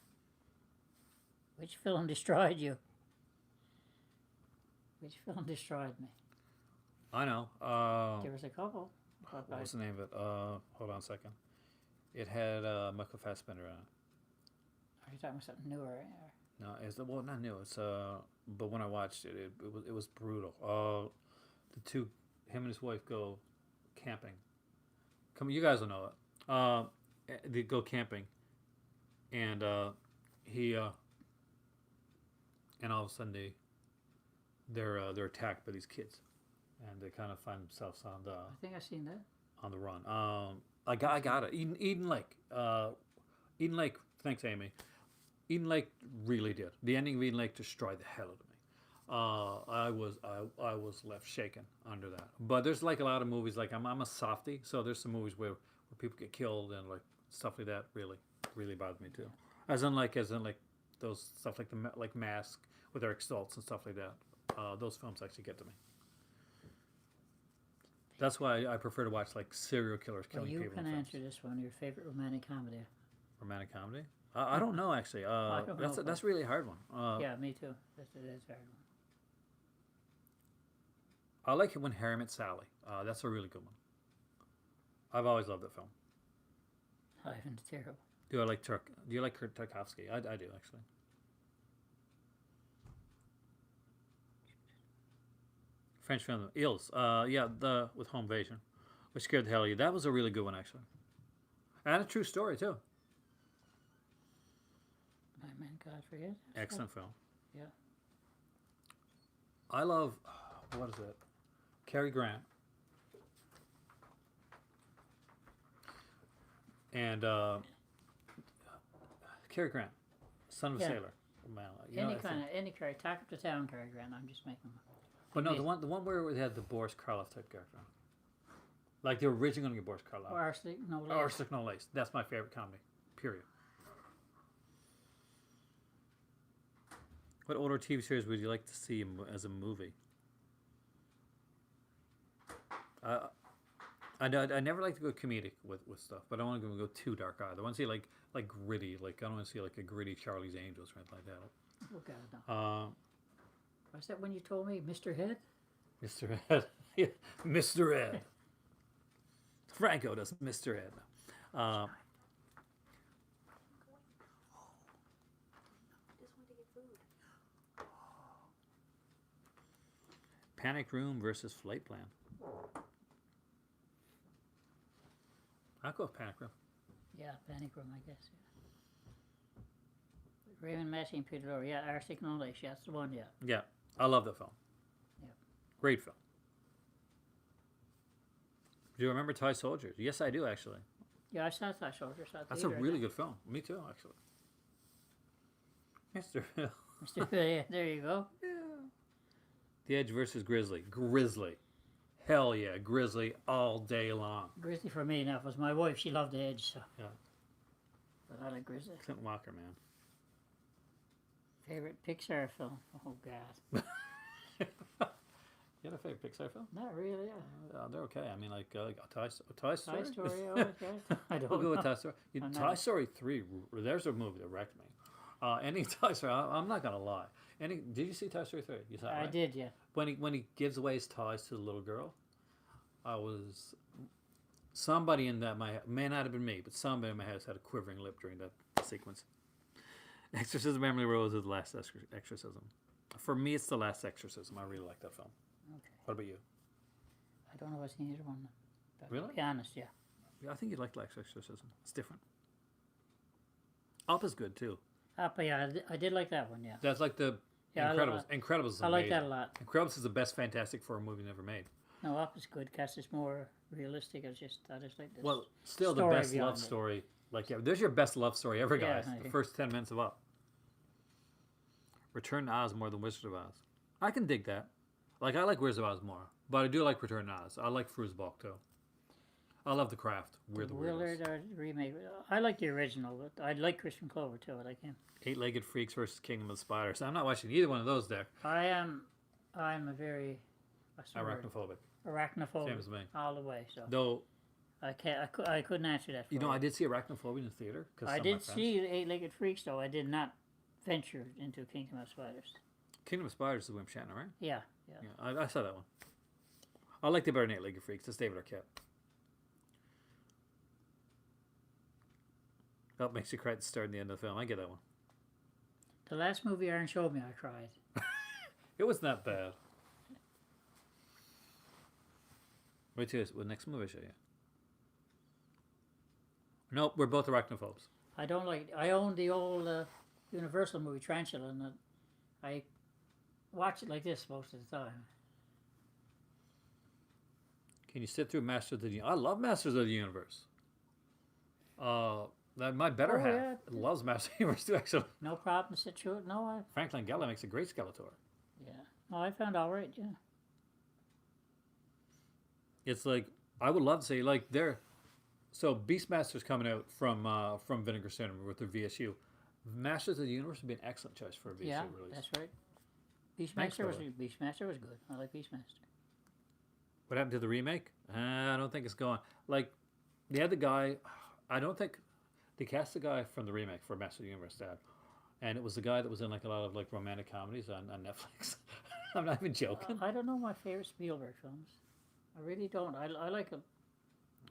Which film destroyed you? Which film destroyed me? I know. There was a couple. What was the name of it? Hold on a second. It had Michael Fassbender in it. Are you talking about something newer? Right? No, well, not new. It's but when I watched it, it was brutal. The two, him and his wife go camping. Come, you guys will know it. They go camping, and he and all of a sudden they're attacked by these kids, and they kind of find themselves I think I've seen that. on the run. I got it. Eden Lake. Eden Lake. Thanks, Amy. Eden Lake really did. The ending of Eden Lake destroyed the hell out of me. I was left shaken under that. But there's like a lot of movies. Like I'm a softie, so there's some movies where people get killed and like stuff like that really bothered me too. As in like those stuff like Mask with Eric Stoltz and stuff like that. Those films actually get to me. That's why I prefer to watch like serial killers Well, killing you people. can in answer films. this one. Your favorite romantic comedy? Romantic comedy. I don't know actually. don't know if That's really a hard one. yeah, me too. That's a hard one. I like it when Harry met Sally. That's a really good one. I've always loved that film. Ivan's terrible. Do I like Turk? Do you like Kurt Tarkovsky? I do actually. French film, Eels. Yeah, the with home invasion, which scared the hell out of you. That was a really good one actually, and a true story too. My man Godfrey. Yeah, Excellent film. Yeah. I love what is it? Cary Grant and Cary Grant, son of a Yeah. sailor. Man, you know, Any Cary, Talk Up to Town Cary Grant. I'm just making. but no, the one where they had the Boris Karloff type character, like the original Boris Karloff. Or Arsenic, no less. Arsenic No Lace. That's my favorite comedy. Period. What older TV series would you like to see as a movie? I never like to go comedic with stuff, but I don't want to go too dark either. I want to see like gritty, like I don't want to see like a gritty Charlie's Angels or anything like that. Oh God, no. What's that one you told me, Mr. Head? Mr. Ed, yeah, Mr. Ed. Franco does Mr. Ed. Panic Room versus Flight Plan. I'll go with Panic Room. Yeah, Panic Room, I guess. Yeah. Raymond Massey and Peter Lorre. Yeah, Arsenic No Lace. Yeah, that's the one. Yeah. Yeah, I love that film. Yeah. Great film. Do you remember Toy Soldiers? Yes, I do actually. Yeah, I saw Toy Soldiers. That's a really good film. Me too, actually. Mr. Hill. Mr. Yeah, there you go. Yeah. The Edge versus Grizzly. Grizzly. Hell yeah, Grizzly all day long. Grizzly for me now. It was my wife. She loved the Edge, so. Yeah. But I like Grizzly. Clint Walker, man. Favorite Pixar film? Oh God. You had a favorite Pixar film? Not really. Yeah. They're okay. I mean, like Toy Story. Toy Story. Oh, okay. I don't We'll go know. with Toy Story. I'm Toy not- Story 3, there's a movie that wrecked me. Any Toy Story, I'm not going to lie. Did you see Toy Story 3? You saw it, I right? did, yeah. When he gives away his toys to the little girl, somebody in that may not have been me, but somebody in my house had a quivering lip during that sequence. Exorcism Emily Rose is the last exorcism. For me, it's the last exorcism. I really like that film. Okay. What about you? I don't know if I've seen either one. But Really? To be honest, yeah. Yeah, I think you'd like Last Exorcism. It's different. Up is good too. But yeah, I did like that one, yeah. That's like the Yeah, I Incredibles. Incredibles is I like amazing. that a lot. Incredibles is the best Fantastic Four movie never made. No, Up is good because it's more realistic. I just like this. Well, still the story best beyond love it. story. Like, yeah, there's your best love story ever, Yeah, guys. I The agree. first 10 minutes of Up. Return to Oz more than Wizard of Oz. I can dig that. Like, I like Wizard of Oz more. But I do like Return to Oz. I like Fruzbach, too. I love The Craft. We're the Willard Weirdos. or remake. I like the original, but I like Christian Clover too. I like him. Eight-Legged Freaks versus Kingdom of the Spiders. I'm not watching either one of those there. I'm a very what's the word? Arachnophobic. Arachnophobic. Same as me. All the way. So Though, I couldn't answer that. For you know, you. I did see Arachnophobia in the theater. I did see Eight-Legged Freaks though. I did not venture into Kingdom of Spiders. Kingdom of Spiders is Wim Shatner, right? Yeah. Yeah, I saw that one. I liked it better than Eight-Legged Freaks. That's David Arquette. That makes you cry at the start and the end of the film. I get that one. The last movie Aaron showed me, I cried. It wasn't that bad. Wait till what next movie I show you. Nope, we're both arachnophobes. I don't like. I own the old Universal movie Tarantula, and I watch it like this most of the time. Can you sit through Masters of the Universe? I love Masters of the Universe. My better Oh, half yeah. loves Masters of the Universe too, actually. No problem. Sit through it. No, Frank Langella makes a great Skeletor. yeah. No, I found all right. Yeah. It's like, I would love to say, like, so Beastmaster's coming out from Vinegar Cinema with their VSU. Masters of the Universe would be an excellent choice for a VSU Yeah, release. that's right. Thanks, Beastmaster brother. was good. I like Beastmaster. What happened to the remake? I don't think it's going. Like, they had the guy, I don't think, They cast the guy from the remake for Master of the Universe, Dad, and it was the guy that was in like a lot of like romantic comedies on Netflix. I'm not even joking. I don't know my favorite Spielberg films. I really don't. I like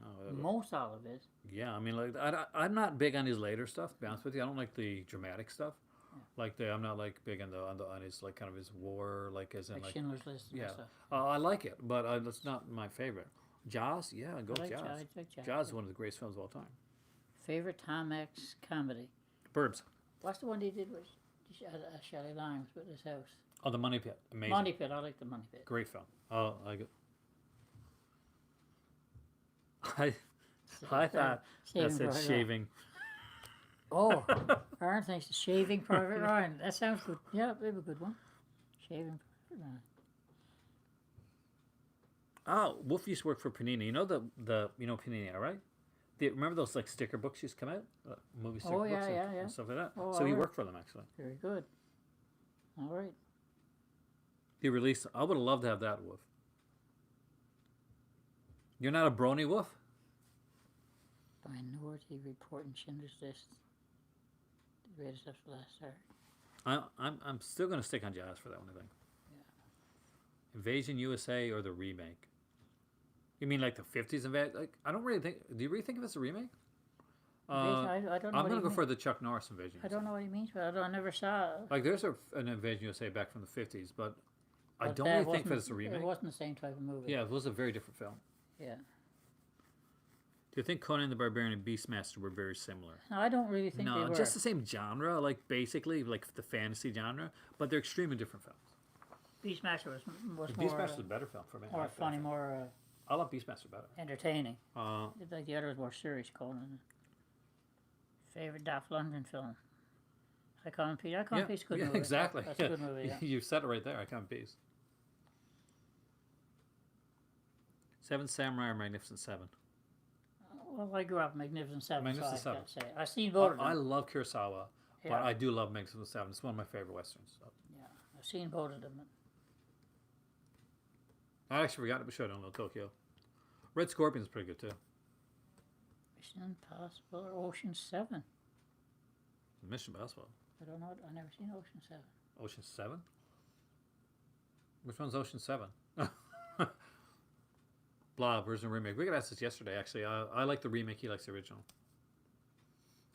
Oh, most all of it. yeah, I mean, like I'm not big on his later stuff. To be honest with you, I don't like the dramatic stuff. Like I'm not like big on his like kind of his war, like as in Like like Schindler's List and yeah. stuff. I like it, but it's not my favorite. Jaws, yeah, go I like Jaws. I like Jaws. Jaws is one of the greatest films of all time. Favorite Tom Hanks comedy. Burbs. What's the one he did with Shelley Long's with his house? Oh, The Money Pit, amazing. Money Pit. I like the Money Pit. Great film. Oh, I like it. I thought that said shaving. Oh, Aaron thinks the Shaving Private Ryan. That sounds good. Yeah, we have a good one. Shaving Private Ryan. Oh, Wolf used to work for Panini. You know the you know Panini, all right? Remember those like sticker books used to come out, movie sticker Oh, yeah, books yeah. and stuff like that. Oh, so he alright. worked for them actually. Very good. All right. He released. I would have loved to have that Wolf. You're not a brony Wolf? Minority Report and Schindler's List. The greatest of the last hour. I'm still gonna stick on Jaws for that one. I think. Yeah. Invasion USA or the remake. You mean like the 50s invasion? Like I don't really think. Do you really think of it as a remake? I don't know. I'm what gonna he go mean- for the Chuck Norris invasion. I don't know what he means, but I never saw it. Like there's an Invasion USA back from the 50s, but I But don't that really think that wasn't- it's a remake. It wasn't the same type of movie. Yeah, it was a very different film. Yeah. Do you think Conan the Barbarian and Beastmaster were very similar? No, I don't really think they No, were. just the same genre, like basically like the fantasy genre, but they're extremely different films. Beastmaster was more, Beastmaster's a better film for me. I more like that funny, film. more I love Beastmaster better. entertaining. Uh, Like the other was more serious, Conan. Favorite Dolph Lundgren film? I Can't Peace. I Can't yeah, Peace, good yeah, movie. exactly. That's a good movie. Yeah. You said it right there. I Can't Peace. Seven Samurai or Magnificent Seven? Well, I grew up in Magnificent Seven, Magnificent so I Seven. can't say. I've seen both of them. I love Kurosawa, but Yeah. I do love Magnificent Seven. It's one of my favorite westerns. So. Yeah, I've seen both of them. I actually forgot to show it on Little Tokyo. Red Scorpion's pretty good too. Mission Impossible or Ocean 7. Mission Impossible. I don't know. I've never seen Ocean 7. Ocean 7? Which one's Ocean 7? Blah, version remake. We got asked this yesterday, actually. I like the remake. He likes the original.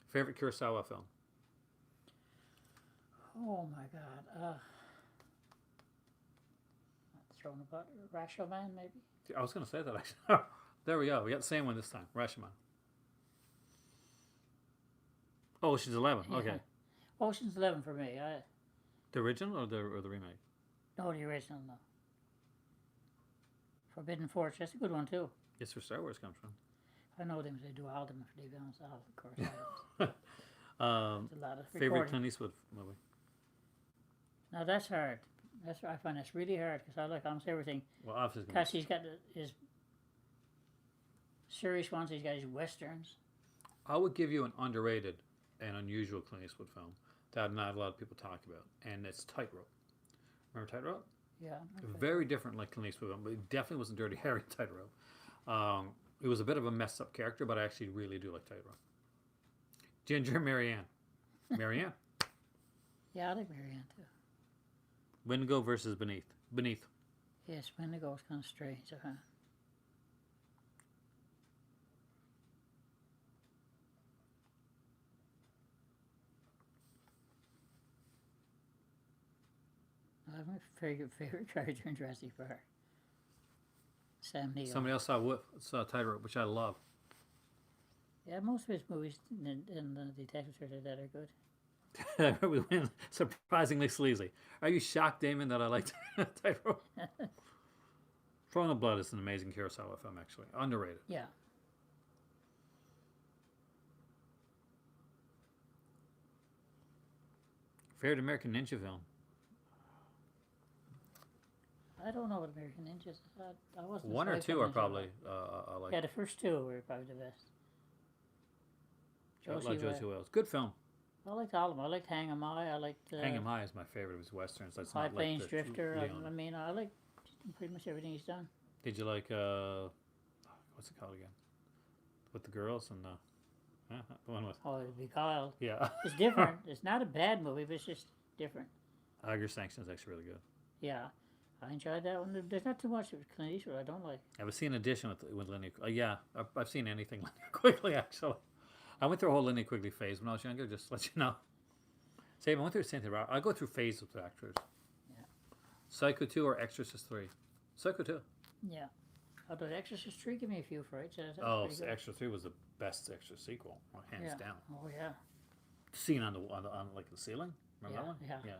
Favorite Kurosawa film? Oh my God. Throwing about Rashomon, maybe? I was going to say that, actually. There we go. We got the same one this time. Rashomon. Oh, Ocean's 11. Yeah. Okay. Ocean's 11 for me. The original or the remake? No, the original, no. Forbidden Forest, that's a good one too. It's where Star Wars comes from. I know them, they do all them if they balance all, of course. There's a lot of Favorite recording. Clint Eastwood movie? Now that's hard. I find that's really hard because I like almost everything. Well, obviously. Because he's got his serious ones, he's got his westerns. I would give you an underrated and unusual Clint Eastwood film that not a lot of people talk about, and it's Tightrope. Remember Tightrope? Yeah. Very different, like Clint Eastwood, but it definitely wasn't Dirty Harry Tightrope. It was a bit of a messed up character, but I actually really do like Tightrope. Ginger Marianne. Marianne. Yeah, I like Marianne too. Wendigo versus Beneath. Beneath. Yes, Wendigo was kind of strange. My favorite character in Jurassic Park. Sam Neill. Somebody else saw Tightrope, which I love. Yeah, most of his movies in the detective series like that are good. We went surprisingly sleazy. Are you shocked, Damon, that I liked Tightrope? Throwing the Blood is an amazing Kurosawa film, actually. Underrated. Yeah. Favorite American Ninja film? I don't know what American Ninjas is. I wasn't. One or a two are Ninja probably fan. I like. Yeah, the first two were probably the best. I like Josie Wells. Good film. I liked all of them. I liked Hang 'em High. I liked Hang 'em High is my favorite of his westerns. That's High not like Plains the Drifter. Leon. I mean, I like pretty much everything he's done. Did you like what's it called again? With the girls and The one with Oh, it'd be called. yeah. It's different. It's not a bad movie, but it's just different. Tiger Sanction is actually really good. Yeah, I enjoyed that one. There's not too much of Clint Eastwood I don't like. I've seen Edition with Linnea. Yeah, I've seen anything Linnea Quigley actually. I went through a whole Linnea Quigley phase when I was younger. Just to let you know. Same. I went through Cynthia Rock. I go through phases with actors. Yeah. Psycho 2 or Exorcist 3. Psycho 2. Yeah. Although The Exorcist 3 give me a few frights. That was Oh, pretty good. Exorcist 3 was the best Exorcist sequel, hands Yeah. down. Oh yeah. The scene on like the ceiling. Remember that one? Yeah. Yeah.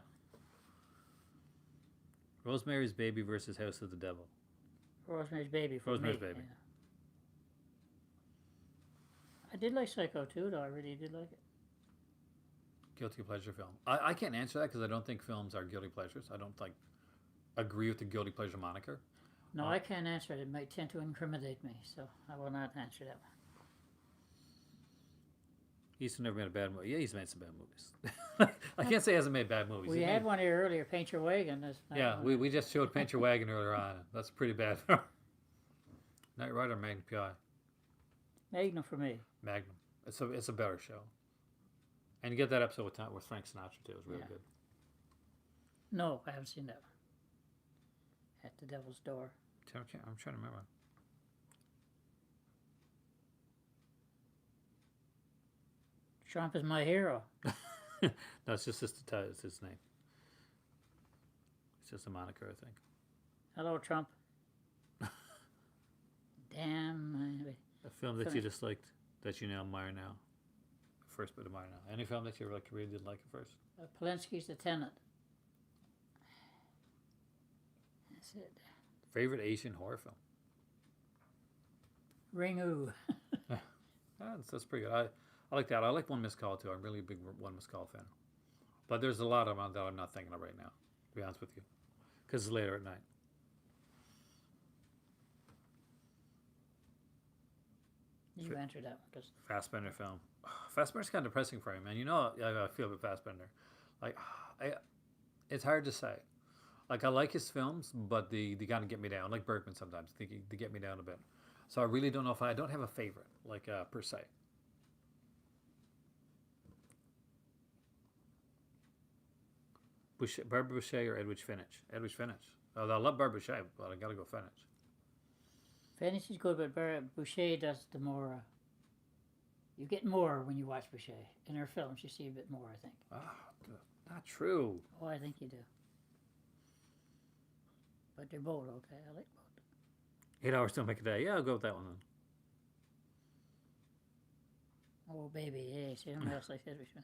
Rosemary's Baby versus House of the Devil. Rosemary's Baby for Rosemary's me. Baby. Yeah. I did like Psycho 2, though. I really did like it. Guilty pleasure film. I can't answer that because I don't think films are guilty pleasures. I don't agree with the guilty pleasure moniker. No, I can't answer it. It might tend to incriminate me, so I will not answer that one. He's never made a bad movie. Yeah, he's made some bad movies. I can't say he hasn't made bad movies. We had one here earlier, Paint Your Wagon. Yeah, we just showed Paint Your Wagon earlier on. That's pretty bad. Knight Rider, Magnum PI. Magnum for me. Magnum. It's a better show. And you get that episode with Frank Sinatra too. It was really good. No, I haven't seen that one. At the Devil's Door. I'm trying to remember. Trump is my hero. No, it's just it's his name. It's just a moniker, I think. Hello, Trump. Damn. A film that you just liked, that you now admire now. First bit admire now. Any film that you really did like at first? Polanski's The Tenant. That's it. Favorite Asian horror film? Ringu. That's pretty good. I like that. I like One Missed Call too. I'm really a big One Missed Call fan. But there's a lot of them that I'm not thinking of right now, to be honest with you. Because it's later at night. You answered that one. Cause Fassbender film. Fassbender's kind of depressing for me, man. You know how I feel about Fassbender. Like, it's hard to say. Like, I like his films, but they kind of get me down. Like Bergman sometimes. They get me down a bit. So I really don't know if I don't have a favorite, like, per se. Barbara Boucher or Edwidge Finch? Edwidge Finch. Oh, I love Barbara Boucher, but I gotta go Finch. Finch is good, but Boucher does the more. You get more when you watch Boucher. In her films, you see a bit more, I think. Not true. Oh, I think you do. But they're both okay. I like both. 8 hours don't make a day. Yeah, I'll go with that one then. Oh, baby, hey, see something else I said was nice.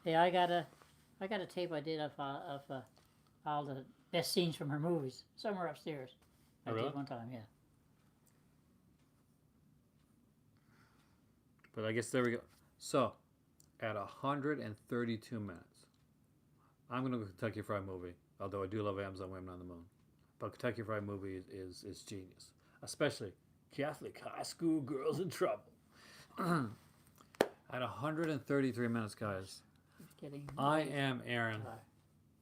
Hey, I got a tape I did of all the best scenes from her movies. Somewhere upstairs. I Oh, really? did one time, yeah. But I guess there we go. So, at 132 minutes, I'm going to go Kentucky Fried Movie. Although I do love Amazon Women on the Moon. But Kentucky Fried Movie is genius. Especially Catholic high school girls in trouble. At 133 minutes, guys. I am Aaron.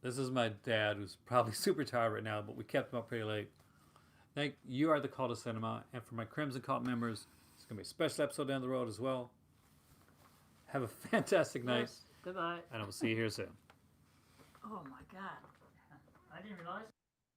This is my dad, who's probably super tired right now, but we kept him up pretty late. Thank you. Are the Call to Cinema, and for my Crimson Cult members, it's gonna be a special episode down the road as well. Have a fantastic night, Yes. Goodbye. and I will see you here soon. Oh my God! I didn't realize.